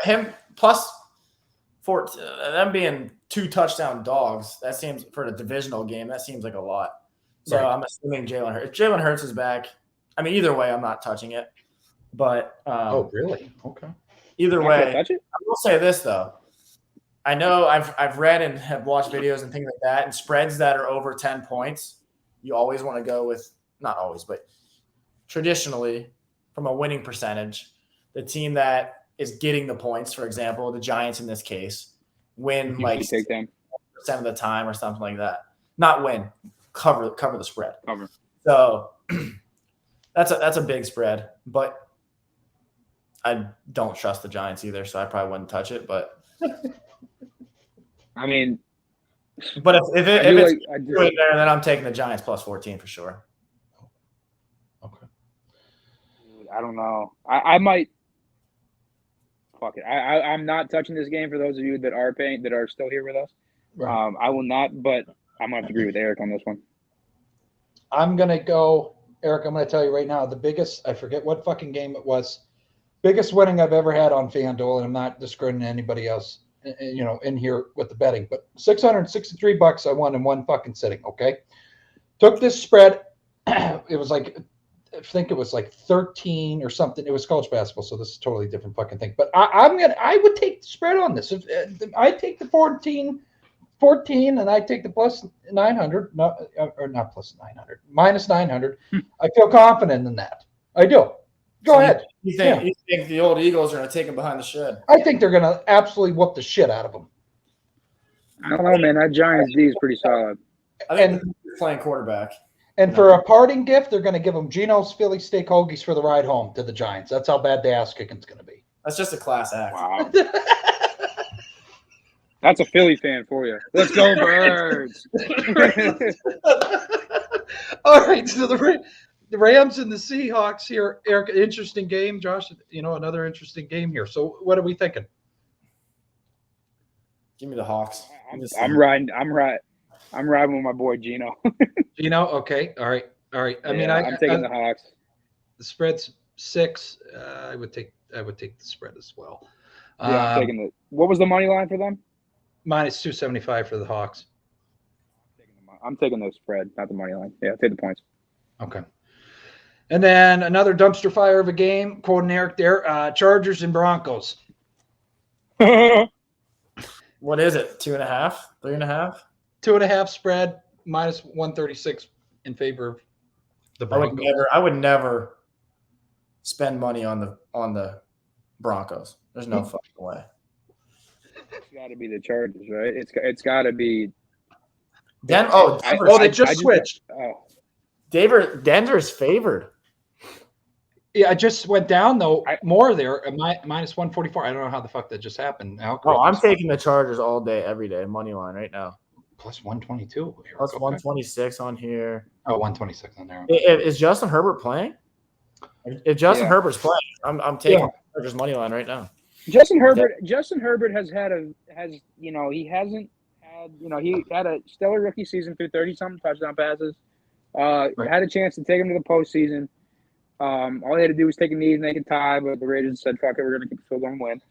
Him plus 14. Them being 2 touchdown dogs. That seems for a divisional game. That seems like a lot. So right. I'm assuming Jalen Hurts. If Jalen Hurts is back, I mean, either way, I'm not touching it. But oh, really? Okay. Either way, I will say this though. I know I've read and have watched videos and things like that, and spreads that are over 10 points. You always want to go with, not always, but traditionally, from a winning percentage, the team that is getting the points, for example, the Giants in this case, win like 60% of the time or something like that. Not win. Cover the spread. Cover. So that's a big spread, but I don't trust the Giants either, so I probably wouldn't touch it. But I mean, But if it's I do. there, then I'm taking the Giants plus 14 for sure. Okay. I don't know. I might. Fuck it. I'm not touching this game for those of you that are still here with us. Right. I will not, but I'm gonna have to agree with Eric on this one. I'm gonna go, Eric. I'm gonna tell you right now, the biggest. I forget what fucking game it was. Biggest winning I've ever had on FanDuel, and I'm not discrediting anybody else, in here with the betting, but $663 I won in one fucking sitting. Okay, took this spread. It was like, I think it was like 13 or something. It was college basketball, so this is a totally different fucking thing. But I would take the spread on this. If I take the 14, and I take the plus 900, not plus 900, minus 900. I feel confident in that. I do. Go ahead. You think the old Eagles are going to take him behind the shed? I think they're going to absolutely whoop the shit out of them. I don't know, man. That Giants D is pretty solid. I think they're playing quarterback. And for a parting gift, they're going to give them Geno's Philly steak hoagies for the ride home to the Giants. That's how bad the ass kicking's going to be. That's just a class act. Wow. That's a Philly fan for you. Let's go, Birds. All right, so the Rams and the Seahawks here, Eric. Interesting game, Josh. Another interesting game here. So, what are we thinking? Give me the Hawks. I'm riding with my boy Geno. Geno, okay, all right. I'm taking the Hawks. The spread's 6. I would take the spread as well. Yeah, I'm taking what was the money line for them? Minus 275 for the Hawks. I'm taking the spread, not the money line. Yeah, take the points. Okay. And then another dumpster fire of a game, quoting Eric there, Chargers and Broncos. What is it? 2.5? 3.5? 2.5 spread, minus 136 in favor of the Broncos. I would never spend money on the Broncos. There's no fucking way. It's got to be the Chargers, right? It's got to be. Denver. They just switched. Denver's favored. Yeah, I just went down though more there. Minus 144. I don't know how the fuck that just happened. I'm taking the Chargers all day, every day, money line right now. Plus 122. Plus 126 on here. Oh, 126 on there. Is Justin Herbert playing? If Justin Herbert's playing, I'm taking Chargers money line right now. Justin Herbert has he had a stellar rookie season through 30-something touchdown passes. Had a chance to take him to the postseason. All he had to do was take a knee and they could tie, but the Raiders said, "Fuck it, we're going to keep the field goal and win."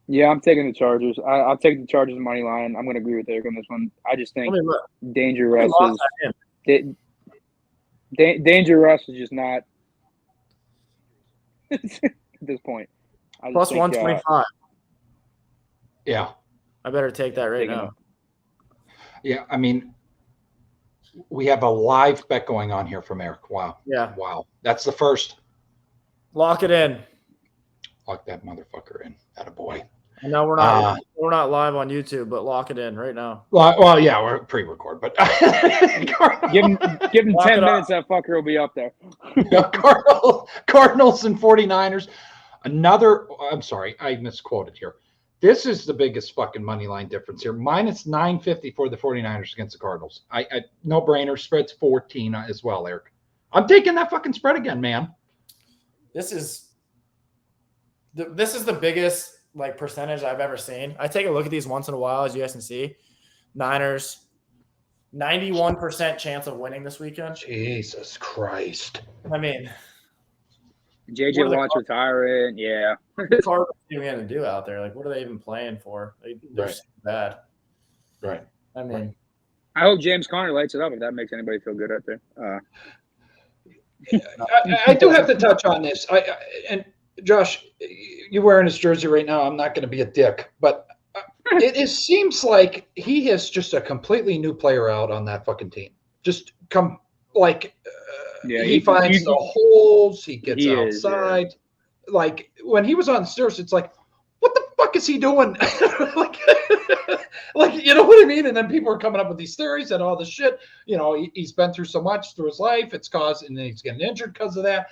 Yeah, I'm taking the Chargers. I'll take the Chargers money line. I'm going to agree with Eric on this one. I just think Danger Russ is just not at this point. Plus 125. Yeah. I better take that right now. Yeah, I mean, we have a live bet going on here from Eric. Wow. Yeah. Wow. That's the first. Lock it in. Lock that motherfucker in. Attaboy. I know we're not live on YouTube, but lock it in right now. Well, yeah, we're pre-record, but give him 10 minutes. That fucker will be up there. Cardinals and 49ers. I'm sorry, I misquoted here. This is the biggest fucking money line difference here. Minus 950 for the 49ers against the Cardinals. I no brainer. Spread's 14 as well, Eric. I'm taking that fucking spread again, man. This is the biggest percentage I've ever seen. I take a look at these once in a while, as you guys can see. Niners, 91% chance of winning this weekend. Jesus Christ. I mean, JJ Watt's retiring. Yeah. What's Cardinals going to do out there? What are they even playing for? They're so bad. Right. I mean, I hope James Conner lights it up if that makes anybody feel good out there. I do have to touch on this. And Josh, you're wearing his jersey right now. I'm not going to be a dick, but it seems like he has just a completely new player out on that fucking team. Just he finds the holes. He gets outside. When he was on the stairs, it's like, what the fuck fuck is he doing? like, you know what I mean? And then people are coming up with these theories and all this shit. You know, he's been through so much through his life. It's caused, and then he's getting injured because of that.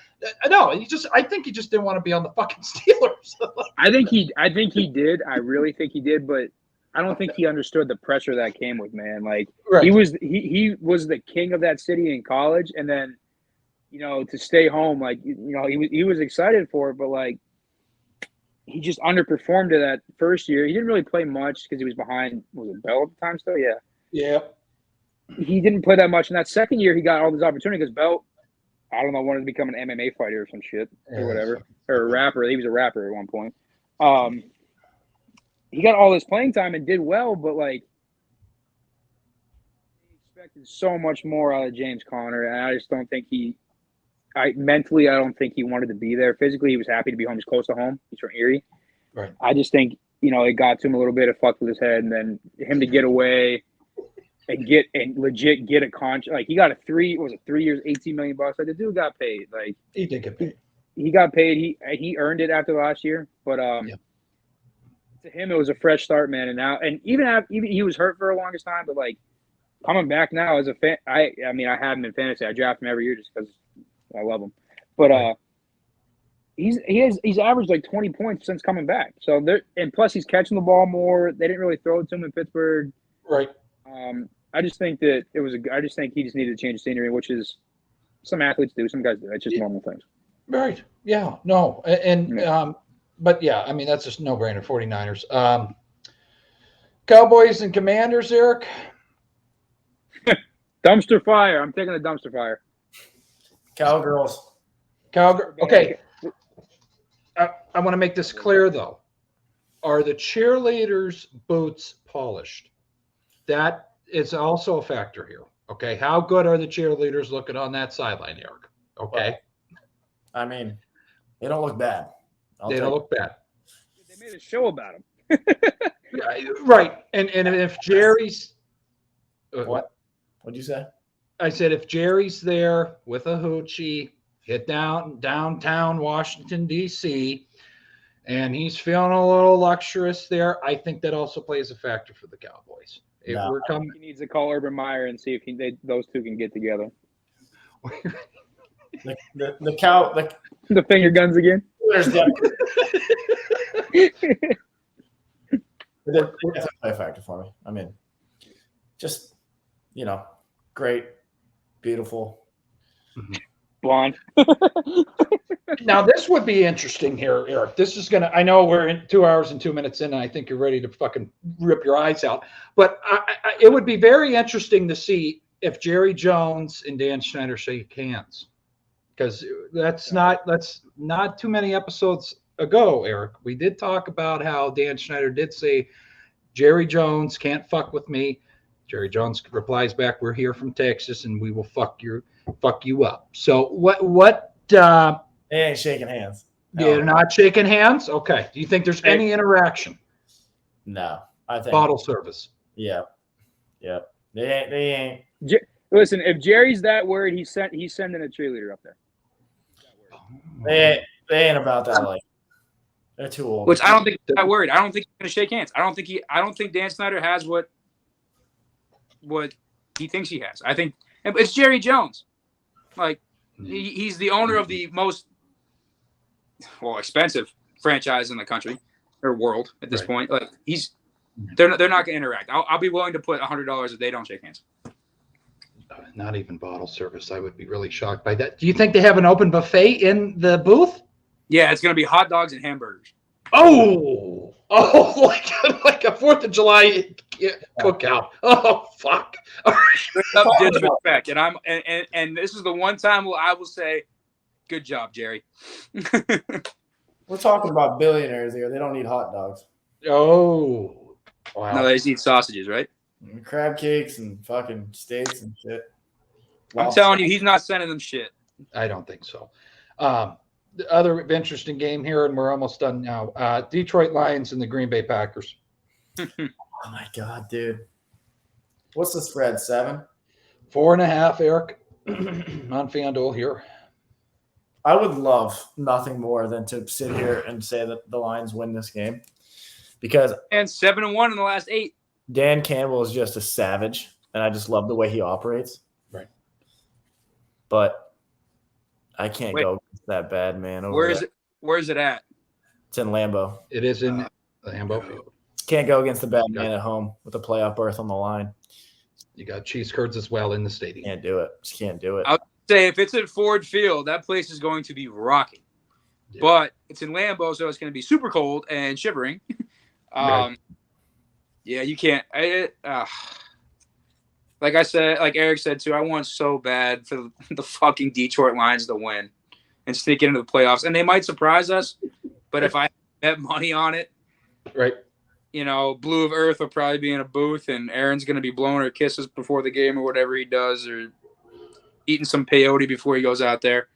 No, I think he just didn't want to be on the fucking Steelers. I think he did. I really think he did, but I don't think he understood the pressure that came with, man. Like he was the king of that city in college, and then, you know, to stay home, like, you know, he was excited for it, but like he just underperformed to that first year. He didn't really play much because he was behind. Was it Bell at the time still? Yeah. Yeah. He didn't play that much. In that second year, he got all these opportunities because Bell, I don't know, wanted to become an MMA fighter or some shit or whatever, or a rapper. He was a rapper at one point. He got all this playing time and did well, but like he expected so much more out of James Conner, and I just don't think mentally, I don't think he wanted to be there. Physically, he was happy to be home. He's close to home. He's from Erie. Right. I just think, you know, it got to him a little bit. It fucked with his head, and then him to get away and legit get a contract. Like he got 3 years, $18 million. Like the dude got paid. Like he did get paid. He got paid. He earned it after last year. But to him, it was a fresh start, man. And now, and even he was hurt for the longest time, but like coming back now as a fan, I mean, I have him in fantasy. I draft him every year just because I love him. But he's averaged like 20 points since coming back. So and plus he's catching the ball more. They didn't really throw it to him in Pittsburgh. Right. I just think that I just think he just needed to change the scenery, which is some athletes do, some guys do. It's just normal things. Right. Yeah. No. And but yeah, I mean, that's just no-brainer. 49ers. Cowboys and Commanders, Eric. Dumpster fire. I'm taking the dumpster fire. Cowgirls. Okay. I want to make this clear, though. Are the cheerleaders' boots polished? That is also a factor here. Okay. How good are the cheerleaders looking on that sideline, Eric? Okay. Well, I mean, they don't look bad. They don't look bad. They made a show about them. Right. And if Jerry's what? What'd you say? I said if Jerry's there with a hoochie, hit downtown Washington, D.C., and he's feeling a little luxurious there, I think that also plays a factor for the Cowboys. He needs to call Urban Meyer and see if those two can get together. The finger guns again. There's definitely a factor for me. I mean, just, you know, great, beautiful, blonde. Now this would be interesting here, Eric. This is gonna. I know we're in 2 hours and 2 minutes in, and I think you're ready to fucking rip your eyes out. But it would be very interesting to see if Jerry Jones and Dan Snyder shake hands, because that's not too many episodes ago, Eric. We did talk about how Dan Snyder did say Jerry Jones can't fuck with me. Jerry Jones replies back, "We're here from Texas, and we will fuck you up." So what? They ain't shaking hands. They're not shaking hands. Okay. Do you think there's any interaction? No, I think bottle service. Yeah. They ain't. Listen, if Jerry's that worried, he's sending a cheerleader up there. They ain't about that. Like they're too old. Which I don't think they're that worried. I don't think he's gonna shake hands. I don't think Dan Snyder has what he thinks he has. I think it's Jerry Jones. Like he's the owner of the most expensive franchise in the country or world at this point. Like they're not going to interact. I'll be willing to put $100 if they don't shake hands. Not even bottle service. I would be really shocked by that. Do you think they have an open buffet in the booth? Yeah, it's going to be hot dogs and hamburgers. Oh, like a 4th of July cookout. Oh, fuck. Disrespect. And this is the one time I will say, good job, Jerry. We're talking about billionaires here. They don't need hot dogs. Oh, wow. No, they just eat sausages, right? And crab cakes and fucking steaks and shit. I'm telling you, he's not sending them shit. I don't think so. The other interesting game here, and we're almost done now. Detroit Lions and the Green Bay Packers. Oh my God, dude! What's the spread? 7? 4.5, Eric, on FanDuel here. I would love nothing more than to sit here and say that the Lions win this game. because And 7-1 in the last 8. Dan Campbell is just a savage, and I just love the way he operates. Right. But I can't go that bad, man. Where is it? Where's it at? It's in Lambeau. It is in Lambeau Field. Can't go against the bad man at home with a playoff berth on the line. You got cheese curds as well in the stadium. Can't do it. Just can't do it. I'll say if it's at Ford Field, that place is going to be rocking. Yeah. But it's in Lambeau, so it's going to be super cold and shivering. Right. Yeah, you can't. Like I said, like Eric said too, I want so bad for the fucking Detroit Lions to win and sneak into the playoffs. And they might surprise us, but if I bet money on it, right. Blue of Earth will probably be in a booth, and Aaron's going to be blowing her kisses before the game or whatever he does, or eating some peyote before he goes out there.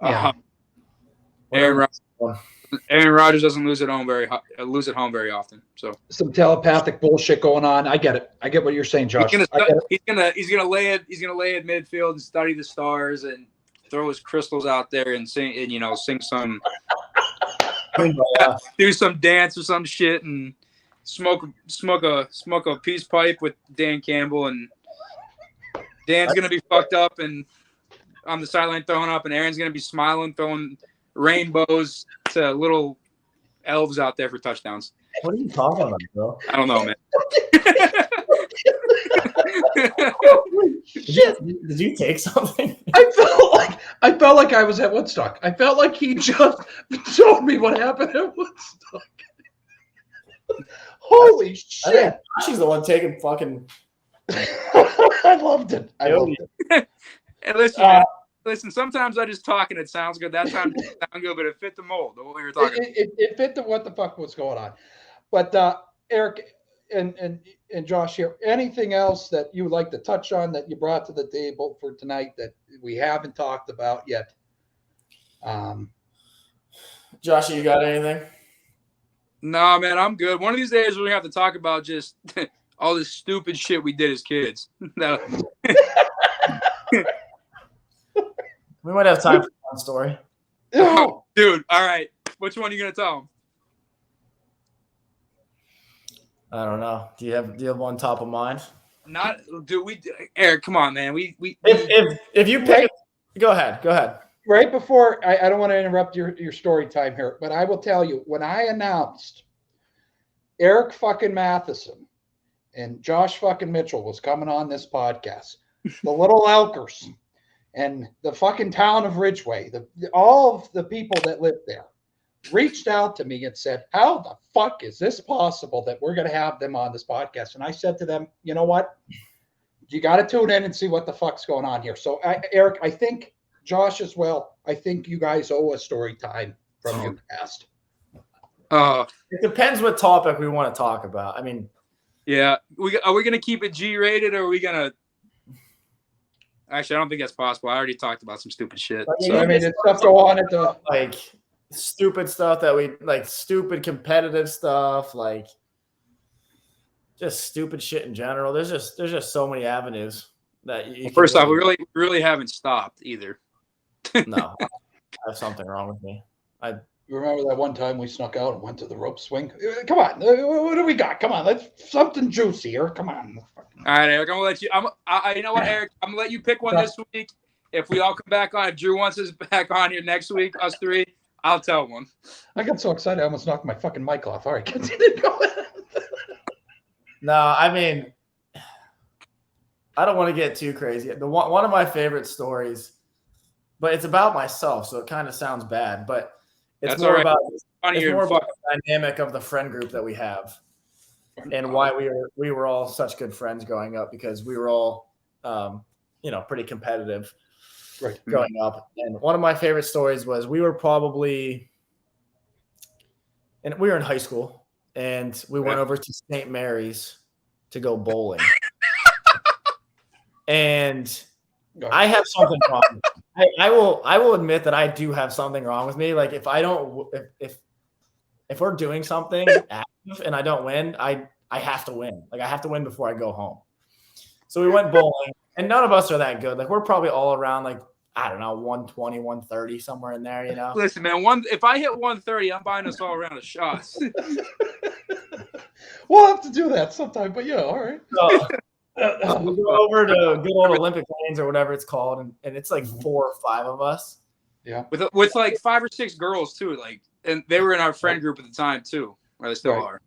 Yeah. Aaron Rodgers doesn't lose at home very often. So some telepathic bullshit going on. I get it. I get what you're saying, Josh. He's gonna lay it midfield and study the stars and throw his crystals out there and sing some do some dance or some shit and smoke a peace pipe with Dan Campbell, and Dan's gonna be fucked up and on the sideline throwing up, and Aaron's gonna be smiling, throwing rainbows to little elves out there for touchdowns. What are you talking about, bro? I don't know, man. Did you take something? I felt like I was at Woodstock. I felt like he just told me what happened at Woodstock. Holy shit! She's the one taking fucking. I loved it. And listen, sometimes I just talk and it sounds good. That time it didn't sound good, but it fit the mold of what we were talking about. It fit the what the fuck was going on. But Eric and Josh here, anything else that you would like to touch on that you brought to the table for tonight that we haven't talked about yet? Josh, you got anything? No, man, I'm good. One of these days we're going to have to talk about just all this stupid shit we did as kids. We might have time for one story. Oh, dude, all right. Which one are you going to tell them? I don't know. Do you have one top of mind? Not, dude. Eric, come on, man. If you pick, go ahead. Right before, I don't want to interrupt your story time here, but I will tell you, when I announced Eric fucking Matheson and Josh fucking Mitchell was coming on this podcast, the Little Elkers and the fucking town of Ridgeway, all of the people that lived there reached out to me and said, how the fuck is this possible that we're going to have them on this podcast? And I said to them, you know what? You got to tune in and see what the fuck's going on here. So, Eric, I think Josh as well, I think you guys owe a story time from your past. It depends what topic we want to talk about. I mean, yeah. Are we going to keep it G-rated, or are we going to – actually, I don't think that's possible. I already talked about some stupid shit. So, I mean, it's stuff go on at the – like – stupid stuff that we like, stupid competitive stuff, like just stupid shit in general. There's just so many avenues that you first off, we really haven't stopped either. No, I have something wrong with me. I remember that one time we snuck out and went to the rope swing. Come on, what do we got? Come on, let's something juicy here. Come on. All right, Eric, I'm gonna let you. You know what, Eric? I'm gonna let you pick one this week. If we all come back on, if Drew wants us back on here next week, us three, I'll tell one. I got so excited I almost knocked my fucking mic off. All right, continue going. No, I mean, I don't want to get too crazy. One of my favorite stories, but it's about myself, so it kind of sounds bad, but it's more about the dynamic of the friend group that we have and why we were all such good friends growing up, because we were all pretty competitive. Right. Growing up. And one of my favorite stories was we were in high school, and we went over to St. Mary's to go bowling. And I have something wrong. I will admit that I do have something wrong with me. Like if we're doing something active and I don't win, I have to win. Like I have to win before I go home. So we went bowling. And none of us are that good. Like we're probably all around like, I don't know, 120, 130, somewhere in there, you know? Listen, man, if I hit 130, I'm buying us all around of shots. We'll have to do that sometime. But yeah, all right. So, we go over to good old Olympic Lanes or whatever it's called, and it's like 4 or 5 of us. Yeah. With like 5 or 6 girls too, like, and they were in our friend group at the time too, or they still are.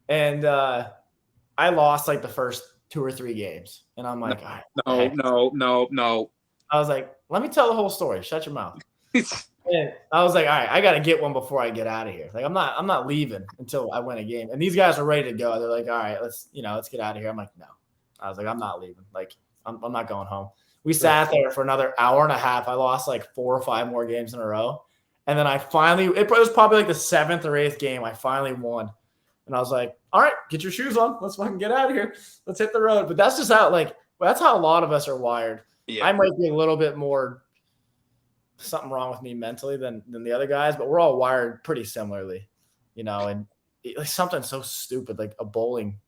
And I lost like the first 2 or 3 games, and I'm like, no. I was like, let me tell the whole story. Shut your mouth. And I was like, all right, I got to get one before I get out of here. Like, I'm not leaving until I win a game. And these guys are ready to go. They're like, all right, let's get out of here. I'm like, no. I was like, I'm not leaving. Like, I'm not going home. We sat there for another hour and a half. I lost like 4 or 5 more games in a row. And then I finally, it was probably like the 7th or 8th game, I finally won. And I was like, all right, get your shoes on. Let's fucking get out of here. Let's hit the road. But that's just how, that's how a lot of us are wired. Yeah. I might be a little bit more something wrong with me mentally than the other guys, but we're all wired pretty similarly, and like something so stupid like a bowling.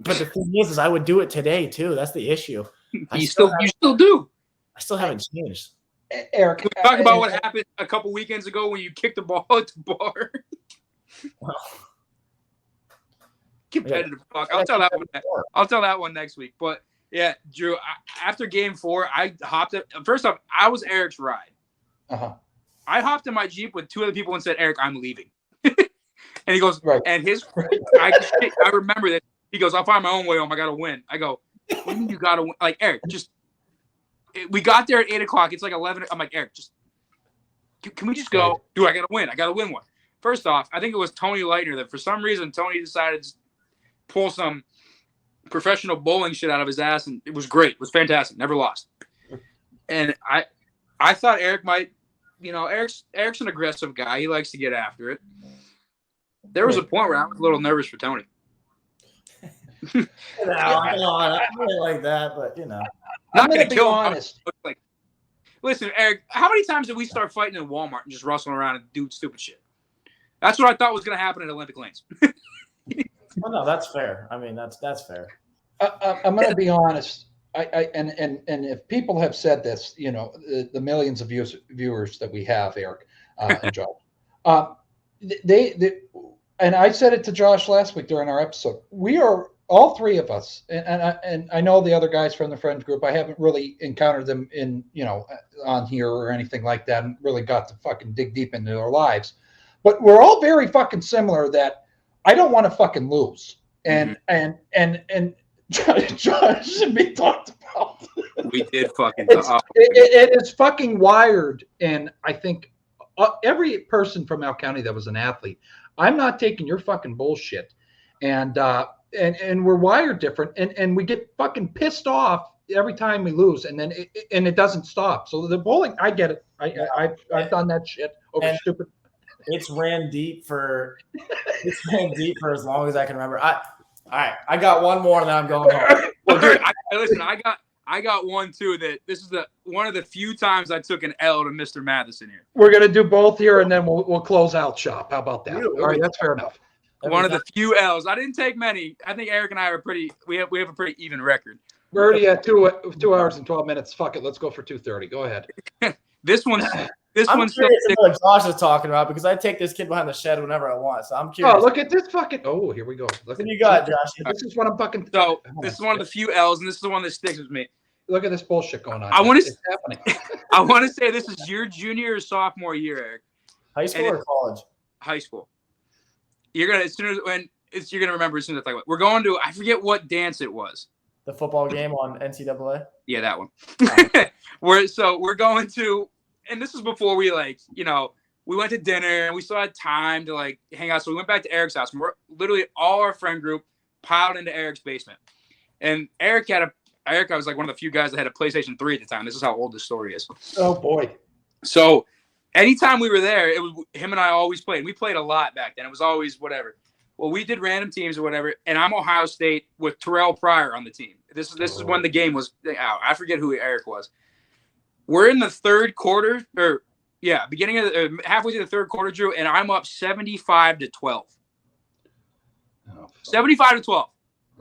But the thing is I would do it today too. That's the issue. You still do. I still haven't changed. Eric, can we talk about what happened a couple weekends ago when you kicked the ball at the bar? Well, competitive fuck. I'll tell that one next week. But yeah, Drew, after game 4, I hopped it. First off, I was Eric's ride. Uh-huh. I hopped in my Jeep with 2 other people and said, Eric, I'm leaving. And he goes, and I remember that. He goes, I'll find my own way home. I got to win. I go, what do you mean you got to win? Like, Eric, we got there at 8 o'clock. It's like 11. I'm like, Eric, can we just go? Right. Dude, I got to win. I got to win one. First off, I think it was Tony Leitner that for some reason, Tony decided to pull some professional bowling shit out of his ass. And it was great. It was fantastic. Never lost. And I thought Eric might, Eric's an aggressive guy. He likes to get after it. There was a point where I was a little nervous for Tony. I really like that, but not going to kill him. Like, listen, Eric, how many times did we start fighting in Walmart and just rustling around and do stupid shit? That's what I thought was going to happen at Olympic Lanes. Well, no, that's fair. I mean, that's fair. I'm going to be honest. And if people have said this, the millions of viewers that we have, Eric and Josh, and I said it to Josh last week during our episode. We are all 3 of us, and I know the other guys from the friends group. I haven't really encountered them in on here or anything like that, and really got to fucking dig deep into their lives. But we're all very fucking similar. That I don't want to fucking lose, and Josh should be talked about. We did fucking. It is fucking wired, and I think every person from Al County that was an athlete. I'm not taking your fucking bullshit, and we're wired different, and we get fucking pissed off every time we lose, and then it doesn't stop. So the bowling, I get it. I've done that shit over stupid. It's ran deep for as long as I can remember. All right, I got one more, and then I'm going home. Well, dude, listen, I got one too. That this is one of the few times I took an L to Mr. Matheson here. We're gonna do both here, and then we'll close out shop. How about that? All right, that's fair enough. One of the few L's. I didn't take many. I think Eric and I are we have a pretty even record. We're already at 2 hours and 12 minutes. Fuck it, let's go for 2:30. Go ahead. This one's curious what Josh is talking about, because I take this kid behind the shed whenever I want. So I'm curious. Oh, look at this fucking. Oh, here we go. Look what you got, Josh. This is what I'm fucking. So this is one of the few L's, and this is the one that sticks with me. Look at this bullshit going on. I want to say this is your junior or sophomore year, Eric. High school or college? High school. You're gonna you're gonna remember as soon as I talk about it. We're going to, I forget what dance it was. The football game on NCAA. Yeah, that one. Right. We're going to, and this is before we we went to dinner and we still had time to hang out. So we went back to Eric's house, and we're literally all our friend group piled into Eric's basement. And Eric was one of the few guys that had a PlayStation 3 at the time. This is how old this story is. Oh boy. So anytime we were there, it was him and I always played. We played a lot back then. It was always whatever. Well, we did random teams or whatever, and I'm Ohio State with Terrell Pryor on the team. This is when the game was out. I forget who Eric was. We're in the third quarter, beginning of halfway through the third quarter, Drew, and I'm up 75-12. 75-12.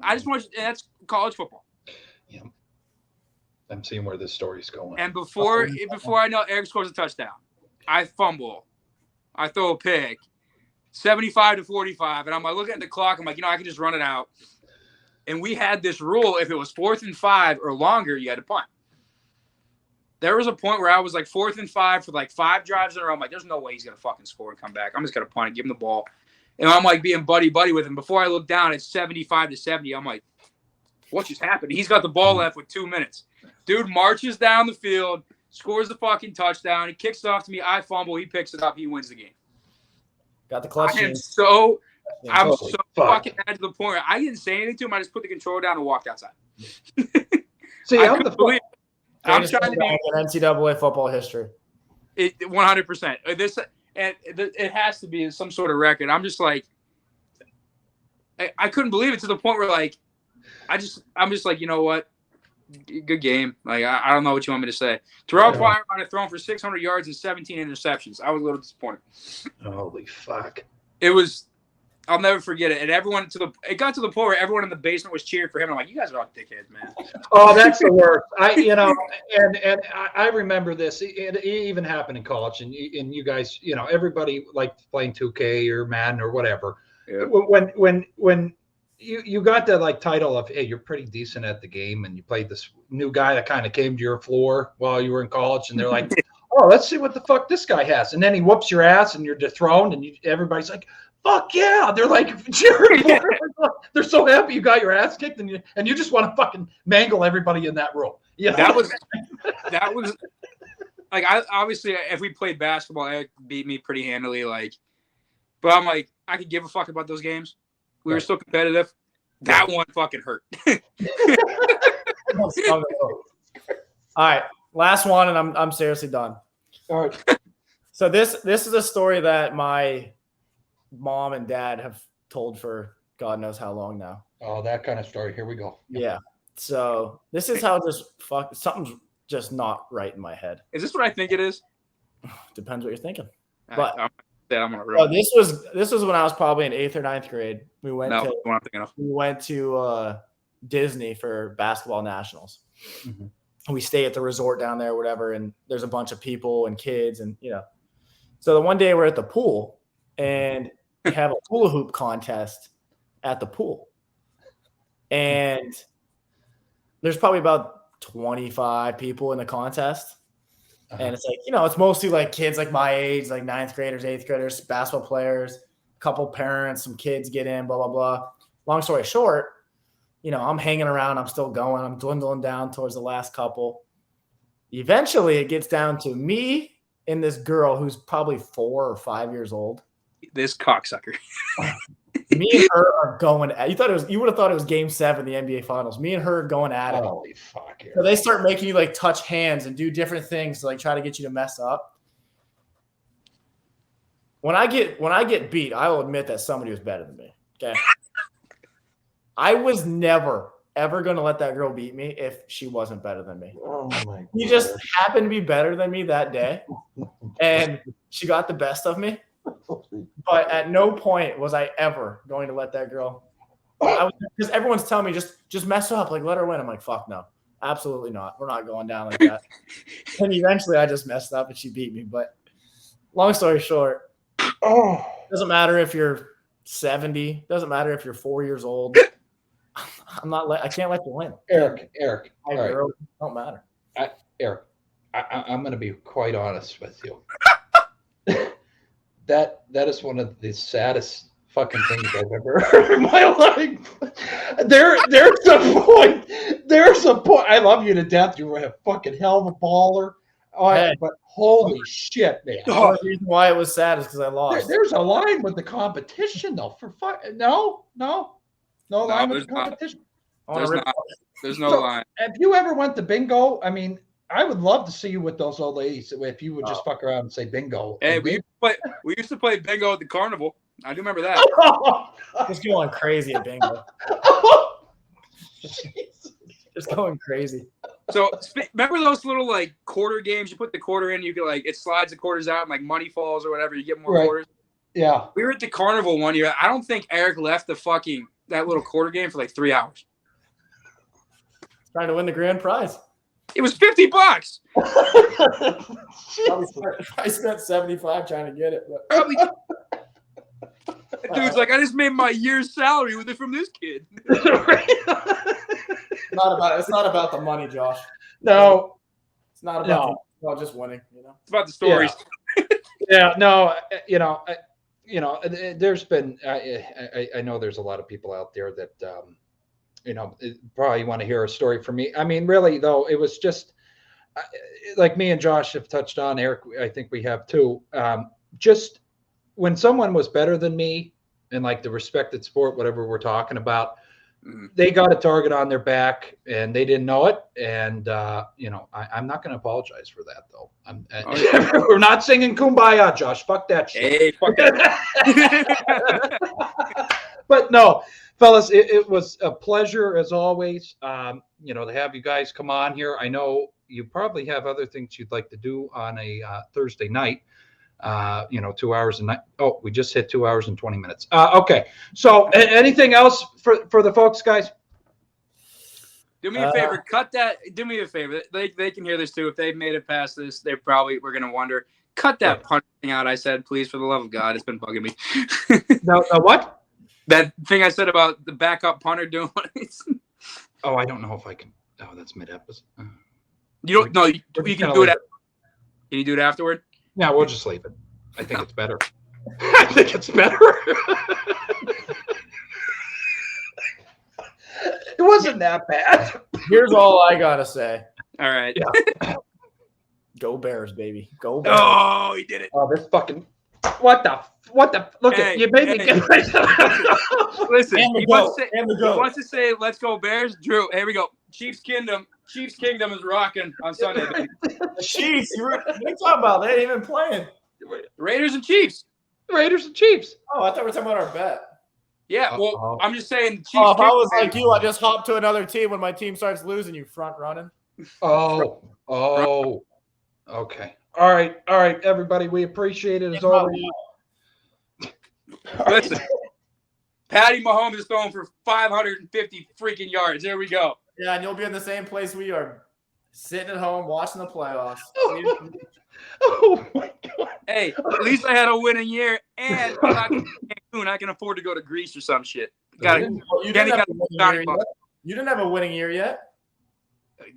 I just want that's college football. Yeah. I'm seeing where this story's going. And before I know, Eric scores a touchdown. I fumble. I throw a pick. 75-45. And I'm like looking at the clock. I'm like, I can just run it out. And we had this rule: if it was 4th and 5 or longer, you had to punt. There was a point where I was like 4th and 5 for like 5 drives in a row. I'm like, there's no way he's gonna fucking score and come back. I'm just gonna punt it, give him the ball. And I'm like being buddy with him. Before I look down, it's 75-70. I'm like, what just happened? He's got the ball left with 2 minutes. Dude marches down the field, scores the fucking touchdown. He kicks it off to me. I fumble. He picks it up. He wins the game. Got the clutch. I'm so fucking mad to the point where I didn't say anything to him. I just put the controller down and walked outside. See, I'm trying to be in NCAA football history. 100%. It has to be some sort of record. I'm just like, I couldn't believe it to the point where like, I'm just like, you know what? Good game. Like, I don't know what you want me to say. Terrell Pryor might have thrown for 600 yards and 17 interceptions. I was a little disappointed. Holy fuck. It was, I'll never forget it. And it got to the point where everyone in the basement was cheering for him. I'm like, you guys are all dickheads, man. Oh, that's the worst. I remember this. It even happened in college, and you guys, everybody liked playing 2K or Madden or whatever. Yeah. When you got that like title of, hey, you're pretty decent at the game, and you played this new guy that kind of came to your floor while you were in college, and they're like, oh, let's see what the fuck this guy has, and then he whoops your ass, and you're dethroned, and everybody's like, fuck yeah! They're like cheering. They're so happy you got your ass kicked, and you just want to fucking mangle everybody in that room. Yeah, that was like, I obviously, if we played basketball, Eric beat me pretty handily. Like, but I'm like, I could give a fuck about those games. We were still competitive. That one fucking hurt. All right, last one, and I'm seriously done. All right. So this is a story that my mom and dad have told for God knows how long now. Oh, that kind of story. Here we go. Yeah. So this is how something's just not right in my head. Is this what I think it is? Depends what you're thinking. But I'm gonna roll. This was when I was probably in 8th or 9th grade. We went to Disney for basketball nationals. Mm-hmm. We stay at the resort down there, whatever, and there's a bunch of people and kids, and So the one day we're at the pool, and we have a hula hoop contest at the pool, and there's probably about 25 people in the contest. And it's like, it's mostly like kids like my age, like 9th graders, 8th graders, basketball players, a couple parents, some kids get in, blah, blah, blah. Long story short, I'm hanging around. I'm still going. I'm dwindling down towards the last couple. Eventually, it gets down to me and this girl who's probably 4 or 5 years old. This cocksucker. Me and her are going at it. You would have thought it was Game 7 of the NBA Finals. Me and her are going at it. Holy fuck. So they start making you like touch hands and do different things to like try to get you to mess up. When I get beat, I will admit that somebody was better than me. Okay. I was never ever going to let that girl beat me if she wasn't better than me. Oh my She just happened to be better than me that day, and she got the best of me. But at no point was I ever going to let that girl. Because everyone's telling me just mess up, like let her win. I'm like, fuck no, absolutely not. We're not going down like that. And eventually, I just messed up and she beat me. But long story short, doesn't matter if you're 70. Doesn't matter if you're 4 years old. I can't let you win. Eric. My girl, don't matter. Eric, I'm going to be quite honest with you. That is one of the saddest fucking things I've ever heard in my life. There's a point. I love you to death. You're a fucking hell of a baller. But holy shit, man. The reason why it was sad is because I lost. There's a line with the competition, though. No line with the competition. There's no line. If you ever went to bingo, I mean, I would love to see you with those old ladies if you would just fuck around and say bingo. Hey, we used to play bingo at the carnival. I do remember that. Just going crazy at bingo. Just going crazy. So remember those little like quarter games? You put the quarter in, you get like it slides the quarters out, and like money falls or whatever. You get more quarters. Yeah. We were at the carnival one year. I don't think Eric left that little quarter game for like 3 hours. Trying to win the grand prize. It was $50. I spent $75 trying to get it. But. Probably. Dude's like, I just made my year's salary with it from this kid. It's not about the money, Josh. No. It's not about just winning. It's about the stories. Yeah. No. There's been. I know there's a lot of people out there that probably want to hear a story from me. I mean, really though, it was just like me and Josh have touched on. Eric, I think we have too. Just when someone was better than me in like the respected sport, whatever we're talking about, they got a target on their back and they didn't know it. And, I'm not going to apologize for that though. We're not singing Kumbaya, Josh. Fuck that shit. Hey, fuck that. But no, fellas, it was a pleasure as always, to have you guys come on here. I know you probably have other things you'd like to do on a Thursday night. 2 hours and we just hit 2 hours and 20 minutes. Okay. So anything else for the folks, guys? Do me a favor. Cut that. Do me a favor. They can hear this too. If they've made it past this, they probably were going to wonder. Cut that punter thing out. I said, please, for the love of God. It's been bugging me. No, what? That thing I said about the backup punter doing it. Oh, I don't know if I can. Oh, that's mid-episode. You don't know. You can do it. Can you do it afterward? Yeah, we'll just leave it. I think it's better. I think it's better. It wasn't that bad. Here's all I gotta say. All right. Yeah. Go Bears, baby. Go Bears. Oh, he did it. Oh, this fucking. What the? Look at you, made me get Listen, And he wants to say, let's go Bears. Drew, here we go. Chiefs Kingdom is rocking on Sunday. Baby. The Chiefs. What are you talking about? They ain't even playing. Raiders and Chiefs. Oh, I thought we were talking about our bet. Yeah, well, I'm just saying. Chiefs if I was like you, I just hop to another team when my team starts losing. You front running. Oh. Okay. All right, everybody. We appreciate it as always. Listen, Patty Mahomes is throwing for 550 freaking yards. There we go. Yeah, and you'll be in the same place we are, sitting at home watching the playoffs. Oh my God! Hey, at least I had a winning year, and I'm not going to Cancun. I can afford to go to Greece or some shit. You didn't have a winning year yet.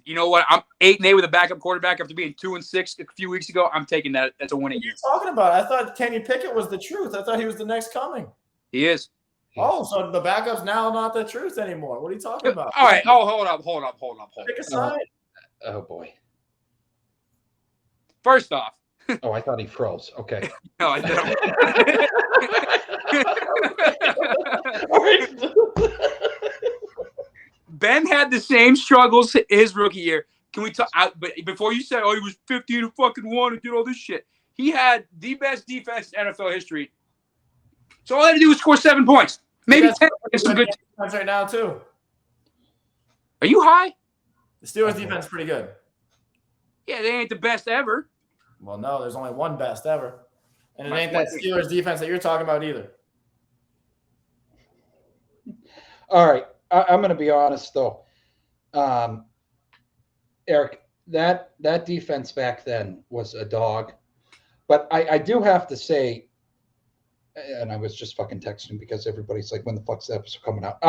You know what? I'm 8-8 with a backup quarterback after being 2-6 a few weeks ago. I'm taking that. That's a winning year. What are you talking about? I thought Kenny Pickett was the truth. I thought he was the next coming. He is. Oh, so the backup's now not the truth anymore. What are you talking about? All right. Oh, hold up. Pick a side. Oh boy. First off. Oh, I thought he froze. Okay. No, I don't. Ben had the same struggles his rookie year. Can we talk? But before you said, he was 15-1 and did all this shit, he had the best defense in NFL history. So all I had to do was score 7 points, maybe 10. It's some good defense right now too. Are you high? The Steelers' defense is pretty good. Yeah, they ain't the best ever. Well, no, there's only one best ever, and it ain't that Steelers' defense that you're talking about either. All right. I'm going to be honest, though. Eric, that defense back then was a dog. But I do have to say, and I was just fucking texting because everybody's like, when the fuck's the episode coming out?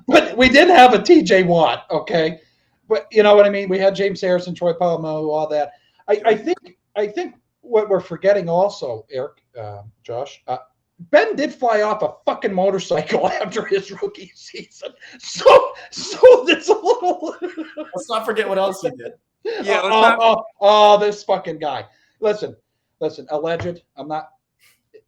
But we did have a TJ Watt, okay? But you know what I mean? We had James Harrison, Troy Polamalu, all that. I think what we're forgetting also, Eric, Josh, Ben did fly off a fucking motorcycle after his rookie season. So it's a little. Let's not forget what else he did. Yeah. This fucking guy. Listen. Alleged. I'm not.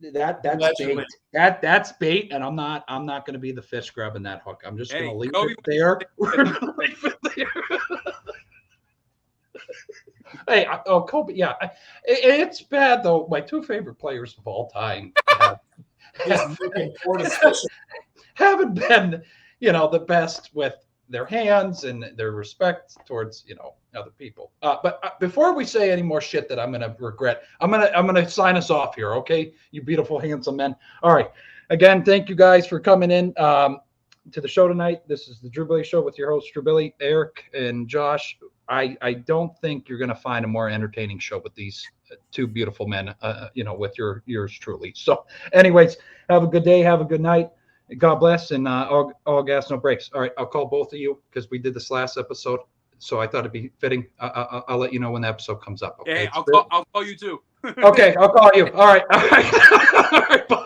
That's Allegedly. bait. That's bait, and I'm not going to be the fish grabbing that hook. I'm just going to leave it there. We're going to leave it there. Hey, Kobe. Yeah, it's bad though. My two favorite players of all time haven't been, the best with their hands and their respect towards, other people. But before we say any more shit that I'm going to regret, I'm going to sign us off here. Okay. You beautiful, handsome men. All right. Again, thank you guys for coming in to the show tonight. This is the Drew Billy Show with your hosts, Drew Billy, Eric, and Josh. I don't think you're going to find a more entertaining show with these two beautiful men, with yours truly. So anyways, have a good day. Have a good night. God bless. And all gas, no breaks. All right. I'll call both of you because we did this last episode. So I thought it'd be fitting. I'll let you know when the episode comes up. Okay. Hey, I'll call you too. Okay. I'll call you. All right. All right. All right. Bye.